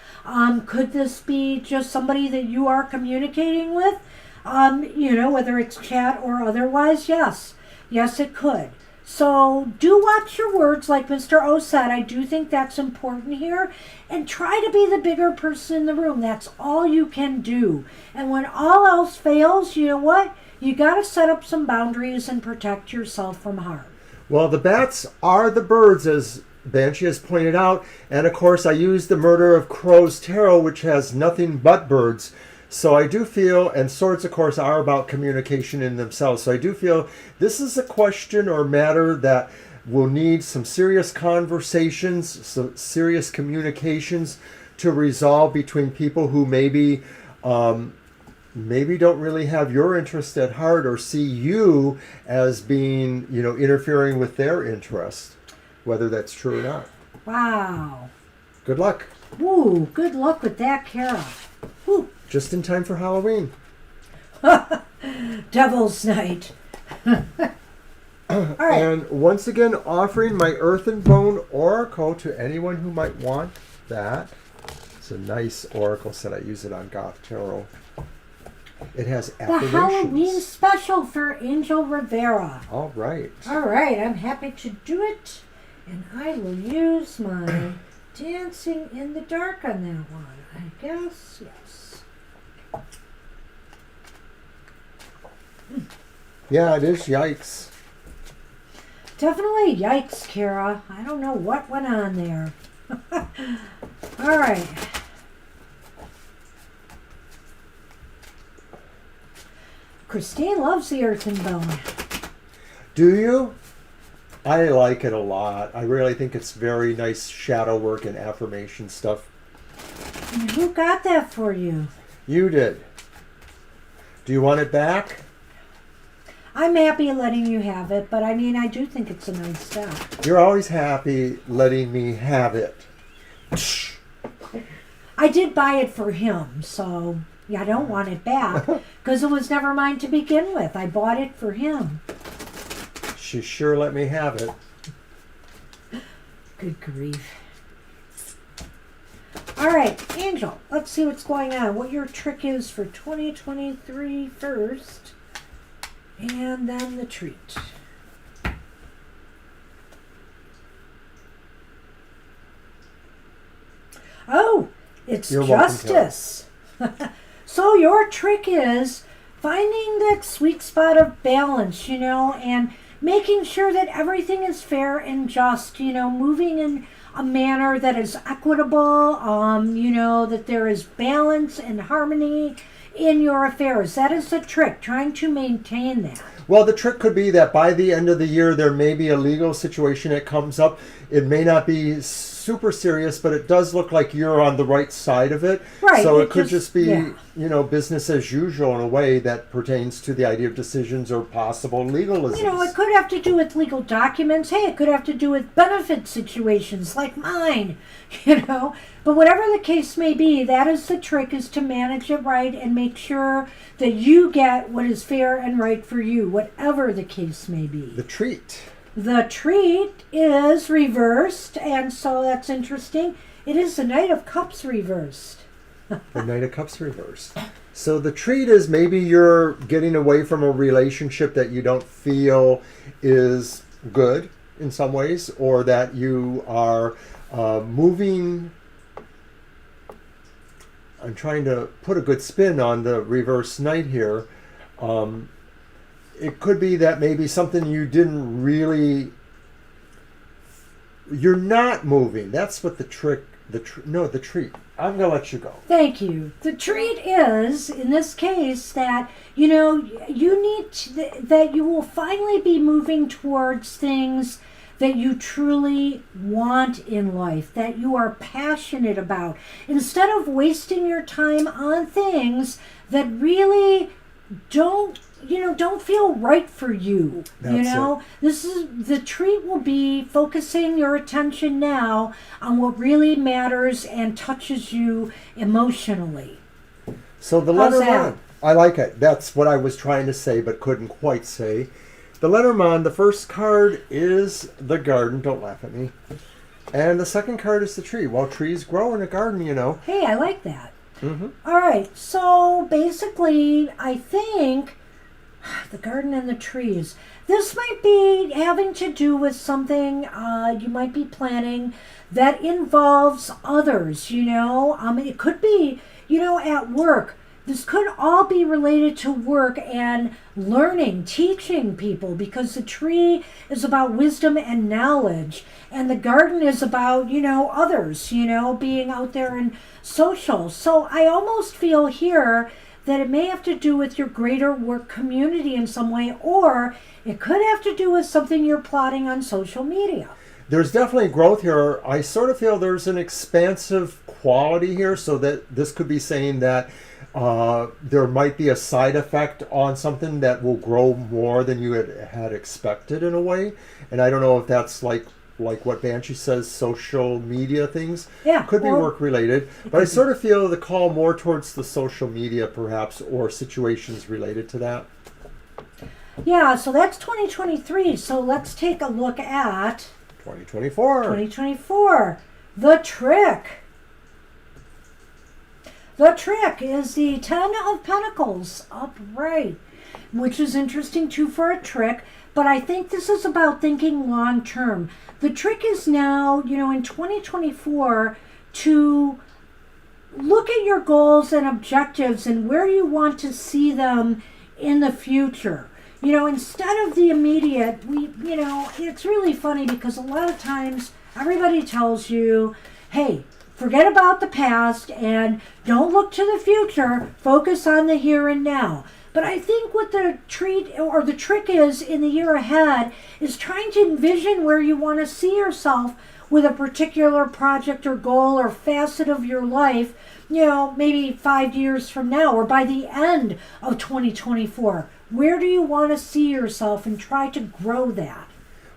[SPEAKER 2] Could this be just somebody that you are communicating with? Whether it's chat or otherwise? Yes. Yes, it could. So do watch your words, like Mr. O said. I do think that's important here. And try to be the bigger person in the room. That's all you can do. And when all else fails, you know what? You got to set up some boundaries and protect yourself from harm.
[SPEAKER 1] Well, the bats are the birds, as Banshee has pointed out. And, of course, I used the Murder of Crows Tarot, which has nothing but birds. So I do feel, and swords, of course, are about communication in themselves. So I do feel this is a question or matter that will need some serious conversations, some serious communications to resolve between people who maybe don't really have your interest at heart or see you as being, interfering with their interest, whether that's true or not.
[SPEAKER 2] Wow.
[SPEAKER 1] Good luck.
[SPEAKER 2] Ooh, good luck with that, Kara. Ooh.
[SPEAKER 1] Just in time for Halloween.
[SPEAKER 2] Devil's Night. All right.
[SPEAKER 1] And once again, offering my Earth and Bone Oracle to anyone who might want that. It's a nice oracle set. I use it on Goth Tarot. It has affirmations.
[SPEAKER 2] The Halloween special for Angel Rivera.
[SPEAKER 1] All right.
[SPEAKER 2] All right, I'm happy to do it. And I will use my dancing in the dark on that one. I guess, yes.
[SPEAKER 1] Yeah, it is. Yikes.
[SPEAKER 2] Definitely yikes, Kara. I don't know what went on there. All right. Christine loves the earthen bone.
[SPEAKER 1] Do you? I like it a lot. I really think it's very nice shadow work and affirmation stuff.
[SPEAKER 2] And who got that for you?
[SPEAKER 1] You did. Do you want it back?
[SPEAKER 2] I'm happy letting you have it, but I mean, I do think it's a nice set.
[SPEAKER 1] You're always happy letting me have it.
[SPEAKER 2] I did buy it for him, so yeah, I don't want it back because it was never mine to begin with. I bought it for him.
[SPEAKER 1] She sure let me have it.
[SPEAKER 2] Good grief. All right, Angel, let's see what's going on. What your trick is for 2023 first, and then the treat. Oh, it's
[SPEAKER 1] You're welcome,
[SPEAKER 2] justice. So your trick is finding that sweet spot of balance, and making sure that everything is fair and just, moving in a manner that is equitable, that there is balance and harmony in your affairs. That is the trick, trying to maintain that.
[SPEAKER 1] Well, the trick could be that by the end of the year, there may be a legal situation that comes up. It may not be super serious, but it does look like you're on the right side of it.
[SPEAKER 2] Right.
[SPEAKER 1] So it could just be,
[SPEAKER 2] yeah.
[SPEAKER 1] business as usual in a way that pertains to the idea of decisions or possible legalisms.
[SPEAKER 2] It could have to do with legal documents. Hey, it could have to do with benefit situations like mine, But whatever the case may be, that is the trick, is to manage it right and make sure that you get what is fair and right for you, whatever the case may be.
[SPEAKER 1] The treat.
[SPEAKER 2] The treat is reversed, and so that's interesting. It is the Knight of Cups reversed.
[SPEAKER 1] The Knight of Cups reversed. So the treat is maybe you're getting away from a relationship that you don't feel is good in some ways, or that you are moving. I'm trying to put a good spin on the reverse knight here. It could be that maybe something you didn't really. You're not moving. That's what the trick. The treat. I'm gonna let you go.
[SPEAKER 2] Thank you. The treat is, in this case, that you need that you will finally be moving towards things that you truly want in life, that you are passionate about, instead of wasting your time on things that really don't feel right for you.
[SPEAKER 1] That's it.
[SPEAKER 2] This is the treat. Will be focusing your attention now on what really matters and touches you emotionally.
[SPEAKER 1] So the
[SPEAKER 2] How's
[SPEAKER 1] letter
[SPEAKER 2] that?
[SPEAKER 1] mon. I like it. That's what I was trying to say but couldn't quite say. The letter mon, the first card is the garden. Don't laugh at me. And the second card is the tree. Well, trees grow in a garden,
[SPEAKER 2] Hey, I like that.
[SPEAKER 1] Mm-hmm.
[SPEAKER 2] All right, so basically, I think the garden and the trees. This might be having to do with something you might be planning that involves others, It could be, at work. This could all be related to work and learning, teaching people, because the tree is about wisdom and knowledge, and the garden is about, others, being out there and social. So I almost feel here that it may have to do with your greater work community in some way, or it could have to do with something you're plotting on social media.
[SPEAKER 1] There's definitely growth here. I sort of feel there's an expansive quality here, so that this could be saying that there might be a side effect on something that will grow more than you had expected in a way. And I don't know if that's like what Banshee says, social media things.
[SPEAKER 2] Yeah,
[SPEAKER 1] could be work related. But I sort of feel the call more towards the social media perhaps, or situations related to that.
[SPEAKER 2] Yeah, so that's 2023. So let's take a look at
[SPEAKER 1] 2024.
[SPEAKER 2] 2024. The trick. The trick is the Ten of Pentacles upright. which is interesting too for a trick. But I think this is about thinking long term. The trick is now, in 2024 to look at your goals and objectives and where you want to see them in the future. Instead of the immediate, it's really funny because a lot of times everybody tells you, hey, forget about the past and don't look to the future, focus on the here and now. But I think what the trick is in the year ahead is trying to envision where you want to see yourself with a particular project or goal or facet of your life, maybe 5 years from now or by the end of 2024. Where do you want to see yourself and try to grow that?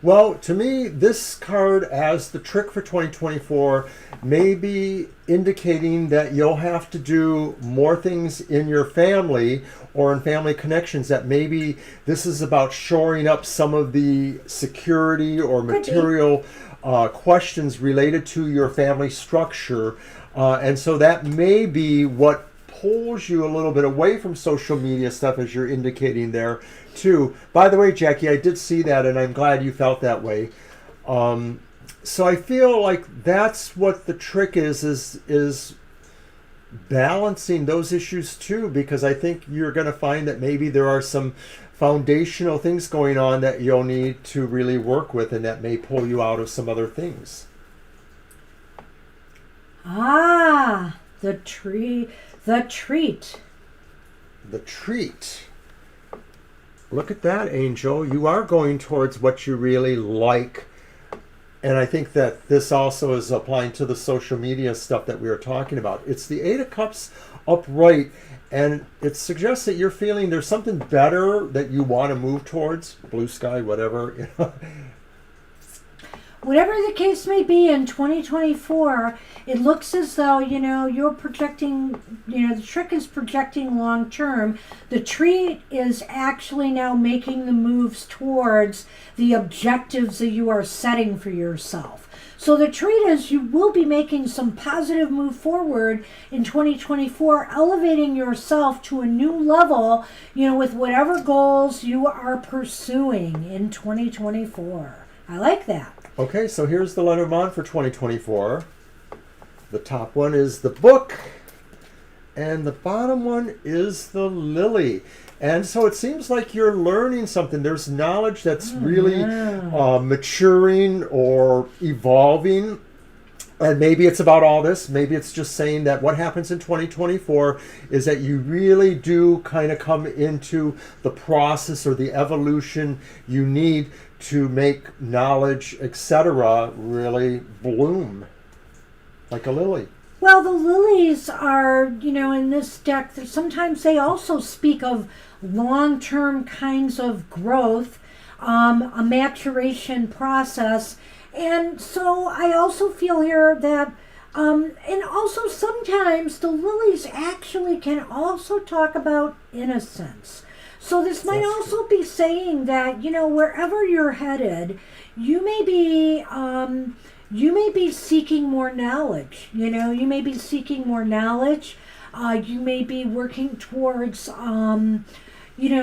[SPEAKER 1] Well, to me, this card as the trick for 2024 may be indicating that you'll have to do more things in your family or in family connections, that maybe this is about shoring up some of the security or material questions related to your family structure. And so that may be what pulls you a little bit away from social media stuff, as you're indicating there too. By the way, Jackie, I did see that and I'm glad you felt that way. So I feel like that's what the trick is balancing those issues too, because I think you're going to find that maybe there are some foundational things going on that you'll need to really work with, and that may pull you out of some other things.
[SPEAKER 2] The treat. The
[SPEAKER 1] treat. Look at that, Angel. You are going towards what you really like. And I think that this also is applying to the social media stuff that we were talking about. It's the Eight of Cups upright, and it suggests that you're feeling there's something better that you want to move towards. Blue sky, whatever.
[SPEAKER 2] Whatever the case may be in 2024, it looks as though, you're projecting, the trick is projecting long term. The treat is actually now making the moves towards the objectives that you are setting for yourself. So the treat is you will be making some positive move forward in 2024, elevating yourself to a new level, with whatever goals you are pursuing in 2024. I like that.
[SPEAKER 1] Okay, so here's the Lenormand for 2024. The top one is the book, and the bottom one is the lily. And so it seems like you're learning something. There's knowledge that's really maturing or evolving. And maybe it's about all this. Maybe it's just saying that what happens in 2024 is that you really do kind of come into the process or the evolution you need to make knowledge, etc., really bloom like a lily.
[SPEAKER 2] Well, the lilies are, in this deck, sometimes they also speak of long-term kinds of growth, a maturation process. And so I also feel here that, and also sometimes the lilies actually can also talk about innocence. So this might also be saying that, wherever you're headed, you may be seeking more knowledge. You may be seeking more knowledge. You may be working towards,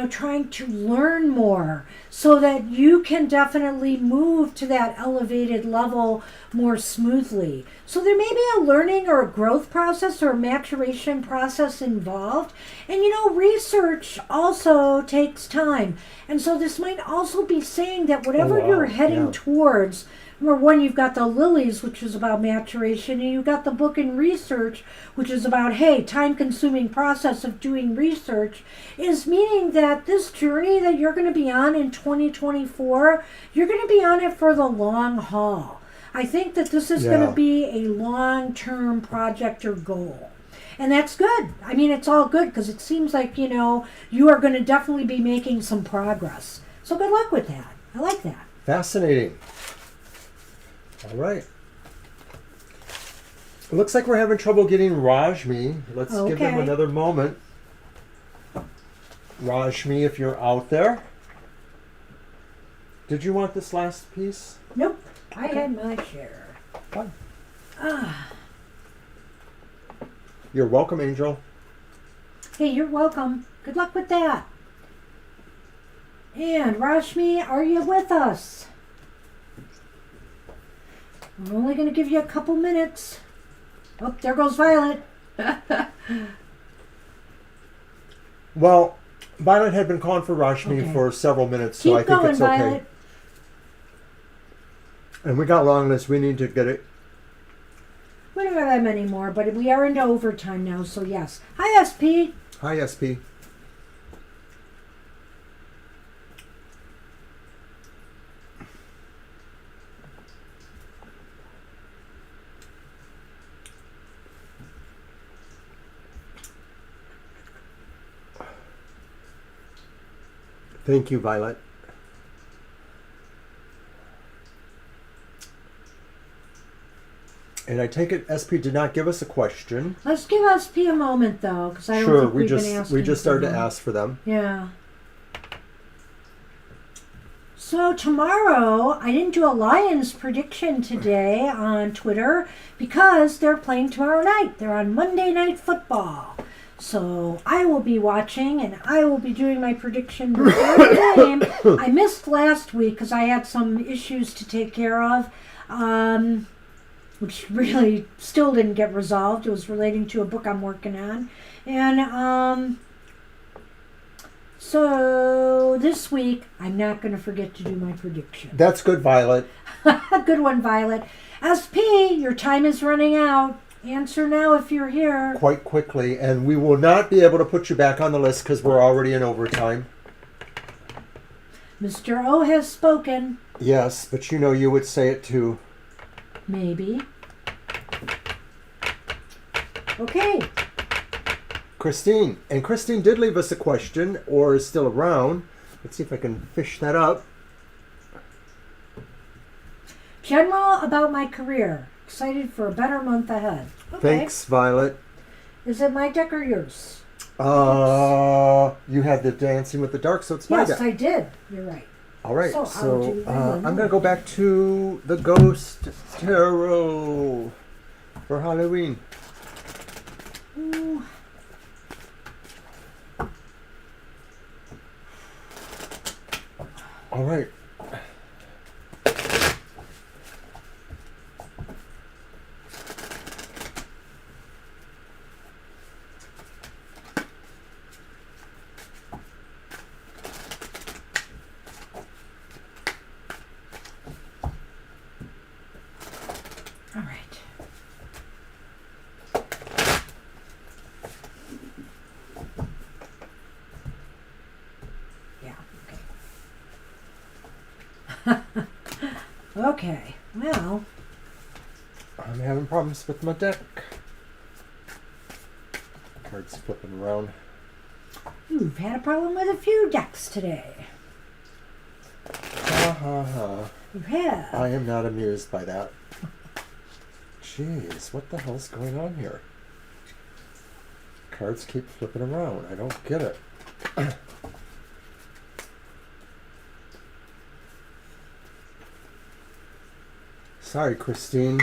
[SPEAKER 2] trying to learn more so that you can definitely move to that elevated level more smoothly. So there may be a learning or a growth process or a maturation process involved. And research also takes time. And so this might also be saying that whatever you're heading towards, number one, you've got the lilies, which is about maturation, and you've got the book and research, which is about, time-consuming process of doing research, is meaning that this journey that you're going to be on in 2024, you're going to be on it for the long haul. I think that this is going to be a long-term project or goal. And that's good. I mean, it's all good because it seems like, you are going to definitely be making some progress. So good luck with that. I like that.
[SPEAKER 1] Fascinating. All right. It looks like we're having trouble getting Rajmi. Let's give them another moment. Rajmi, if you're out there. Did you want this last piece?
[SPEAKER 2] Nope. I had my share.
[SPEAKER 1] Fine. You're welcome, Angel.
[SPEAKER 2] Hey, you're welcome. Good luck with that. And Rashmi, are you with us? I'm only going to give you a couple minutes. Oh, there goes Violet.
[SPEAKER 1] Well, Violet had been calling for Rashmi
[SPEAKER 2] Okay.
[SPEAKER 1] for several minutes, so I
[SPEAKER 2] Keep
[SPEAKER 1] think
[SPEAKER 2] going,
[SPEAKER 1] it's okay.
[SPEAKER 2] Violet.
[SPEAKER 1] And we got long list. We need to get it.
[SPEAKER 2] We don't have that many more, but we are into overtime now, so yes. Hi, SP.
[SPEAKER 1] Hi, SP. Thank you, Violet. And I take it SP did not give us a question.
[SPEAKER 2] Let's give SP a moment, though, because I don't
[SPEAKER 1] Sure,
[SPEAKER 2] think
[SPEAKER 1] we
[SPEAKER 2] we've been
[SPEAKER 1] just
[SPEAKER 2] asking
[SPEAKER 1] started
[SPEAKER 2] for
[SPEAKER 1] to
[SPEAKER 2] them.
[SPEAKER 1] ask for them.
[SPEAKER 2] Yeah. So tomorrow, I didn't do a Lions prediction today on Twitter because they're playing tomorrow night. They're on Monday Night Football. So I will be watching and I will be doing my prediction before the game. I missed last week because I had some issues to take care of, which really still didn't get resolved. It was relating to a book I'm working on. And so this week, I'm not going to forget to do my prediction.
[SPEAKER 1] That's good, Violet.
[SPEAKER 2] Good one, Violet. SP, your time is running out. Answer now if you're here.
[SPEAKER 1] Quite quickly, and we will not be able to put you back on the list because we're already in overtime.
[SPEAKER 2] Mr. O has spoken.
[SPEAKER 1] Yes, but you know you would say it too.
[SPEAKER 2] Maybe. Okay.
[SPEAKER 1] Christine. And Christine did leave us a question, or is still around. Let's see if I can fish that up.
[SPEAKER 2] General about my career. Excited for a better month ahead. Okay.
[SPEAKER 1] Thanks, Violet.
[SPEAKER 2] Is it my deck or yours?
[SPEAKER 1] You had the Dancing with the Dark, so it's my
[SPEAKER 2] Yes,
[SPEAKER 1] deck.
[SPEAKER 2] I did. You're right.
[SPEAKER 1] All right,
[SPEAKER 2] So I'll
[SPEAKER 1] so
[SPEAKER 2] do the
[SPEAKER 1] I'm
[SPEAKER 2] one.
[SPEAKER 1] going to go back to the Ghost Tarot for Halloween.
[SPEAKER 2] Ooh.
[SPEAKER 1] All right.
[SPEAKER 2] All right. Yeah, okay. Okay, well,
[SPEAKER 1] I'm having problems with my deck. Cards flipping around.
[SPEAKER 2] you've had a problem with a few decks today.
[SPEAKER 1] Ha ha ha.
[SPEAKER 2] You have.
[SPEAKER 1] I am not amused by that. Jeez, what the hell's going on here? Cards keep flipping around. I don't get it. Sorry, Christine.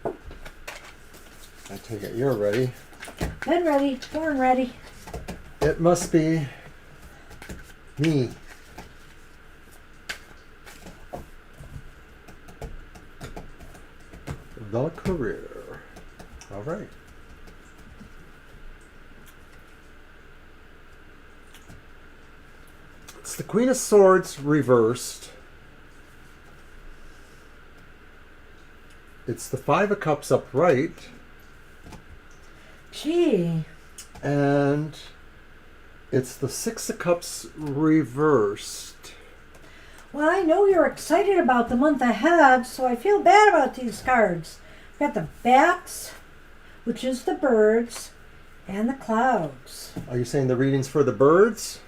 [SPEAKER 1] I take it you're ready.
[SPEAKER 2] Been ready, born ready.
[SPEAKER 1] It must be me. The career. All right. It's the Queen of Swords reversed. It's the Five of Cups upright.
[SPEAKER 2] Gee,
[SPEAKER 1] And it's the Six of Cups reversed.
[SPEAKER 2] well, I know you're excited about the month ahead, so I feel bad about these cards. We've got the bats, which is the birds, and the clouds.
[SPEAKER 1] Are you saying the reading's for the birds?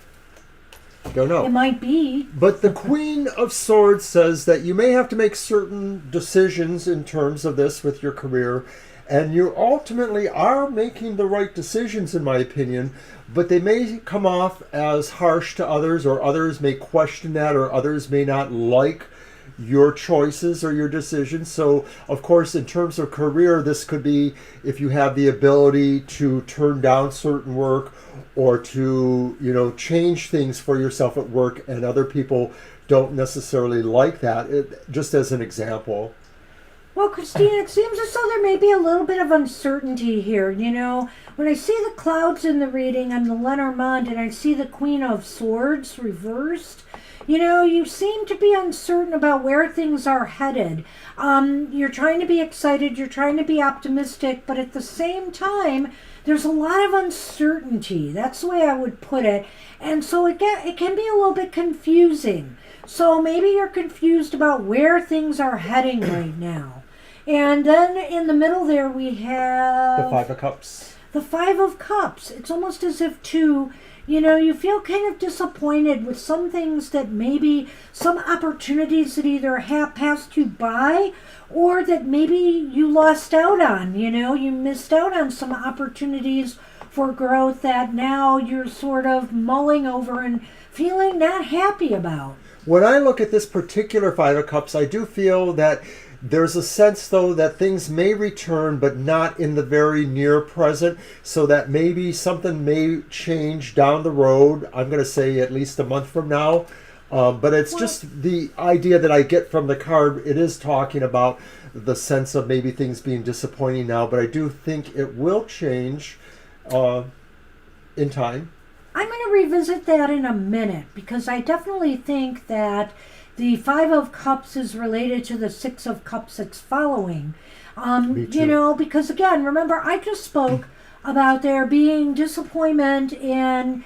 [SPEAKER 1] Don't know.
[SPEAKER 2] It might be.
[SPEAKER 1] But the Queen of Swords says that you may have to make certain decisions in terms of this with your career, and you ultimately are making the right decisions, in my opinion, but they may come off as harsh to others, or others may question that, or others may not like your choices or your decisions. So, of course, in terms of career, this could be if you have the ability to turn down certain work or to, change things for yourself at work, and other people don't necessarily like that, just as an example.
[SPEAKER 2] Well, Christine, it seems as though there may be a little bit of uncertainty here. When I see the clouds in the reading on the Lenormand and I see the Queen of Swords reversed, you seem to be uncertain about where things are headed. You're trying to be excited, you're trying to be optimistic, but at the same time, there's a lot of uncertainty. That's the way I would put it. And so it can be a little bit confusing. So maybe you're confused about where things are heading right now. And then in the middle there we have...
[SPEAKER 1] The Five of Cups.
[SPEAKER 2] The Five of Cups. It's almost as if you feel kind of disappointed with some things that maybe, some opportunities that either have passed you by or that maybe you lost out on. You missed out on some opportunities for growth that now you're sort of mulling over and feeling not happy about.
[SPEAKER 1] When I look at this particular Five of Cups, I do feel that there's a sense, though, that things may return, but not in the very near present, so that maybe something may change down the road. I'm going to say at least a month from now. But it's just the idea that I get from the card. It is talking about the sense of maybe things being disappointing now, but I do think it will change in time.
[SPEAKER 2] I'm going to revisit that in a minute, because I definitely think that the Five of Cups is related to the Six of Cups that's following.
[SPEAKER 1] Me too.
[SPEAKER 2] Because again, remember, I just spoke about there being disappointment in,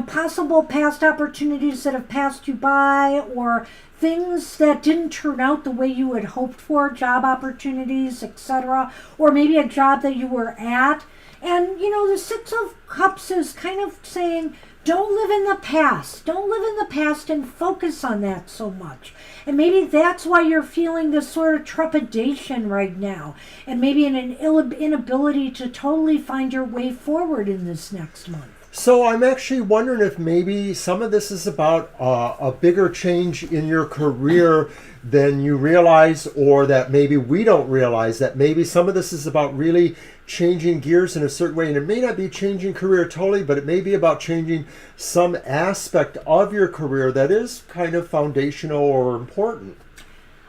[SPEAKER 2] possible past opportunities that have passed you by, or things that didn't turn out the way you had hoped for, job opportunities, etc., or maybe a job that you were at. And, the Six of Cups is kind of saying, don't live in the past. Don't live in the past and focus on that so much. And maybe that's why you're feeling this sort of trepidation right now. And maybe an inability to totally find your way forward in this next month.
[SPEAKER 1] So I'm actually wondering if maybe some of this is about a bigger change in your career than you realize, or that maybe we don't realize, that maybe some of this is about really changing gears in a certain way. And it may not be changing career totally, but it may be about changing some aspect of your career that is kind of foundational or important.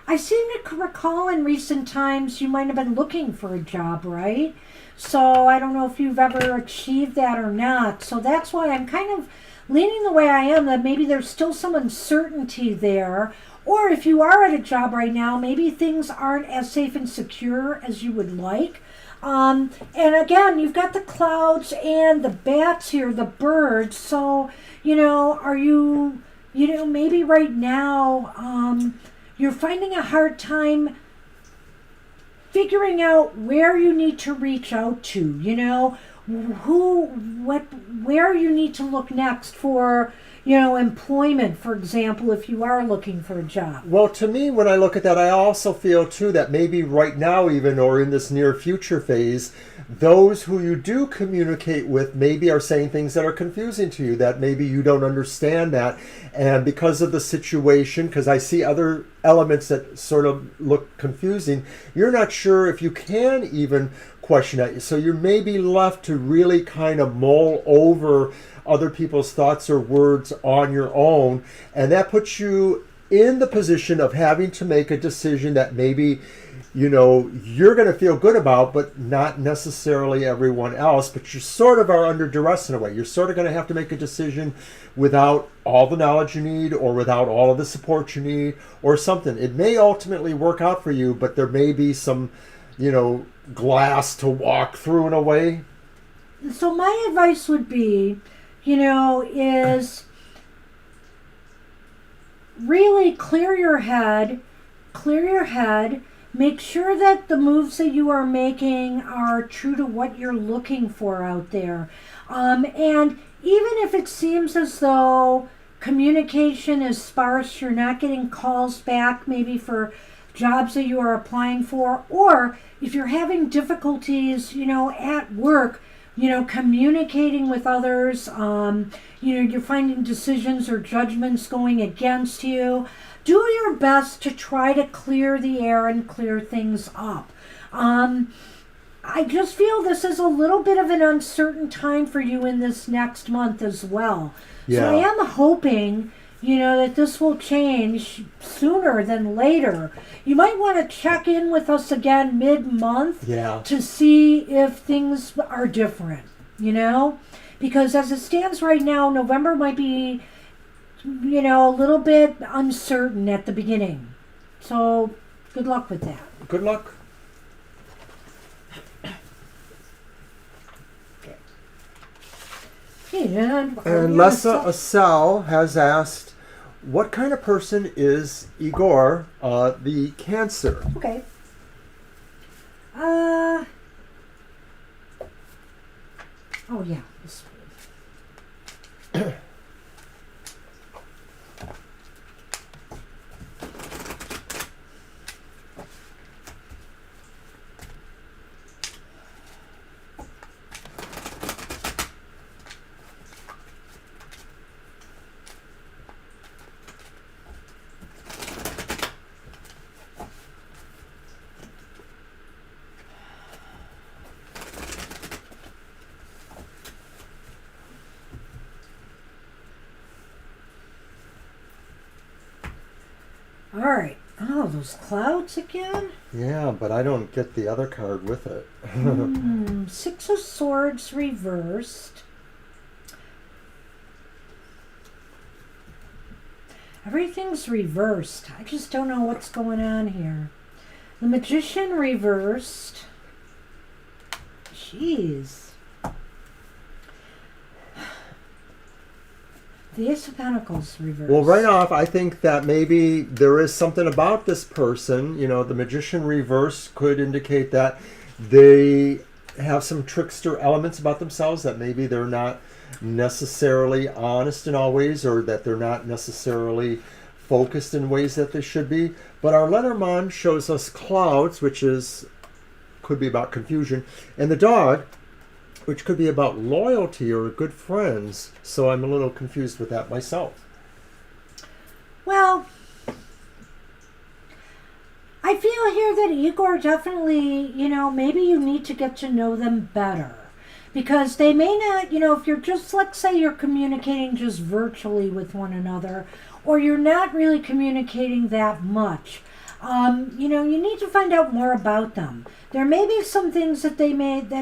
[SPEAKER 2] I seem to recall in recent times you might have been looking for a job, right? So I don't know if you've ever achieved that or not. So that's why I'm kind of leaning the way I am, that maybe there's still some uncertainty there. Or if you are at a job right now, maybe things aren't as safe and secure as you would like. And again, you've got the clouds and the bats here, the birds. So, are you, maybe right now, you're finding a hard time figuring out where you need to reach out to, where you need to look next for, employment, for example, if you are looking for a job.
[SPEAKER 1] Well, to me, when I look at that, I also feel, too, that maybe right now even, or in this near future phase, those who you do communicate with maybe are saying things that are confusing to you, that maybe you don't understand that. And because of the situation, because I see other elements that sort of look confusing, you're not sure if you can even question that. So you may be left to really kind of mull over other people's thoughts or words on your own. And that puts you in the position of having to make a decision that maybe you're going to feel good about, but not necessarily everyone else. But you sort of are under duress in a way. You're sort of going to have to make a decision without all the knowledge you need, or without all of the support you need, or something. It may ultimately work out for you, but there may be some, glass to walk through in a way.
[SPEAKER 2] So my advice would be, is really clear your head, make sure that the moves that you are making are true to what you're looking for out there. And even if it seems as though communication is sparse, you're not getting calls back maybe for jobs that you are applying for, or if you're having difficulties, at work, communicating with others. You're finding decisions or judgments going against you. Do your best to try to clear the air and clear things up. I just feel this is a little bit of an uncertain time for you in this next month as well.
[SPEAKER 1] Yeah.
[SPEAKER 2] So I am hoping, that this will change sooner than later. You might want to check in with us again mid-month
[SPEAKER 1] Yeah.
[SPEAKER 2] to see if things are different, Because as it stands right now, November might be, a little bit uncertain at the beginning. So good luck with that.
[SPEAKER 1] Good luck.
[SPEAKER 2] And
[SPEAKER 1] Lessa Asal has asked, what kind of person is Igor, the Cancer?
[SPEAKER 2] Okay. Oh yeah. All right. Oh, those clouds again?
[SPEAKER 1] Yeah, but I don't get the other card with it.
[SPEAKER 2] Six of Swords reversed. Everything's reversed. I just don't know what's going on here. The Magician reversed. Jeez. The Ace of Pentacles reversed.
[SPEAKER 1] Well, right off, I think that maybe there is something about this person. The Magician reverse could indicate that they have some trickster elements about themselves, that maybe they're not necessarily honest in all ways, or that they're not necessarily focused in ways that they should be. But our Lenormand shows us clouds, which could be about confusion, and the dog, which could be about loyalty or good friends. So I'm a little confused with that myself.
[SPEAKER 2] Well, I feel here that Igor definitely, maybe you need to get to know them better. Because they may not, if you're just, let's say you're communicating just virtually with one another, or you're not really communicating that much, you need to find out more about them. There may be some things that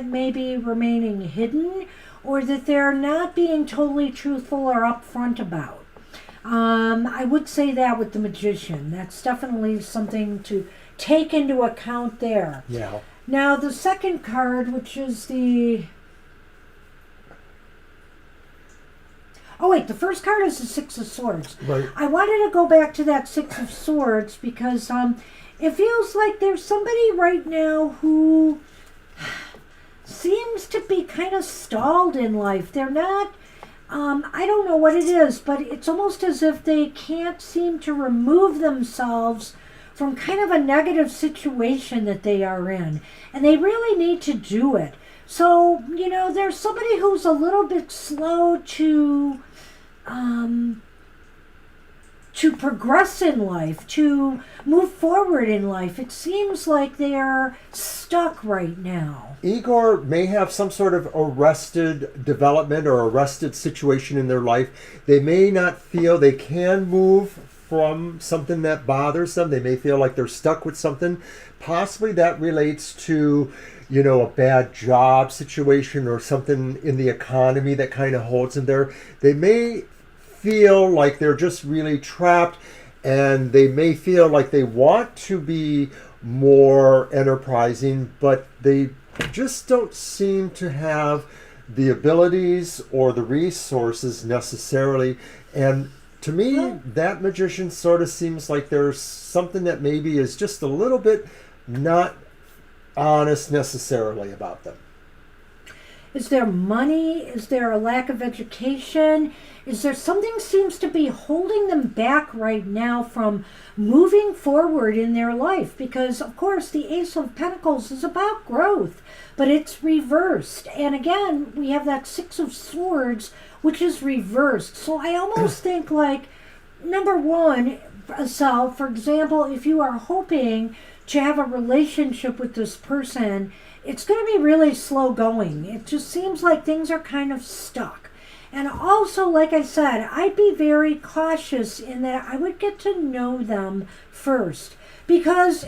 [SPEAKER 2] may be remaining hidden, or that they're not being totally truthful or upfront about. I would say that with the Magician. That's definitely something to take into account there.
[SPEAKER 1] Yeah.
[SPEAKER 2] Now, the second card, which is the... Oh, wait, the first card is the Six of Swords.
[SPEAKER 1] Right.
[SPEAKER 2] I wanted to go back to that Six of Swords because it feels like there's somebody right now who seems to be kind of stalled in life. They're not, I don't know what it is, but it's almost as if they can't seem to remove themselves from kind of a negative situation that they are in. And they really need to do it. So, there's somebody who's a little bit slow to progress in life, to move forward in life. It seems like they're stuck right now.
[SPEAKER 1] Igor may have some sort of arrested development or arrested situation in their life. They may not feel they can move from something that bothers them. They may feel like they're stuck with something. Possibly that relates to, a bad job situation or something in the economy that kind of holds them there. They may feel like they're just really trapped, and they may feel like they want to be more enterprising, but they just don't seem to have the abilities or the resources necessarily. And to me, that Magician sort of seems like there's something that maybe is just a little bit not honest necessarily about them.
[SPEAKER 2] Is there money? Is there a lack of education? Is there something seems to be holding them back right now from moving forward in their life? Because, of course, the Ace of Pentacles is about growth, but it's reversed. And again, we have that Six of Swords, which is reversed. So I almost think like, number one, so for example, if you are hoping to have a relationship with this person, it's going to be really slow going. It just seems like things are kind of stuck. And also, like I said, I'd be very cautious in that I would get to know them first. Because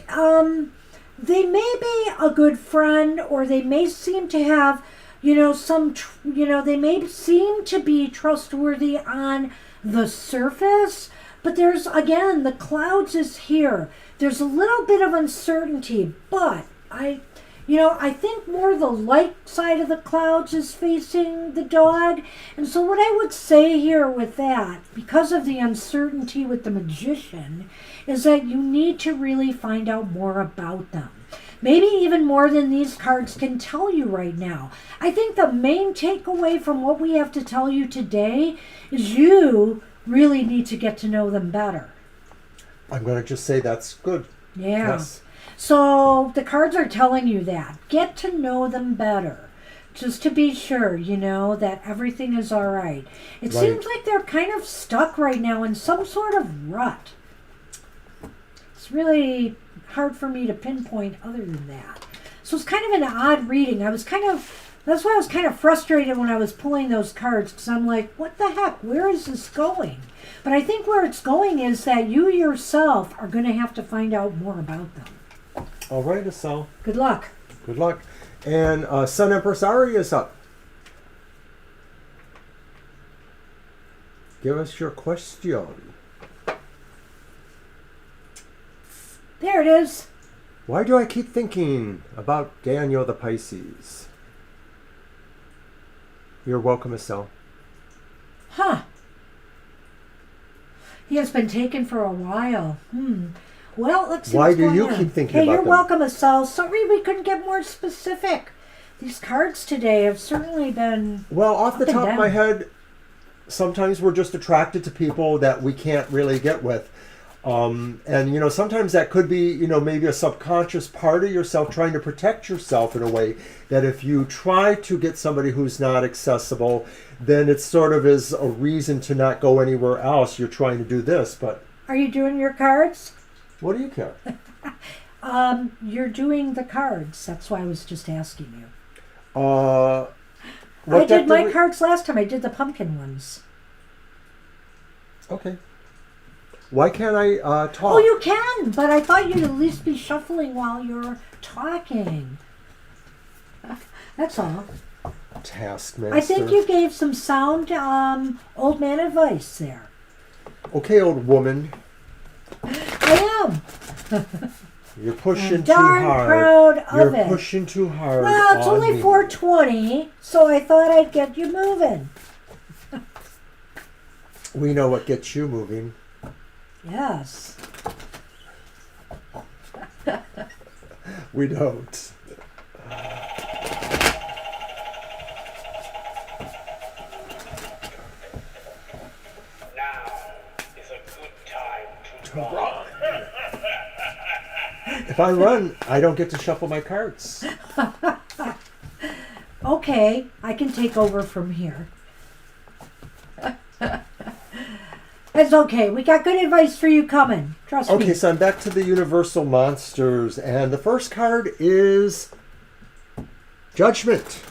[SPEAKER 2] they may be a good friend, or they may seem to have, they may seem to be trustworthy on the surface. But there's, again, the clouds is here. There's a little bit of uncertainty, but I think more the light side of the clouds is facing the dog. And so what I would say here with that, because of the uncertainty with the Magician, is that you need to really find out more about them. Maybe even more than these cards can tell you right now. I think the main takeaway from what we have to tell you today is you really need to get to know them better.
[SPEAKER 1] I'm going to just say that's good.
[SPEAKER 2] Yeah.
[SPEAKER 1] Yes.
[SPEAKER 2] So the cards are telling you that. Get to know them better. Just to be sure, that everything is all right. It seems like they're kind of stuck right now in some sort of rut. It's really hard for me to pinpoint other than that. So it's kind of an odd reading. That's why I was kind of frustrated when I was pulling those cards, because I'm like, what the heck? Where is this going? But I think where it's going is that you yourself are going to have to find out more about them.
[SPEAKER 1] All right, Estelle.
[SPEAKER 2] Good luck.
[SPEAKER 1] Good luck. And Sun Empress Ari is up. Give us your question.
[SPEAKER 2] There it is.
[SPEAKER 1] Why do I keep thinking about Daniel the Pisces? You're welcome, Estelle.
[SPEAKER 2] Huh. He has been taken for a while. Well, let's see.
[SPEAKER 1] Why
[SPEAKER 2] what's
[SPEAKER 1] do
[SPEAKER 2] going
[SPEAKER 1] you
[SPEAKER 2] on.
[SPEAKER 1] keep thinking
[SPEAKER 2] Hey,
[SPEAKER 1] about
[SPEAKER 2] you're
[SPEAKER 1] them?
[SPEAKER 2] welcome, Estelle. Sorry we couldn't get more specific. These cards today have certainly been...
[SPEAKER 1] Well, off the
[SPEAKER 2] up and
[SPEAKER 1] top of my
[SPEAKER 2] down.
[SPEAKER 1] head, sometimes we're just attracted to people that we can't really get with. And, sometimes that could be, maybe a subconscious part of yourself trying to protect yourself in a way that if you try to get somebody who's not accessible, then it sort of is a reason to not go anywhere else. You're trying to do this, but
[SPEAKER 2] Are you doing your cards?
[SPEAKER 1] what do you care?
[SPEAKER 2] You're doing the cards. That's why I was just asking you.
[SPEAKER 1] What
[SPEAKER 2] I
[SPEAKER 1] deck
[SPEAKER 2] did my
[SPEAKER 1] we-
[SPEAKER 2] cards last time. I did the pumpkin ones.
[SPEAKER 1] Okay. Why can't I talk?
[SPEAKER 2] Oh, you can, but I thought you'd at least be shuffling while you're talking. That's all.
[SPEAKER 1] Taskmaster.
[SPEAKER 2] I think you gave some sound old man advice there.
[SPEAKER 1] Okay, old woman.
[SPEAKER 2] I am.
[SPEAKER 1] You're pushing too
[SPEAKER 2] Darn
[SPEAKER 1] hard.
[SPEAKER 2] proud of
[SPEAKER 1] You're
[SPEAKER 2] it.
[SPEAKER 1] pushing too hard.
[SPEAKER 2] Well, it's
[SPEAKER 1] on
[SPEAKER 2] only
[SPEAKER 1] me.
[SPEAKER 2] 4:20, so I thought I'd get you moving.
[SPEAKER 1] We know what gets you moving.
[SPEAKER 2] Yes.
[SPEAKER 1] We don't.
[SPEAKER 3] Now is a good time to run.
[SPEAKER 1] If I run, I don't get to shuffle my cards.
[SPEAKER 2] Okay, I can take over from here. It's okay. We got good advice for you coming. Trust me.
[SPEAKER 1] Okay, so I'm back to the Universal Monsters, and the first card is Judgment.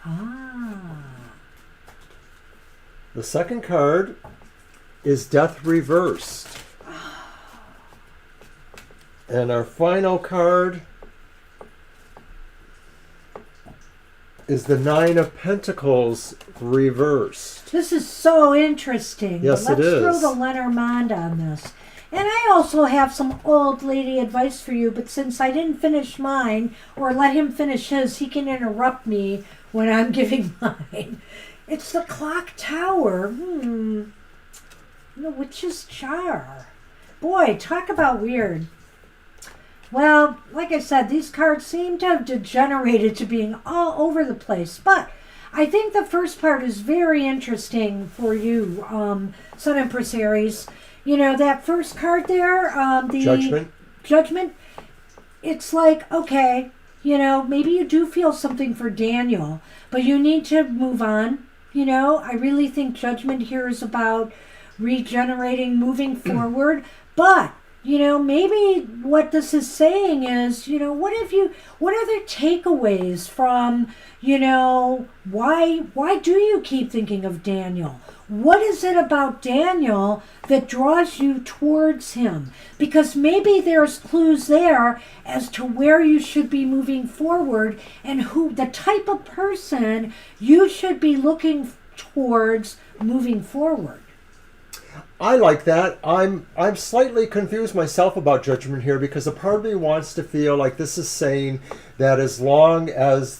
[SPEAKER 2] Ah.
[SPEAKER 1] The second card is Death Reversed. And our final card is the Nine of Pentacles reversed.
[SPEAKER 2] This is so interesting.
[SPEAKER 1] Yes,
[SPEAKER 2] Let's
[SPEAKER 1] it is.
[SPEAKER 2] throw the Lenormand on this. And I also have some old lady advice for you, but since I didn't finish mine, or let him finish his, he can interrupt me when I'm giving mine. It's the Clock Tower. The Witch's Jar. Boy, talk about weird. Well, like I said, these cards seem to have degenerated to being all over the place. But I think the first part is very interesting for you, Sun Empress Aries. You know, that first card there, the
[SPEAKER 1] Judgment.
[SPEAKER 2] Judgment, it's like, okay, you know, maybe you do feel something for Daniel, but you need to move on. You know, I really think Judgment here is about regenerating, moving forward. But, you know, maybe what this is saying is, you know, what are the takeaways from, you know, why do you keep thinking of Daniel? What is it about Daniel that draws you towards him? Because maybe there's clues there as to where you should be moving forward and who the type of person you should be looking towards moving forward.
[SPEAKER 1] I like that. I'm slightly confused myself about Judgment here, because a part of me wants to feel like this is saying that as long as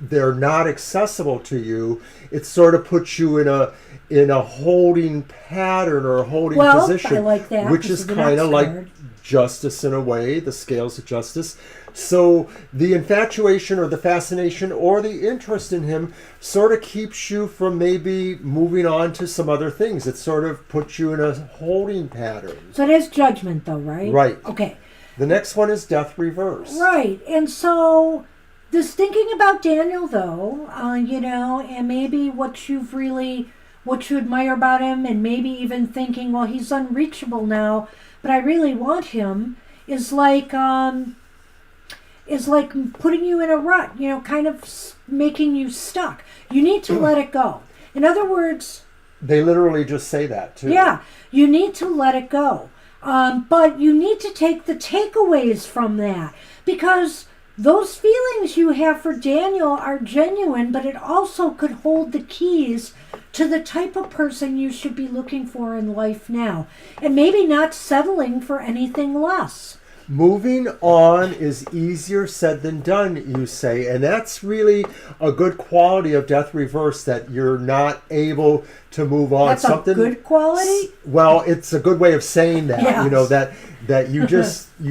[SPEAKER 1] they're not accessible to you, it sort of puts you in a holding pattern or a holding position,
[SPEAKER 2] I like that,
[SPEAKER 1] which is kind of like justice in a way, the scales of justice. So the infatuation or the fascination or the interest in him sort of keeps you from maybe moving on to some other things. It sort of puts you in a holding pattern.
[SPEAKER 2] So it is Judgment though, right?
[SPEAKER 1] Right.
[SPEAKER 2] Okay.
[SPEAKER 1] The next one is Death Reverse.
[SPEAKER 2] Right. And so this thinking about Daniel though, you know, and maybe what you admire about him, and maybe even thinking, well, he's unreachable now, but I really want him, is like putting you in a rut, you know, kind of making you stuck. You need to let it go. In other words,
[SPEAKER 1] they literally just say that too.
[SPEAKER 2] Yeah, you need to let it go. But you need to take the takeaways from that, because those feelings you have for Daniel are genuine, but it also could hold the keys to the type of person you should be looking for in life now, and maybe not settling for anything less.
[SPEAKER 1] Moving on is easier said than done, you say, and that's really a good quality of Death Reverse, that you're not able to move on.
[SPEAKER 2] That's a good quality?
[SPEAKER 1] Well, it's a good way of saying that,
[SPEAKER 2] Yes.
[SPEAKER 1] you know, that you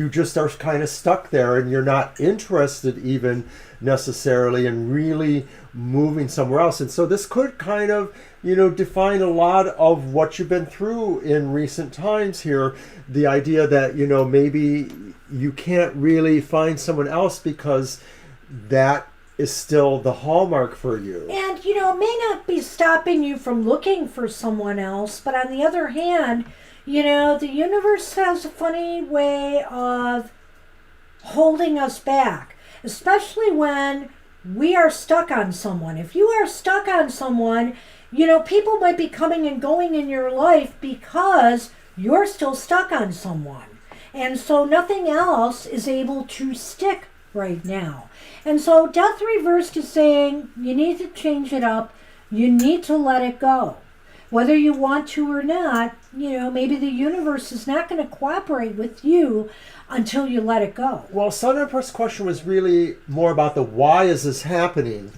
[SPEAKER 1] just are kind of stuck there, and you're not interested even necessarily in really moving somewhere else. And so this could kind of, you know, define a lot of what you've been through in recent times here. The idea that, you know, maybe you can't really find someone else because that is still the hallmark for you.
[SPEAKER 2] And, you know, it may not be stopping you from looking for someone else, but on the other hand, you know, the universe has a funny way of holding us back, especially when we are stuck on someone. If you are stuck on someone, you know, people might be coming and going in your life because you're still stuck on someone. And so nothing else is able to stick right now. And so Death Reversed is saying you need to change it up. You need to let it go. Whether you want to or not, you know, maybe the universe is not going to cooperate with you until you let it go.
[SPEAKER 1] Well, Sun Empress' question was really more about the why is this happening?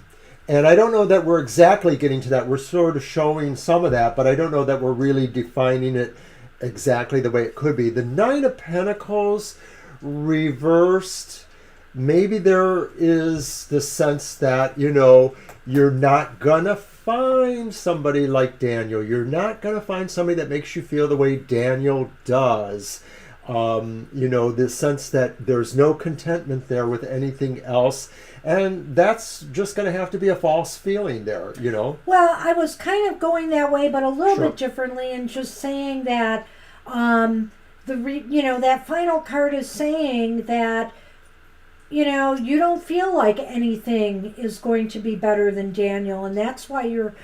[SPEAKER 1] And I don't know that we're exactly getting to that. We're sort of showing some of that, but I don't know that we're really defining it exactly the way it could be. The Nine of Pentacles reversed, maybe there is the sense that, you know, you're not gonna find somebody like Daniel. You're not gonna find somebody that makes you feel the way Daniel does. You know, the sense that there's no contentment there with anything else. And that's just going to have to be a false feeling there, you know?
[SPEAKER 2] Well, I was kind of going that way, but a little
[SPEAKER 1] Sure.
[SPEAKER 2] bit differently, and just saying that that final card is saying that, you know, you don't feel like anything is going to be better than Daniel, and that's why you're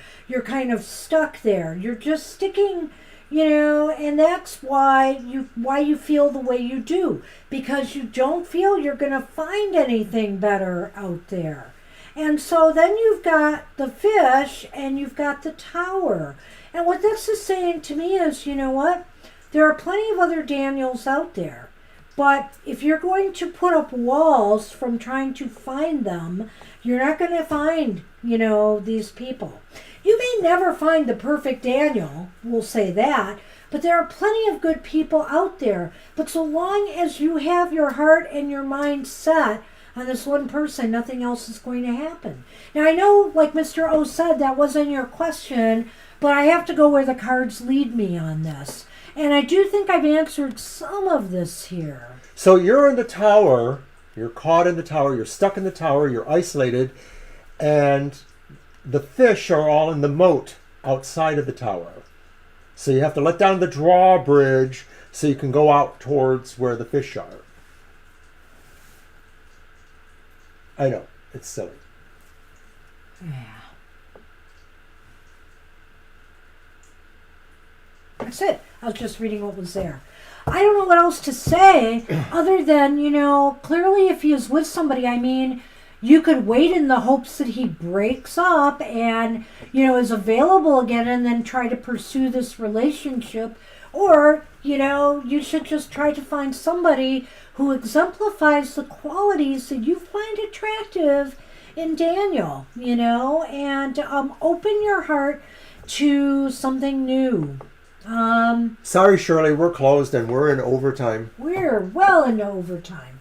[SPEAKER 2] kind of stuck there. You're just sticking, you know, and that's why you feel the way you do, because you don't feel you're going to find anything better out there. And so then you've got the Fish and you've got the Tower. And what this is saying to me is, you know what? There are plenty of other Daniels out there. But if you're going to put up walls from trying to find them, you're not going to find, you know, these people. You may never find the perfect Daniel, we'll say that, but there are plenty of good people out there. But so long as you have your heart and your mind set on this one person, nothing else is going to happen. Now, I know, like Mr. O said, that wasn't your question, but I have to go where the cards lead me on this. And I do think I've answered some of this here.
[SPEAKER 1] So you're in the tower, you're caught in the tower, you're stuck in the tower, you're isolated, and the fish are all in the moat outside of the tower. So you have to let down the drawbridge so you can go out towards where the fish are. I know, it's silly.
[SPEAKER 2] Yeah. That's it. I was just reading what was there. I don't know what else to say other than, clearly if he is with somebody, I mean, you could wait in the hopes that he breaks up and, is available again and then try to pursue this relationship. Or, you should just try to find somebody who exemplifies the qualities that you find attractive in Daniel, and open your heart to something new.
[SPEAKER 1] Sorry, Shirley, we're closed and we're in overtime.
[SPEAKER 2] We're well into overtime.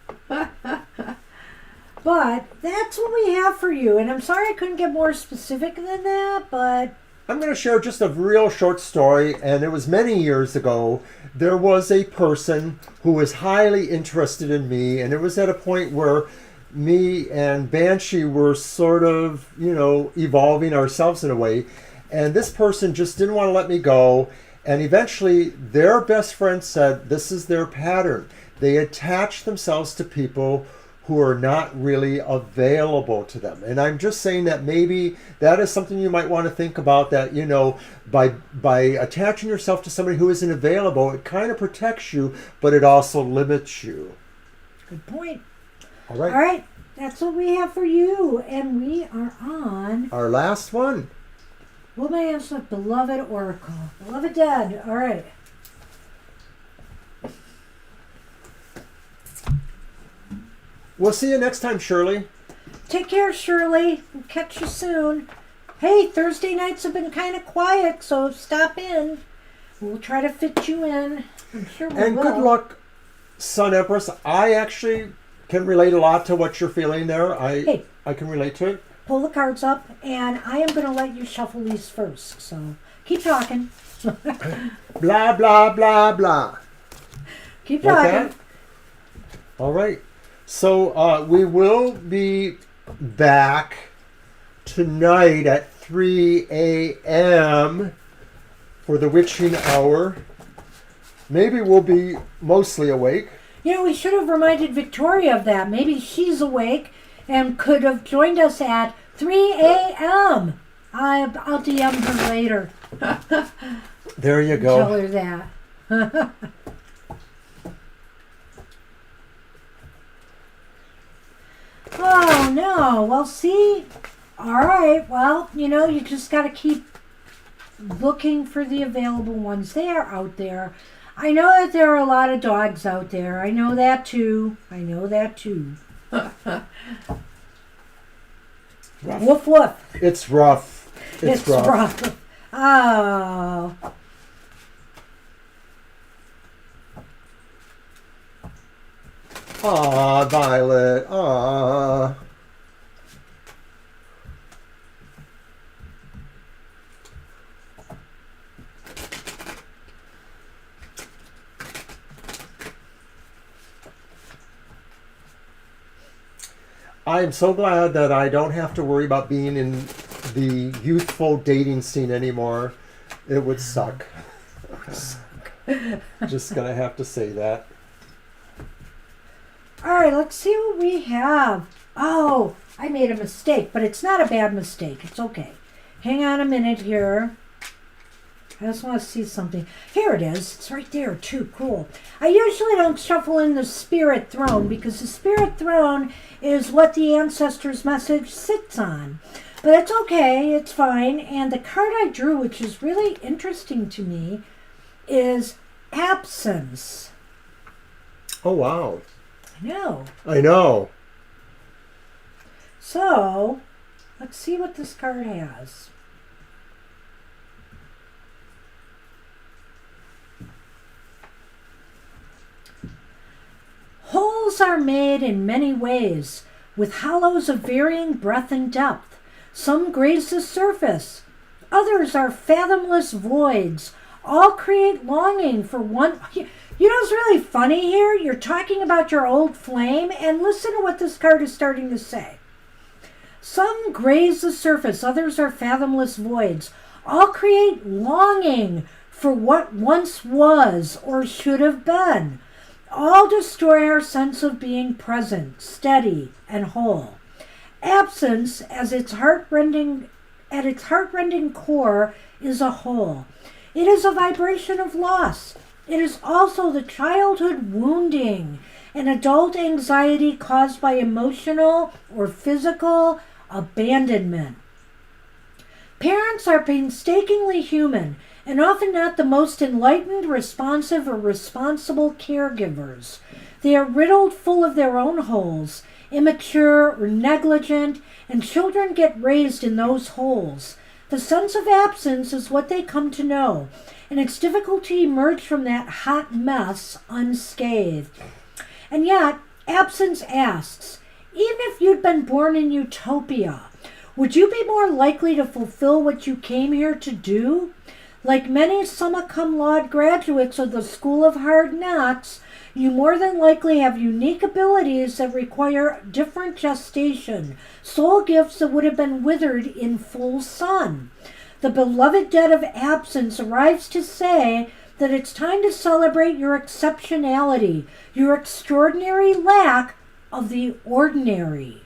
[SPEAKER 2] But that's what we have for you. And I'm sorry I couldn't get more specific than that, but...
[SPEAKER 1] I'm going to share just a real short story, and it was many years ago. There was a person who was highly interested in me, and it was at a point where me and Banshee were sort of, evolving ourselves in a way. And this person just didn't want to let me go. And eventually, their best friend said this is their pattern. They attach themselves to people who are not really available to them. And I'm just saying that maybe that is something you might want to think about, that, by attaching yourself to somebody who isn't available, it kind of protects you, but it also limits you.
[SPEAKER 2] Good point.
[SPEAKER 1] All right.
[SPEAKER 2] All right. That's what we have for you. And we are on...
[SPEAKER 1] our last one.
[SPEAKER 2] Will my answer, Beloved Oracle. Beloved Dead. All right.
[SPEAKER 1] We'll see you next time, Shirley.
[SPEAKER 2] Take care, Shirley. We'll catch you soon. Hey, Thursday nights have been kind of quiet, so stop in. We'll try to fit you in. I'm sure we will.
[SPEAKER 1] And good luck, Sun Empress. I actually can relate a lot to what you're feeling there. I can relate to it.
[SPEAKER 2] Pull the cards up, and I am going to let you shuffle these first. So keep talking.
[SPEAKER 1] Blah, blah, blah, blah.
[SPEAKER 2] Keep talking.
[SPEAKER 1] Okay? All right. So we will be back tonight at 3 a.m. for the witching hour. Maybe we'll be mostly awake.
[SPEAKER 2] We should have reminded Victoria of that. Maybe she's awake and could have joined us at 3 a.m. I'll DM her later.
[SPEAKER 1] There you go.
[SPEAKER 2] Tell her that. Oh, no. Well, see? All right. Well, you just got to keep looking for the available ones. They are out there. I know that there are a lot of dogs out there. I know that, too.
[SPEAKER 1] Rough.
[SPEAKER 2] Woof, woof.
[SPEAKER 1] It's rough.
[SPEAKER 2] It's rough. Oh.
[SPEAKER 1] Aw, Violet. Aw. I'm so glad that I don't have to worry about being in the youthful dating scene anymore. It would suck. Just gonna have to say that.
[SPEAKER 2] All right, let's see what we have. Oh, I made a mistake, but it's not a bad mistake. It's okay. Hang on a minute here. I just want to see something. Here it is. It's right there, too. Cool. I usually don't shuffle in the Spirit Throne because the Spirit Throne is what the Ancestors' message sits on. But it's okay. It's fine. And the card I drew, which is really interesting to me, is Absence.
[SPEAKER 1] Oh, wow.
[SPEAKER 2] I know.
[SPEAKER 1] I know.
[SPEAKER 2] So, let's see what this card has. Holes are made in many ways, with hollows of varying breadth and depth. Some graze the surface. Others are fathomless voids. All create longing for one. You know what's really funny here? You're talking about your old flame, and listen to what this card is starting to say. Some graze the surface. Others are fathomless voids. All create longing for what once was or should have been. All destroy our sense of being present, steady, and whole. Absence, at its heartrending core, is a hole. It is a vibration of loss. It is also the childhood wounding and adult anxiety caused by emotional or physical abandonment. Parents are painstakingly human and often not the most enlightened, responsive, or responsible caregivers. They are riddled full of their own holes, immature or negligent, and children get raised in those holes. The sense of absence is what they come to know, and it's difficult to emerge from that hot mess unscathed. And yet, absence asks, even if you'd been born in utopia, would you be more likely to fulfill what you came here to do? Like many summa cum laude graduates of the School of Hard Knocks, you more than likely have unique abilities that require different gestation, soul gifts that would have been withered in full sun. The beloved dead of absence arrives to say that it's time to celebrate your exceptionality, your extraordinary lack of the ordinary.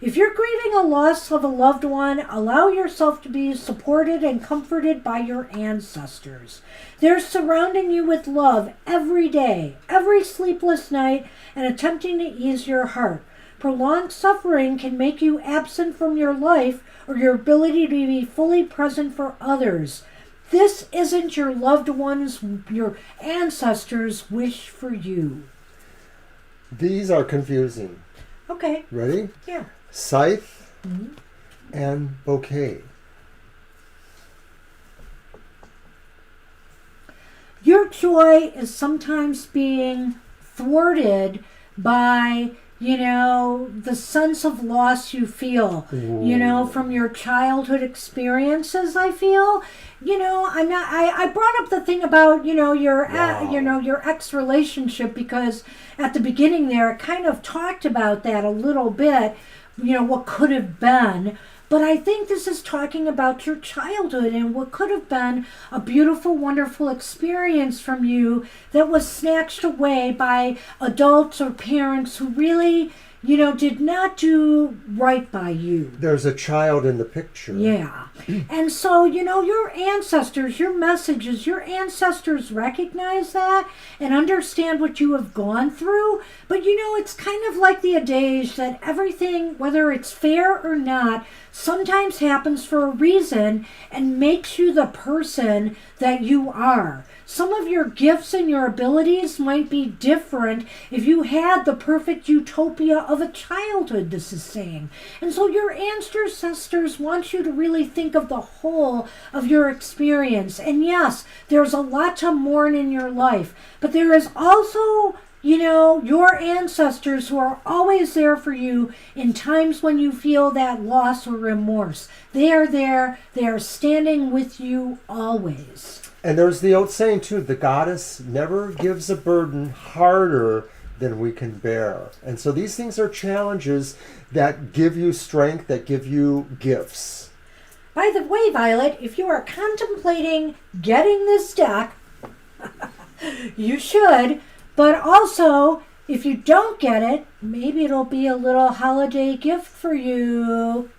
[SPEAKER 2] If you're grieving a loss of a loved one, allow yourself to be supported and comforted by your ancestors. They're surrounding you with love every day, every sleepless night, and attempting to ease your heart. Prolonged suffering can make you absent from your life or your ability to be fully present for others. This isn't your loved ones, your ancestors' wish for you.
[SPEAKER 1] These are confusing.
[SPEAKER 2] Okay.
[SPEAKER 1] Ready?
[SPEAKER 2] Yeah.
[SPEAKER 1] Scythe and bouquet.
[SPEAKER 2] Your joy is sometimes being thwarted by, the sense of loss you feel, from your childhood experiences, I feel. I brought up the thing about, your ex relationship because at the beginning there, it kind of talked about that a little bit, what could have been. But I think this is talking about your childhood and what could have been a beautiful, wonderful experience from you that was snatched away by adults or parents who really, did not do right by you.
[SPEAKER 1] There's a child in the picture.
[SPEAKER 2] Yeah. And so, your ancestors, your messages, your ancestors recognize that and understand what you have gone through. But, it's kind of like the adage that everything, whether it's fair or not, sometimes happens for a reason and makes you the person that you are. Some of your gifts and your abilities might be different if you had the perfect utopia of a childhood, this is saying. And so your ancestors want you to really think of the whole of your experience. And yes, there's a lot to mourn in your life, but there is also your ancestors who are always there for you in times when you feel that loss or remorse. They are there. They are standing with you always.
[SPEAKER 1] And there's the old saying, too, the goddess never gives a burden harder than we can bear. And so these things are challenges that give you strength, that give you gifts.
[SPEAKER 2] By the way, Violet, if you are contemplating getting this deck, you should. But also, if you don't get it, maybe it'll be a little holiday gift for you.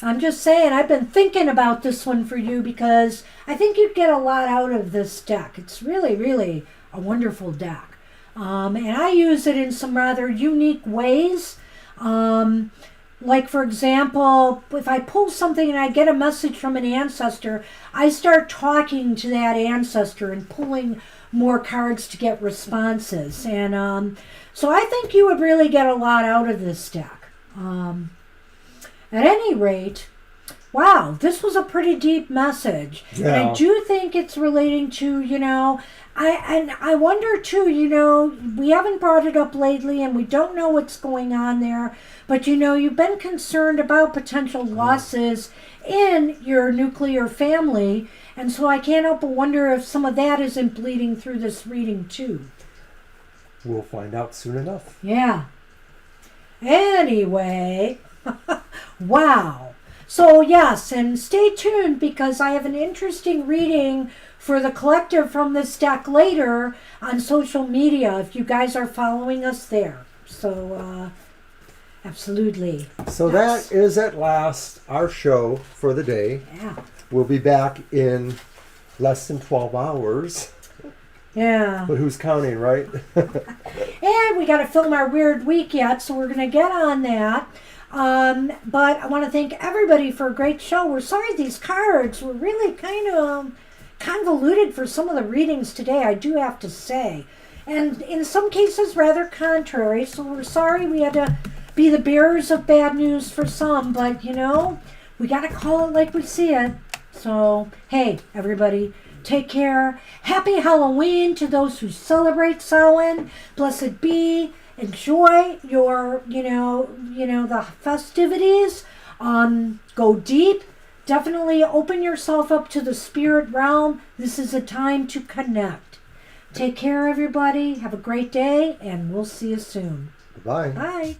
[SPEAKER 2] I'm just saying, I've been thinking about this one for you because I think you'd get a lot out of this deck. It's really, really a wonderful deck. And I use it in some rather unique ways. Like, for example, if I pull something and I get a message from an ancestor, I start talking to that ancestor and pulling more cards to get responses. And so I think you would really get a lot out of this deck. At any rate, Wow, this was a pretty deep message. And
[SPEAKER 1] Yeah.
[SPEAKER 2] I do think it's relating to, I wonder too, we haven't brought it up lately and we don't know what's going on there, but you've been concerned about potential losses in your nuclear family, and so I can't help but wonder if some of that isn't bleeding through this reading too.
[SPEAKER 1] We'll find out soon enough.
[SPEAKER 2] Yeah. Anyway, wow. So yes, and stay tuned because I have an interesting reading for the collective from this deck later on social media if you guys are following us there. So absolutely.
[SPEAKER 1] So
[SPEAKER 2] Yes.
[SPEAKER 1] that is at last our show for the day.
[SPEAKER 2] Yeah.
[SPEAKER 1] We'll be back in less than 12 hours.
[SPEAKER 2] Yeah.
[SPEAKER 1] But who's counting, right?
[SPEAKER 2] And we got to film our weird week yet, so we're going to get on that. But I want to thank everybody for a great show. We're sorry these cards were really kind of convoluted for some of the readings today, I do have to say. And in some cases, rather contrary. So we're sorry we had to be the bearers of bad news for some. But, we got to call it like we see it. So, hey, everybody, take care. Happy Halloween to those who celebrate Samhain. Blessed be. Enjoy your, the festivities. Go deep. Definitely open yourself up to the spirit realm. This is a time to connect. Take care, everybody. Have a great day, and we'll see you soon.
[SPEAKER 1] Bye.
[SPEAKER 2] Bye.